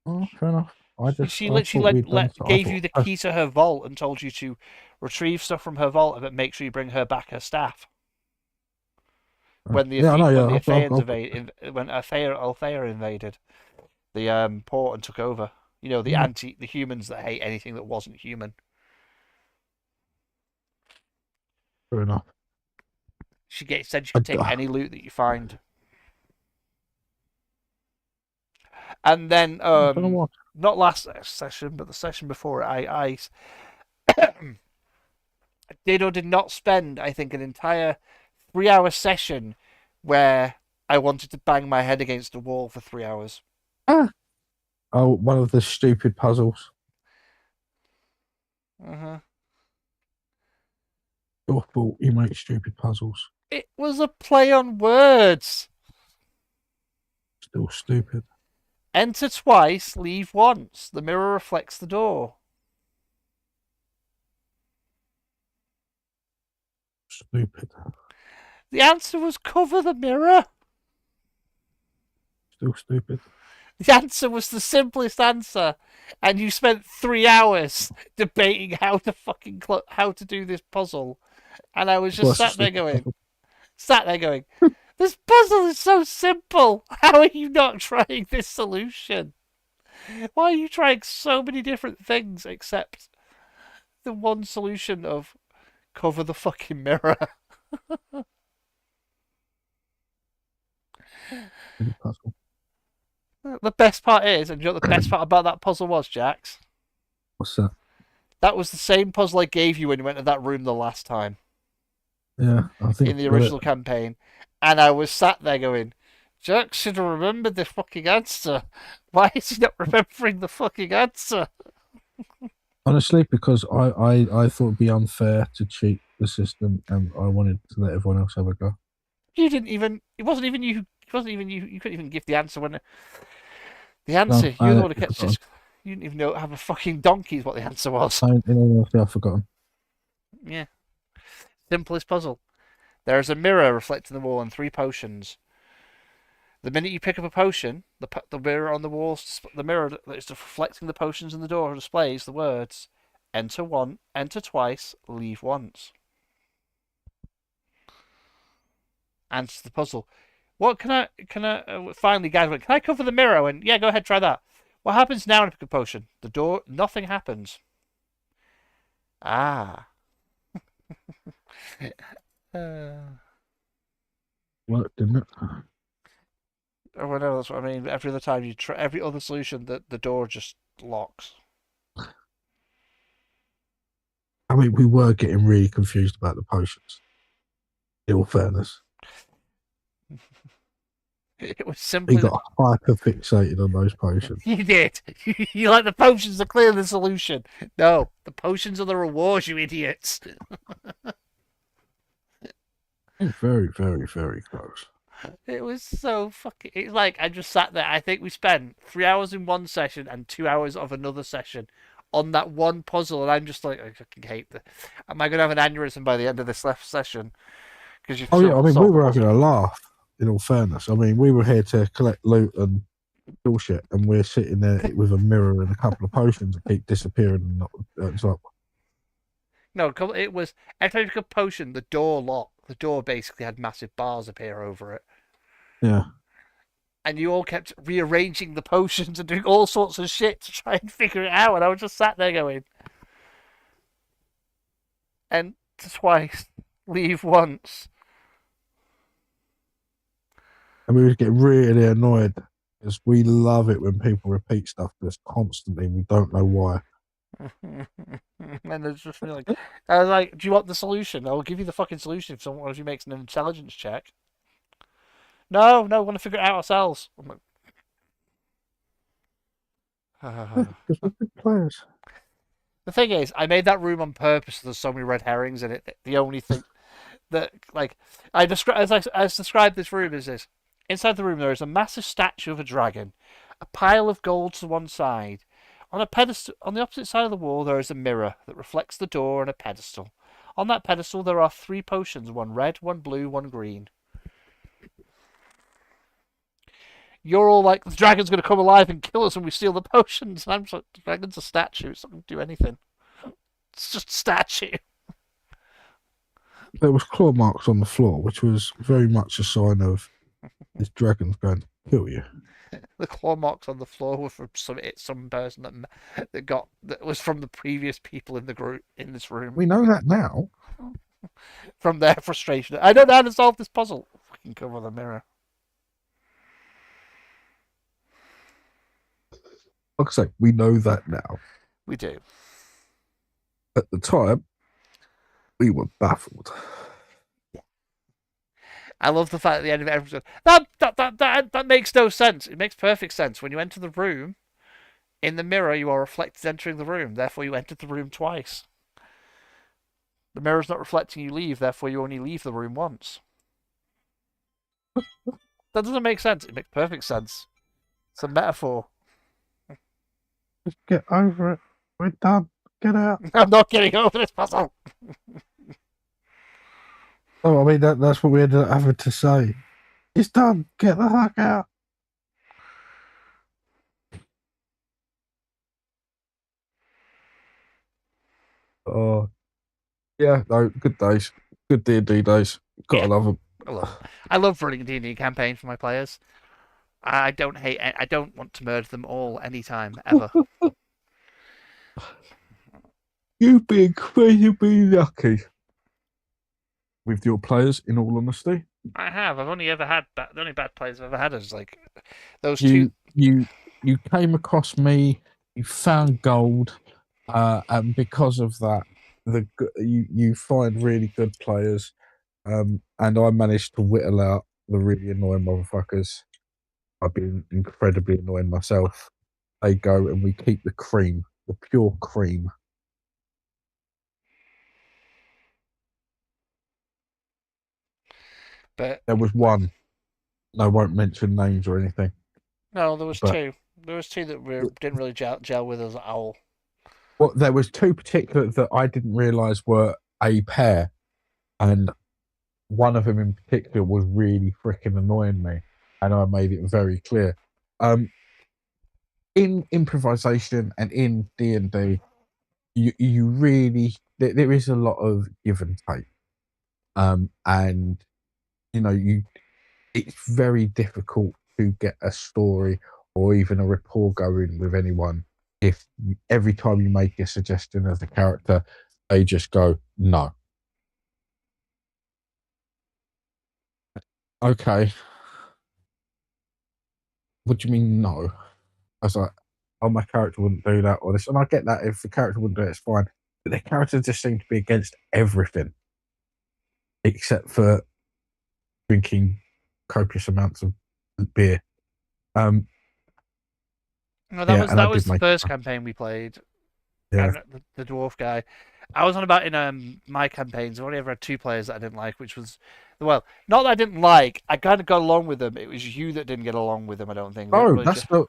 Oh, fair enough. She I thought literally we'd done. I gave thought you the key to her vault and told you to retrieve stuff from her vault, but make sure you bring her back her staff. When the yeah, I know. when Yeah, the Athenians when Althea invaded the port and took over. You know, Yeah. the humans that hate anything that wasn't human. Fair enough. Said you could take any loot that you find. And then I don't know what. not last session, but the session before it, I did or did not spend, I think, an entire 3 hour session where I wanted to bang my head against a wall for 3 hours. Oh, one of the stupid puzzles. Your fault. You make stupid puzzles. It was a play on words. Still stupid. Enter twice, leave once. The mirror reflects the door. Stupid. The answer was cover the mirror. Still stupid. The answer was the simplest answer, and you spent 3 hours debating how to do this puzzle, and I was just sat there going, this puzzle is so simple. How are you not trying this solution? Why are you trying so many different things except the one solution of cover the fucking mirror? Puzzle. The best part is, and you know what the best part about that puzzle was, Jax? What's that? That was the same puzzle I gave you when you went to that room the last time. Yeah, I think in the original campaign, and I was sat there going, Jax should have remembered the fucking answer. Why is he not remembering the fucking answer? Honestly, because I thought it'd be unfair to cheat the system, and I wanted to let everyone else have a go. You didn't even. It wasn't even you. It wasn't even you. You couldn't even give the answer when the answer. No, You're the one who kept. You didn't even know. Have a fucking donkey is what the answer was. In all honesty, I've forgotten. Yeah. Simplest puzzle. There is a mirror reflecting the wall and 3 potions. The minute you pick up a potion, the mirror on the walls, the mirror that is reflecting the potions in the door displays the words: "Enter twice, leave once." Answer the puzzle. What can I? Finally, guys went, can I cover the mirror? And yeah, go ahead, try that. What happens now when I pick a potion? The door, nothing happens. Ah. Worked, didn't it? Oh, I know, that's what I mean. Every other time you try, every other solution, the door just locks. I mean, we were getting really confused about the potions. In all fairness, it was simply. We got hyper fixated on those potions. You did. You like the potions to clear the solution. No, the potions are the rewards, you idiots. Very, very, very close. It was so fucking. It's like I just sat there. I think we spent 3 hours in one session and 2 hours of another session on that one puzzle, and I'm just like, I fucking hate this. Am I gonna have an aneurysm by the end of this last session? Because you. Oh yeah, I mean, we were having a laugh. In all fairness, I mean, we were here to collect loot and bullshit, and we're sitting there with a mirror and a couple of potions that keep disappearing and not turns up. No, it was every time you took a potion, the door locked. The door basically had massive bars appear over it. Yeah. And you all kept rearranging the potions and doing all sorts of shit to try and figure it out. And I was just sat there going, "Enter twice, leave once." And we would get really annoyed because we love it when people repeat stuff to us constantly and we don't know why. And it's just like, I was like, do you want the solution? I'll give you the fucking solution if someone of you makes an intelligence check. No, no, we want to figure it out ourselves. I'm like, Because we're good players. the thing is, I made that room on purpose. So there's so many red herrings in it. The only thing that, like, I describe as described this room is this: inside the room there is a massive statue of a dragon, a pile of gold to one side. On a pedestal, on the opposite side of the wall, there is a mirror that reflects the door and a pedestal. On that pedestal, there are 3 potions: one red, one blue, one green. You're all like, the dragon's going to come alive and kill us when we steal the potions. And I'm just like, the dragon's a statue. It's not going to do anything. It's just a statue. There was claw marks on the floor, which was very much a sign of this dragon's going to kill you. The claw marks on the floor were from some person that was from the previous people in the group in this room. We know that now. From their frustration. I don't know how to solve this puzzle. Fucking cover the mirror. Like I say, we know that now. We do. At the time, we were baffled. I love the fact at the end of it, everyone's going, that makes no sense. It makes perfect sense. When you enter the room, in the mirror, you are reflected entering the room. Therefore, you entered the room twice. The mirror's not reflecting you leave. Therefore, you only leave the room once. That doesn't make sense. It makes perfect sense. It's a metaphor. Just get over it. We're done. Get out. I'm not getting over this puzzle. Oh, I mean, that's what we ended up having to say. It's done. Get the heck out. Oh, yeah, no, good days. Good D&D days. Gotta love them. I love running a D&D campaign for my players. I don't want to murder them all anytime, ever. You've been incredibly lucky with your players, in all honesty. I have. I've only ever had the only bad players I've ever had is like those two. You came across me. You found gold, and because of that, you find really good players. And I managed to whittle out the really annoying motherfuckers. I've been incredibly annoying myself. They go and we keep the cream, the pure cream. But There was one. I won't mention names or anything. no, there was But- two. There was two that didn't really gel with us at all. Well, there was two particular that I didn't realise were a pair, and one of them in particular was really freaking annoying me, and I made it very clear. In improvisation and in D&D, you really there is a lot of give and take, and it's very difficult to get a story or even a rapport going with anyone if every time you make a suggestion as a character, they just go no. Okay. What do you mean no? I was like, oh, my character wouldn't do that or this. And I get that if the character wouldn't do it, it's fine. But the characters just seem to be against everything except for drinking copious amounts of beer. No, Yeah, and I that was did the make- first campaign we played. Yeah. And the dwarf guy. I was on about in my campaigns. I've only ever had 2 players that I didn't like, which was not that I didn't like. I kind of got along with them. It was you that didn't get along with them. I don't think. Oh, Really that's what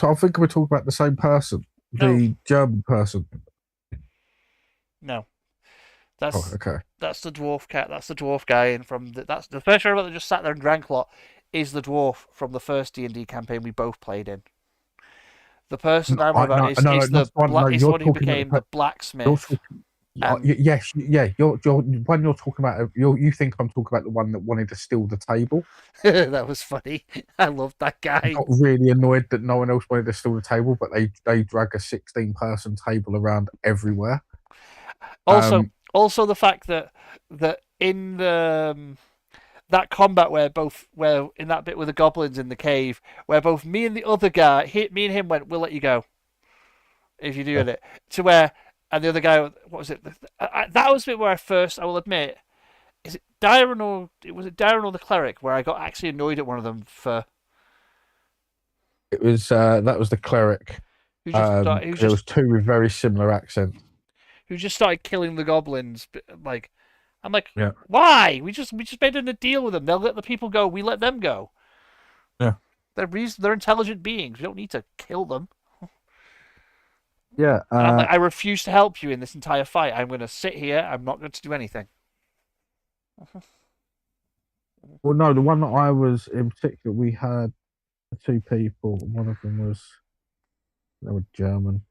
I think we're talking about the same person, the German person. no. Oh, That's okay. that's the dwarf cat. That's the dwarf guy, and that's the first robot that just sat there and drank a lot is the dwarf from the first D&D campaign we both played in. The person I'm on about is the one who became the blacksmith. Yes, yeah. You're when you're talking about you think I'm talking about the one that wanted to steal the table. That was funny. I loved that guy. Got really annoyed that no one else wanted to steal the table, but they drag a 16-person table around everywhere. Also the fact that in the that combat where in that bit with the goblins in the cave, where both me and the other guy, me and him went, we'll let you go. if you're doing Yeah. it. To where, and the other guy, what was it? That was the bit where I will admit, is it Darren or was it Darren or the cleric where I got actually annoyed at one of them for It was that was the cleric. who 'Cause there was two with very similar accents. just started killing the goblins. Like, I'm like, Yeah. why? We just made a deal with them. They'll let the people go. We let them go. Yeah. They're intelligent beings. We don't need to kill them. Yeah. And I'm like, I refuse to help you in this entire fight. I'm going to sit here. I'm not going to do anything. Well, no, the one that I was in particular, we had two people. One of them was they were German.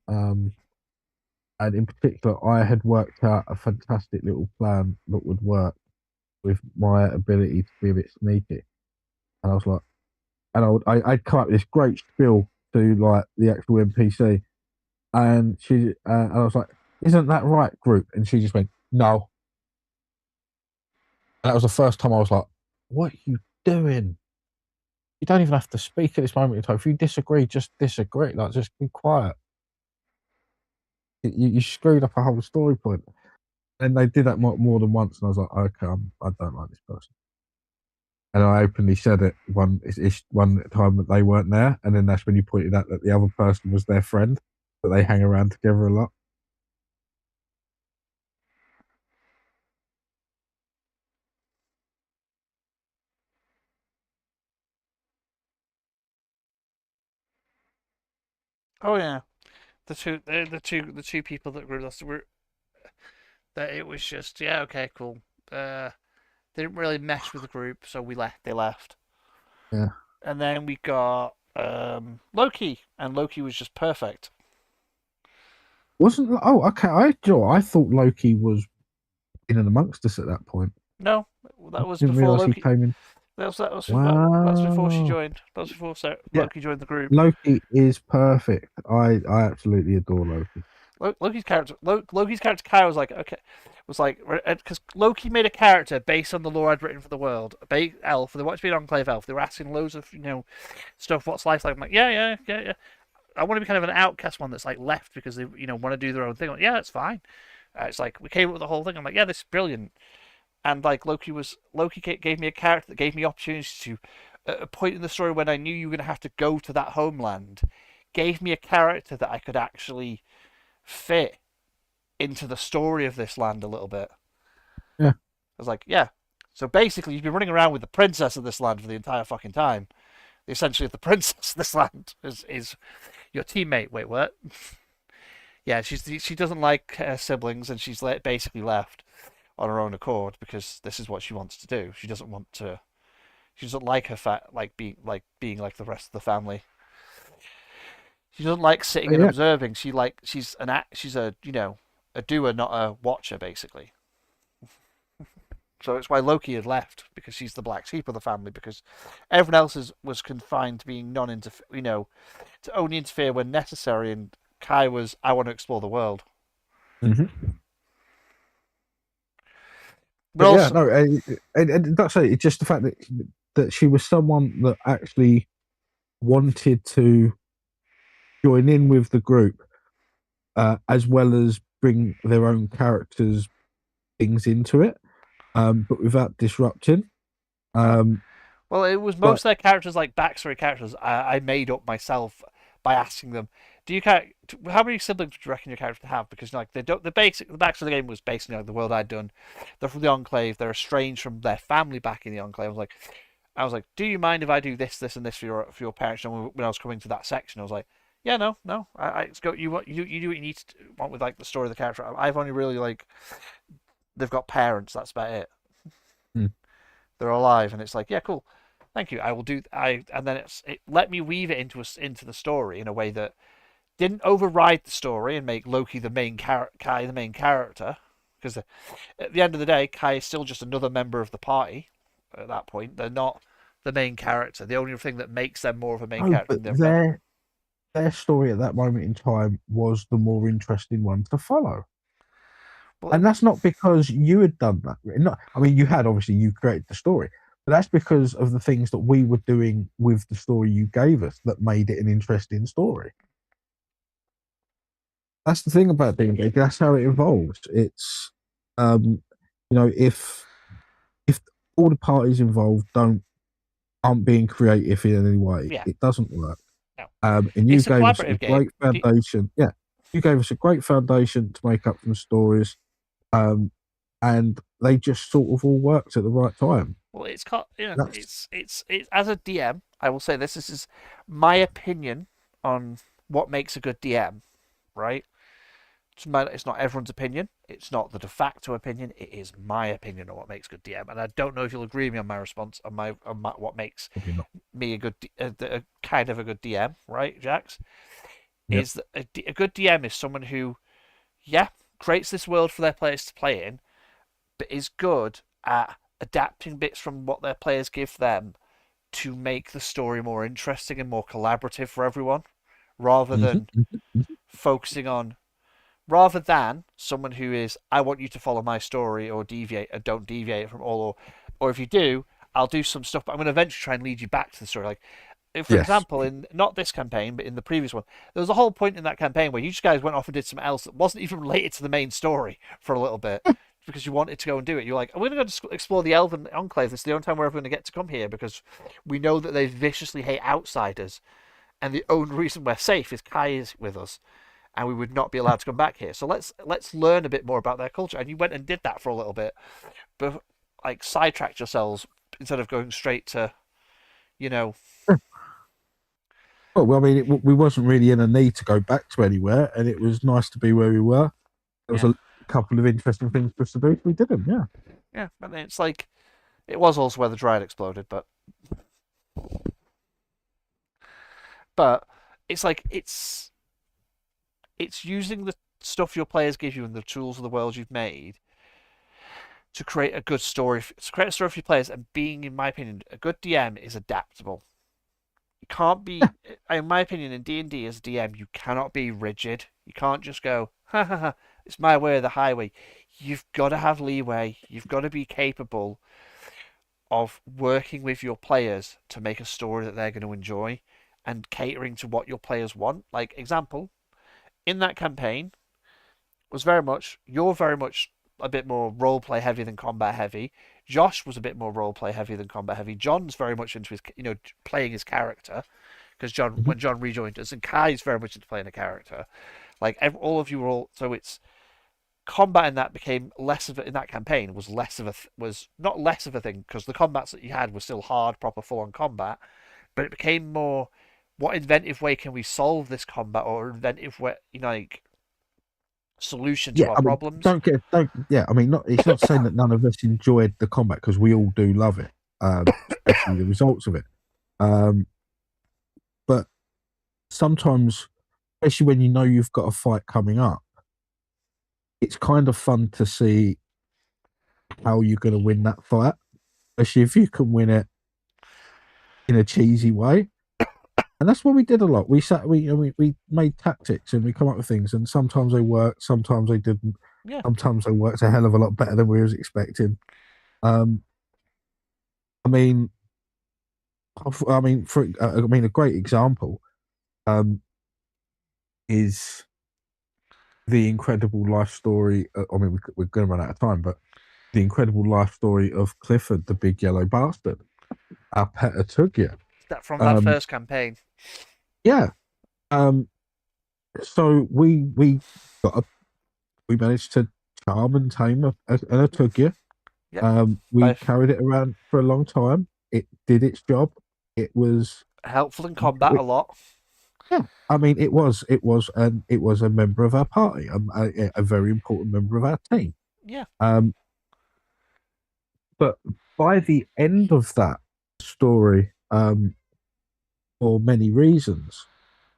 Um, and in particular, I had worked out a fantastic little plan that would work with my ability to be a bit sneaky. And I was like, I'd come up with this great spiel to like the actual NPC, and and I was like, "Isn't that right, group?" And she just went, "No." And that was the first time I was like, "What are you doing? You don't even have to speak at this moment in time. If you disagree, just disagree. Like, just be quiet. You screwed up a whole story point." And they did that more than once, and I was like, "Okay, I don't like this person." And I openly said it one time that they weren't there, and then that's when you pointed out that the other person was their friend, that they hang around together a lot. Oh yeah, the two people that were lost were that it was just yeah okay cool. They didn't really mesh with the group, so we left. They left, Yeah. and then we got Loki, and Loki was just perfect. Wasn't oh okay. I thought Loki was in and amongst us at that point. No, that was Didn't before realise he Loki. came in. That's before she Wow. joined. That was before Yeah, Loki joined the group. Loki is perfect. I absolutely adore Loki. Loki's character Kai was like okay, was like because Loki made a character based on the lore I'd written for the world. Elf. They wanted to be an enclave elf. They were asking loads of stuff. What's life like? I'm like yeah. I want to be kind of an outcast one that's like left because they want to do their own thing. I'm like, yeah, that's fine. It's like we came up with the whole thing. I'm like, yeah, this is brilliant. And like Loki gave me a character that gave me opportunities to at a point in the story when I knew you were going to have to go to that homeland, gave me a character that I could actually fit into the story of this land a little bit. Yeah. I was like, yeah. So basically, you've been running around with the princess of this land for the entire fucking time. Essentially, the princess of this land is your teammate. Wait, what? Yeah, she doesn't like her siblings, and she's basically left on her own accord because this is what she wants to do. She doesn't want to. She doesn't like her being like the rest of the family. She doesn't like sitting and Yeah. observing. She's a a doer, not a watcher, basically. So it's why Loki had left because she's the black sheep of the family because everyone else was confined to being to only interfere when necessary. And Kai was, I want to explore the world. Mm-hmm. But But yeah, also, no, and that's it. It's just the fact that she was someone that actually wanted to join in with the group, as well as bring their own characters things into it, but without disrupting. Um, well, it was most but of their characters like backstory characters I made up myself by asking them, "Do you how many siblings do you reckon your character to have?" Because like they don't the backstory of the game was basically like the world I'd done. They're from the Enclave. They're estranged from their family back in the Enclave. I was like, "Do you mind if I do this, this, and this for your parents?" And when I was coming to that section, I was like, "Yeah, no. It's go. You do what you need to want with like the story of the character. I've only really like they've got parents. That's about it. hmm, They're alive, and it's like, yeah, cool. Thank you. I will do. And then it let me weave it into the story in a way that didn't override the story and make Loki the main Kai the main character. Because at the end of the day, Kai is still just another member of the party. At that point, they're not the main character. The only thing that makes them more of a main no, character but in their film. their story at that moment in time was the more interesting one to follow. Well, And that's not because you had done that. Not, I mean, you had obviously you created the story, but that's because of the things that we were doing with the story you gave us that made it an interesting story. that's the thing about D&D. That's how it evolves. It's um, if all the parties involved don't aren't being creative in any way, Yeah, it doesn't work. no, And you it's a gave us a collaborative game. great foundation. Yeah, you gave us a great foundation to make up some stories. Um, and they just sort of all worked at the right time. Well, it's got That's it's as a DM, I will say this is my opinion on what makes a good DM, right? It's not everyone's opinion. It's not the de facto opinion. It is my opinion on what makes a good DM, and I don't know if you'll agree with me on my response on what makes probably not. me a kind of a good DM, right, Jax? Yep. Is that a good DM is someone who, yeah, creates this world for their players to play in, but is good at adapting bits from what their players give them to make the story more interesting and more collaborative for everyone, rather than focusing on rather than someone who is, I want you to follow my story or deviate and don't deviate from all, or if you do, I'll do some stuff, but I'm going to eventually try and lead you back to the story. Like, for Yes. example, in not this campaign, but in the previous one, there was a whole point in that campaign where you guys went off and did something else that wasn't even related to the main story for a little bit because you wanted to go and do it. You're like, we're going to go explore the Elven Enclave. This is the only time we're ever going to get to come here because we know that they viciously hate outsiders, and the only reason we're safe is Kai is with us, and we would not be allowed to come back here. So let's learn a bit more about their culture. And you went and did that for a little bit, but like sidetracked yourselves instead of going straight to, you know, Well, I mean, we wasn't really in a need to go back to anywhere, and it was nice to be where we were. There was yeah, a couple of interesting things for us to do. We did them, yeah. yeah. And it's like it was also where the Dryad exploded, but it's like it's using the stuff your players give you and the tools of the world you've made to create a good story, to create a story for your players. And being, in my opinion, a good DM is adaptable. You can't be, in my opinion, in D&D as a DM, you cannot be rigid. You can't just go, ha ha ha, it's my way or the highway. You've got to have leeway. You've got to be capable of working with your players to make a story that they're going to enjoy and catering to what your players want. Like, example, in that campaign was very much, you're very much a bit more role play heavy than combat heavy. Josh was a bit more role play heavy than combat heavy. John's very much into his, playing his character because Mhm. when John rejoined us, and Kai's very much into playing a character. Like all of you were all, so it's combat in that became less of it in that campaign was less of a was not less of a thing because the combats that you had were still hard, proper, full on combat, but it became more, what inventive way can we solve this combat, or inventive way, like solution to Yeah, our I mean, problems. don't. Yeah, I mean, not. It's not saying that none of us enjoyed the combat because we all do love it, especially the results of it. Um, but sometimes, especially when you know you've got a fight coming up, it's kind of fun to see how you're going to win that fight, especially if you can win it in a cheesy way. And that's what we did a lot. We made tactics and we come up with things, and sometimes they worked, sometimes they didn't. Yeah, Sometimes they worked a hell of a lot better than we was expecting. Um, I mean, a great example um, is the incredible life story. I mean, we're going to run out of time, but the incredible life story of Clifford, the big yellow bastard, our pet Atugia. that from that Um, first campaign. yeah. Um, so got a, we managed to charm and tame an Atugia. Yep, We both carried it around for a long time. It did its job. It was helpful in combat a lot. Yeah, I mean, it was a member of our party, a very important member of our team. Yeah, Um, but by the end of that story, for many reasons,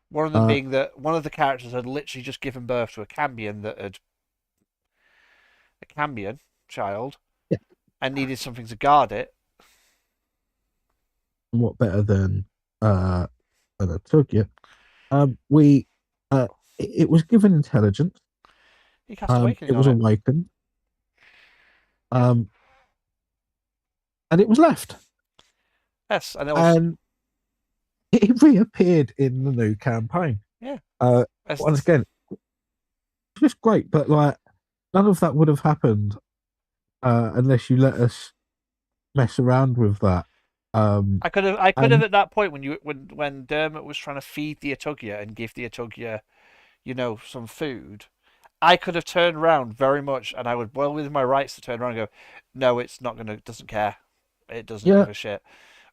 one of them uh, being that one of the characters had literally just given birth to a Cambion child yeah, and needed something to guard it. what better than a Tugia? We it was given intelligence. He cast awakening It on was it. awakened. Yeah. Um, and it was left, Yes, and it was, and it reappeared in the new campaign. yeah. Uh, As Once the, again, just great. But like, none of that would have happened unless you let us mess around with that. Um, I could have and at that point when Dermot was trying to feed the Atugia and give the Atugia, some food. I could have turned around very much, and I would well within my rights to turn around and go, no, it's not gonna, doesn't care, it doesn't yeah, give a shit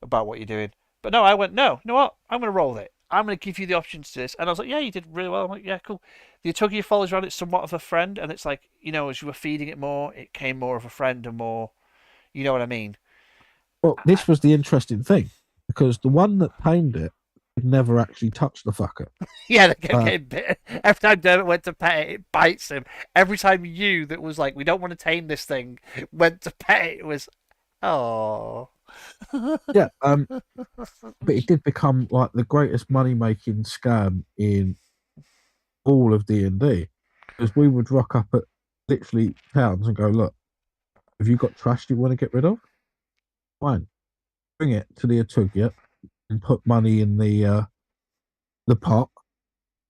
about what you're doing. But no, I went, no, you know what? I'm gonna roll with it. I'm gonna give you the option to this, and I was like, yeah, you did really well. I'm like, yeah, cool. The Atugia follows around. It's somewhat of a friend, and it's like, as you were feeding it more, it came more of a friend and more. You know what I mean? well, I, this was the interesting thing because the one that tamed it had never actually touched the fucker. Yeah, they kept Uh, getting bit. Every time Dermot went to pet it, it bites him. Every time you, that was like, we don't want to tame this thing, went to pet it, it was, oh. yeah, but it did become like the greatest money making scam in all of D&D because we would rock up at literally towns and go, look, have you got trash you want to get rid of? Fine, bring it to the Atugia and put money in the pot.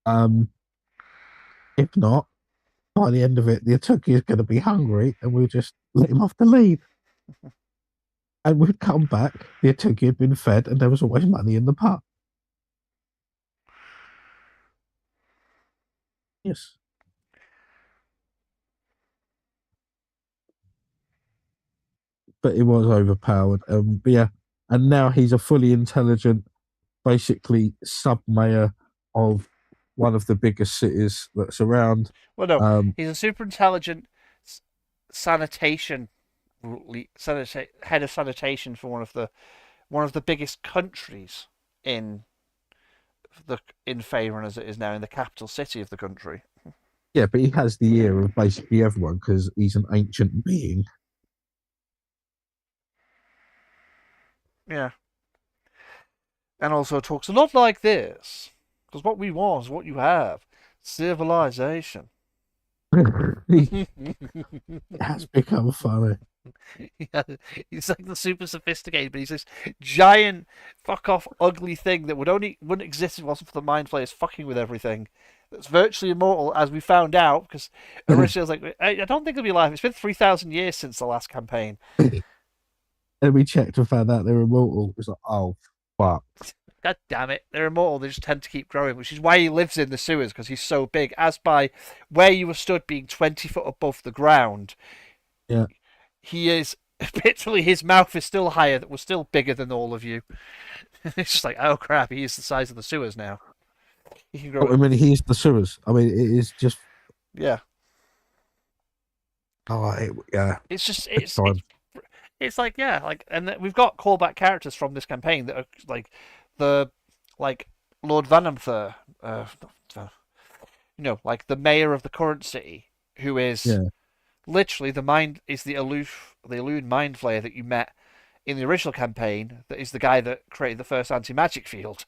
Um, if not, by the end of it, the Atugia is going to be hungry, and we'll just let him off the lead. And we'd come back, the Atugia had been fed, and there was always money in the pot. Yes, but it was overpowered. But yeah, and now he's a fully intelligent, basically sub mayor of one of the biggest cities that's around. Well, no, Um, he's a super intelligent sanitation head of sanitation for one of the biggest countries in in Faerun as it is now, in the capital city of the country. yeah, but he has the ear of basically everyone because he's an ancient being. Yeah, and also talks a lot like this, because what we want is what you have: civilization. He has become funny. Yeah, he's like the super sophisticated, but he's this giant, fuck off, ugly thing that wouldn't exist if it wasn't for the mind flayers fucking with everything. That's virtually immortal, as we found out, because originally I was like, I don't think it'll be alive. It's been 3,000 years since the last campaign. And we checked and found out they were immortal. It's like, oh, fuck. God damn it, they're immortal. They just tend to keep growing, which is why he lives in the sewers, because he's so big. As by where you were stood being 20 foot above the ground, Yeah. he is literally, his mouth is still higher, that was still bigger than all of you. It's just like, oh crap, he is the size of the sewers now. He can grow. I mean, he's the sewers. I mean, it is just, Yeah, yeah, it's just big time. it's like, yeah, like, and we've got callback characters from this campaign that are like the like Lord Vanamthur, like the mayor of the current city, who is Yeah. literally the Elune mind flayer that you met in the original campaign. That is the guy that created the first anti magic field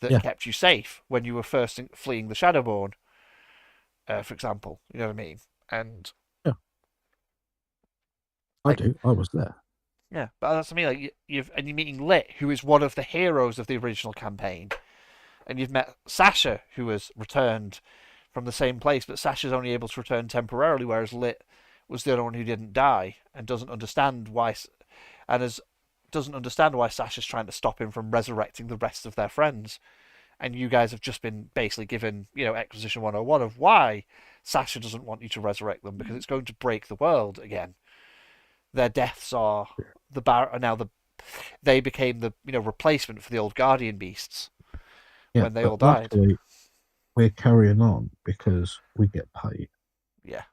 that Yeah. kept you safe when you were first fleeing the Shadowborn, for example. You know what I mean? And Yeah. I like, do. I was there. yeah, but that's what I mean. Like you're meeting Lit, who is one of the heroes of the original campaign, and you've met Sasha, who has returned from the same place, but Sasha's only able to return temporarily, whereas Lit was the only one who didn't die and doesn't understand why, doesn't understand why Sasha's trying to stop him from resurrecting the rest of their friends. And you guys have just been basically given, Exposition 101 of why Sasha doesn't want you to resurrect them, because it's going to break the world again. Their deaths are they became the replacement for the old guardian beasts Yeah. when they But all died. luckily, we're carrying on because we get paid. Yeah,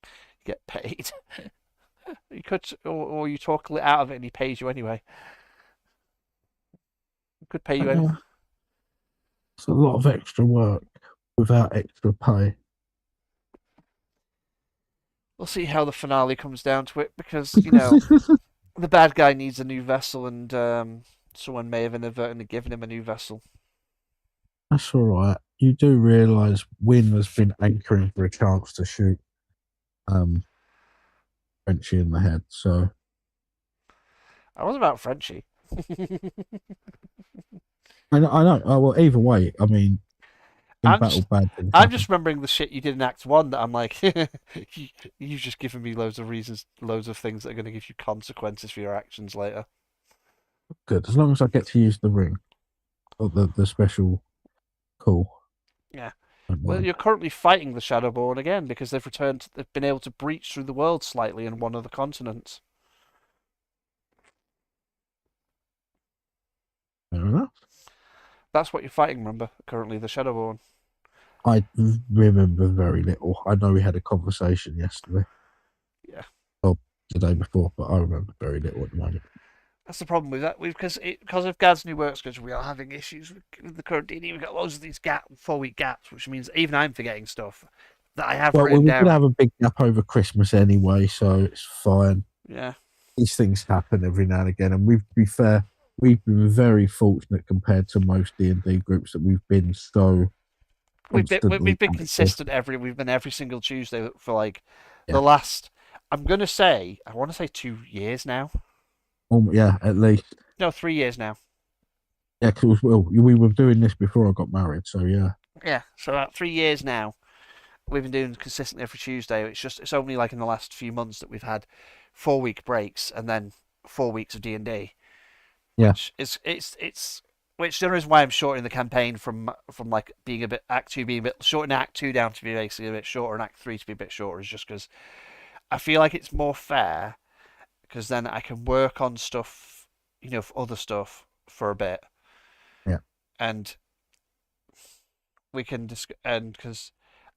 you get paid. You could, or you talk Lit out of it and he pays you anyway. He could pay you any. Yeah. It's a lot of extra work without extra pay. We'll see how the finale comes down to it, because the bad guy needs a new vessel, and someone may have inadvertently given him a new vessel. That's all right. You do realise Wynn has been anchoring for a chance to shoot Frenchie in the head. So I was about Frenchie. I know. Oh, well, either way, I mean, In I'm battle, just, bad things I'm happen. just remembering the shit you did in Act One. That I'm like, you've just given me loads of reasons, loads of things that are going to give you consequences for your actions later. Good, as long as I get to use the ring or the special call. Yeah. Don't Well, mind. you're currently fighting the Shadowborn again because they've returned. They've been able to breach through the world slightly in one of the continents. Fair enough. That's what you're fighting. Remember, currently the Shadowborn. I remember very little. I know we had a conversation yesterday Yeah. or the day before, but I remember very little at the moment. That's the problem with that. Because of Gad's new work schedule, we are having issues with the current DD. We've got loads of these 4-week gaps, which means even I'm forgetting stuff that I have Well, we written were going to down. have a big gap over Christmas anyway, so it's fine. Yeah. These things happen every now and again, and to be fair, we've been very fortunate compared to most D&D groups that we've been so constantly We've been active. consistent we've been every single Tuesday for like Yeah, the last, I'm gonna say, I want to say 2 years now. yeah, at least. No, 3 years now. Yeah, because well, we were doing this before I got married, so yeah. Yeah, so about 3 years now. We've been doing consistently every Tuesday. It's only like in the last few months that we've had 4-week breaks and then 4 weeks of D&D, Yeah, which is it's which the reason why I'm shortening the campaign from like being a bit Act Two being a bit shortening Act Two down to be basically a bit shorter and Act Three to be a bit shorter is just because I feel like it's more fair because then I can work on stuff, for other stuff for a bit, yeah, and we can and because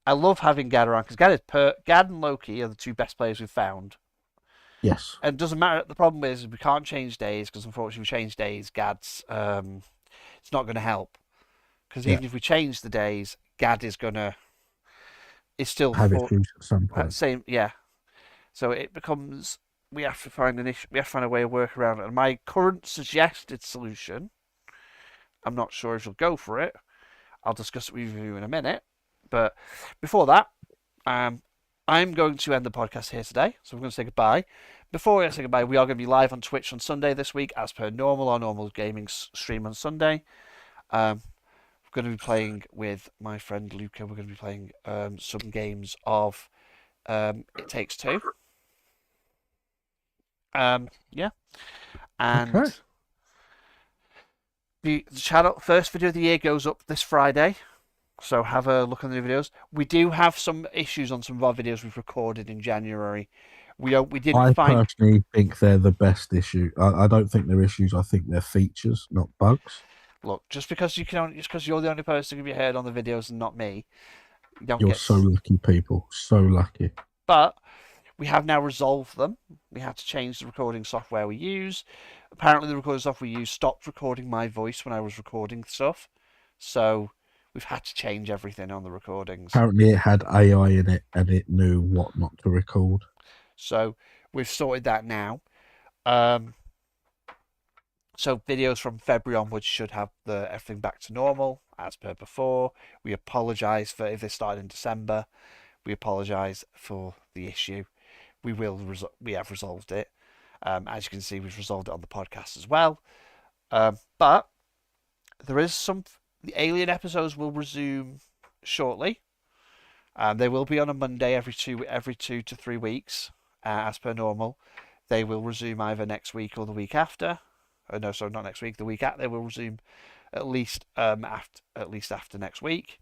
I love having Gad around because Gad and Loki are the two best players we've found. yes, And it doesn't matter. The problem is we can't change days because unfortunately, if we change days, Gad's it's not going to help. Because yeah. even if we change the days, Gad is still Have for issues at some point. same, yeah. So it becomes we have to find an issue. We have to find a way of work around it. And my current suggested solution, I'm not sure if you'll go for it. I'll discuss it with you in a minute. But before that, I'm going to end the podcast here today. So we're going to say goodbye. Before we say goodbye, we are going to be live on Twitch on Sunday this week, as per normal, our normal gaming stream on Sunday. We're going to be playing with my friend Luca. We're going to be playing some games of It Takes Two. Yeah. And Okay. the channel first video of the year goes up this Friday. So have a look on the videos. We do have some issues on some of our videos we've recorded in January. We didn't I find. personally think they're the best issue. I don't think they're issues. I think they're features, not bugs. Look, just because you're the only person who can be heard on the videos and not me, you don't You're get. so lucky, people. So lucky. But we have now resolved them. We had to change the recording software we use. Apparently, the recording software we use stopped recording my voice when I was recording stuff, so we've had to change everything on the recordings. Apparently, it had AI in it, and it knew what not to record. So we've sorted that now. So videos from February onwards should have everything back to normal as per before. We apologise for if they started in December. We apologise for the issue. We have resolved it. As you can see, we've resolved it on the podcast as well. But there is the Alien episodes will resume shortly. They will be on a Monday every 2 to 3 weeks, as per normal. They will resume either next week or the week after. Oh, no, sorry, not next week. The week after they will resume at least after next week.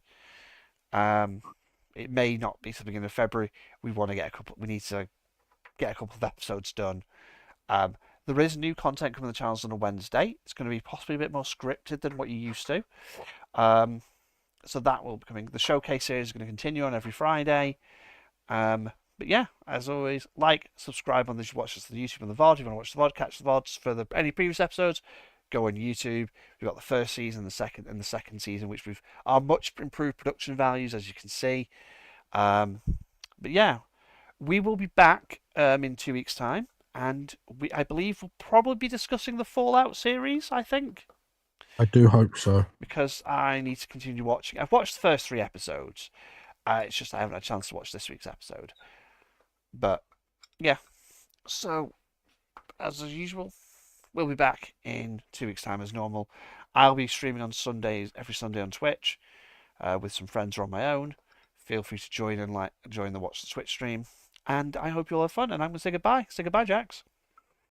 It may not be something in February. We want to get a couple. We need to get a couple of episodes done. There is new content coming to the channels on a Wednesday. It's going to be possibly a bit more scripted than what you're used to. So that will be coming. The showcase series is going to continue on every Friday. But yeah, as always, subscribe on this. Watch us on the YouTube and the VOD. If you want to watch the VOD, catch the VODs for any previous episodes. Go on YouTube. We've got the first season, the second season, which are much improved production values, as you can see. But yeah, we will be back in 2 weeks' time, and I believe we'll probably be discussing the Fallout series. I think. I do hope so. Because I need to continue watching. I've watched the first 3 episodes. It's just I haven't had a chance to watch this week's episode. But yeah, so as usual, we'll be back in 2 weeks' time as normal. I'll be streaming on Sundays, every Sunday on Twitch. with some friends or on my own, feel free to join the Watch the Switch stream. And I hope you all have fun. And I'm going to say goodbye. Say goodbye, Jax.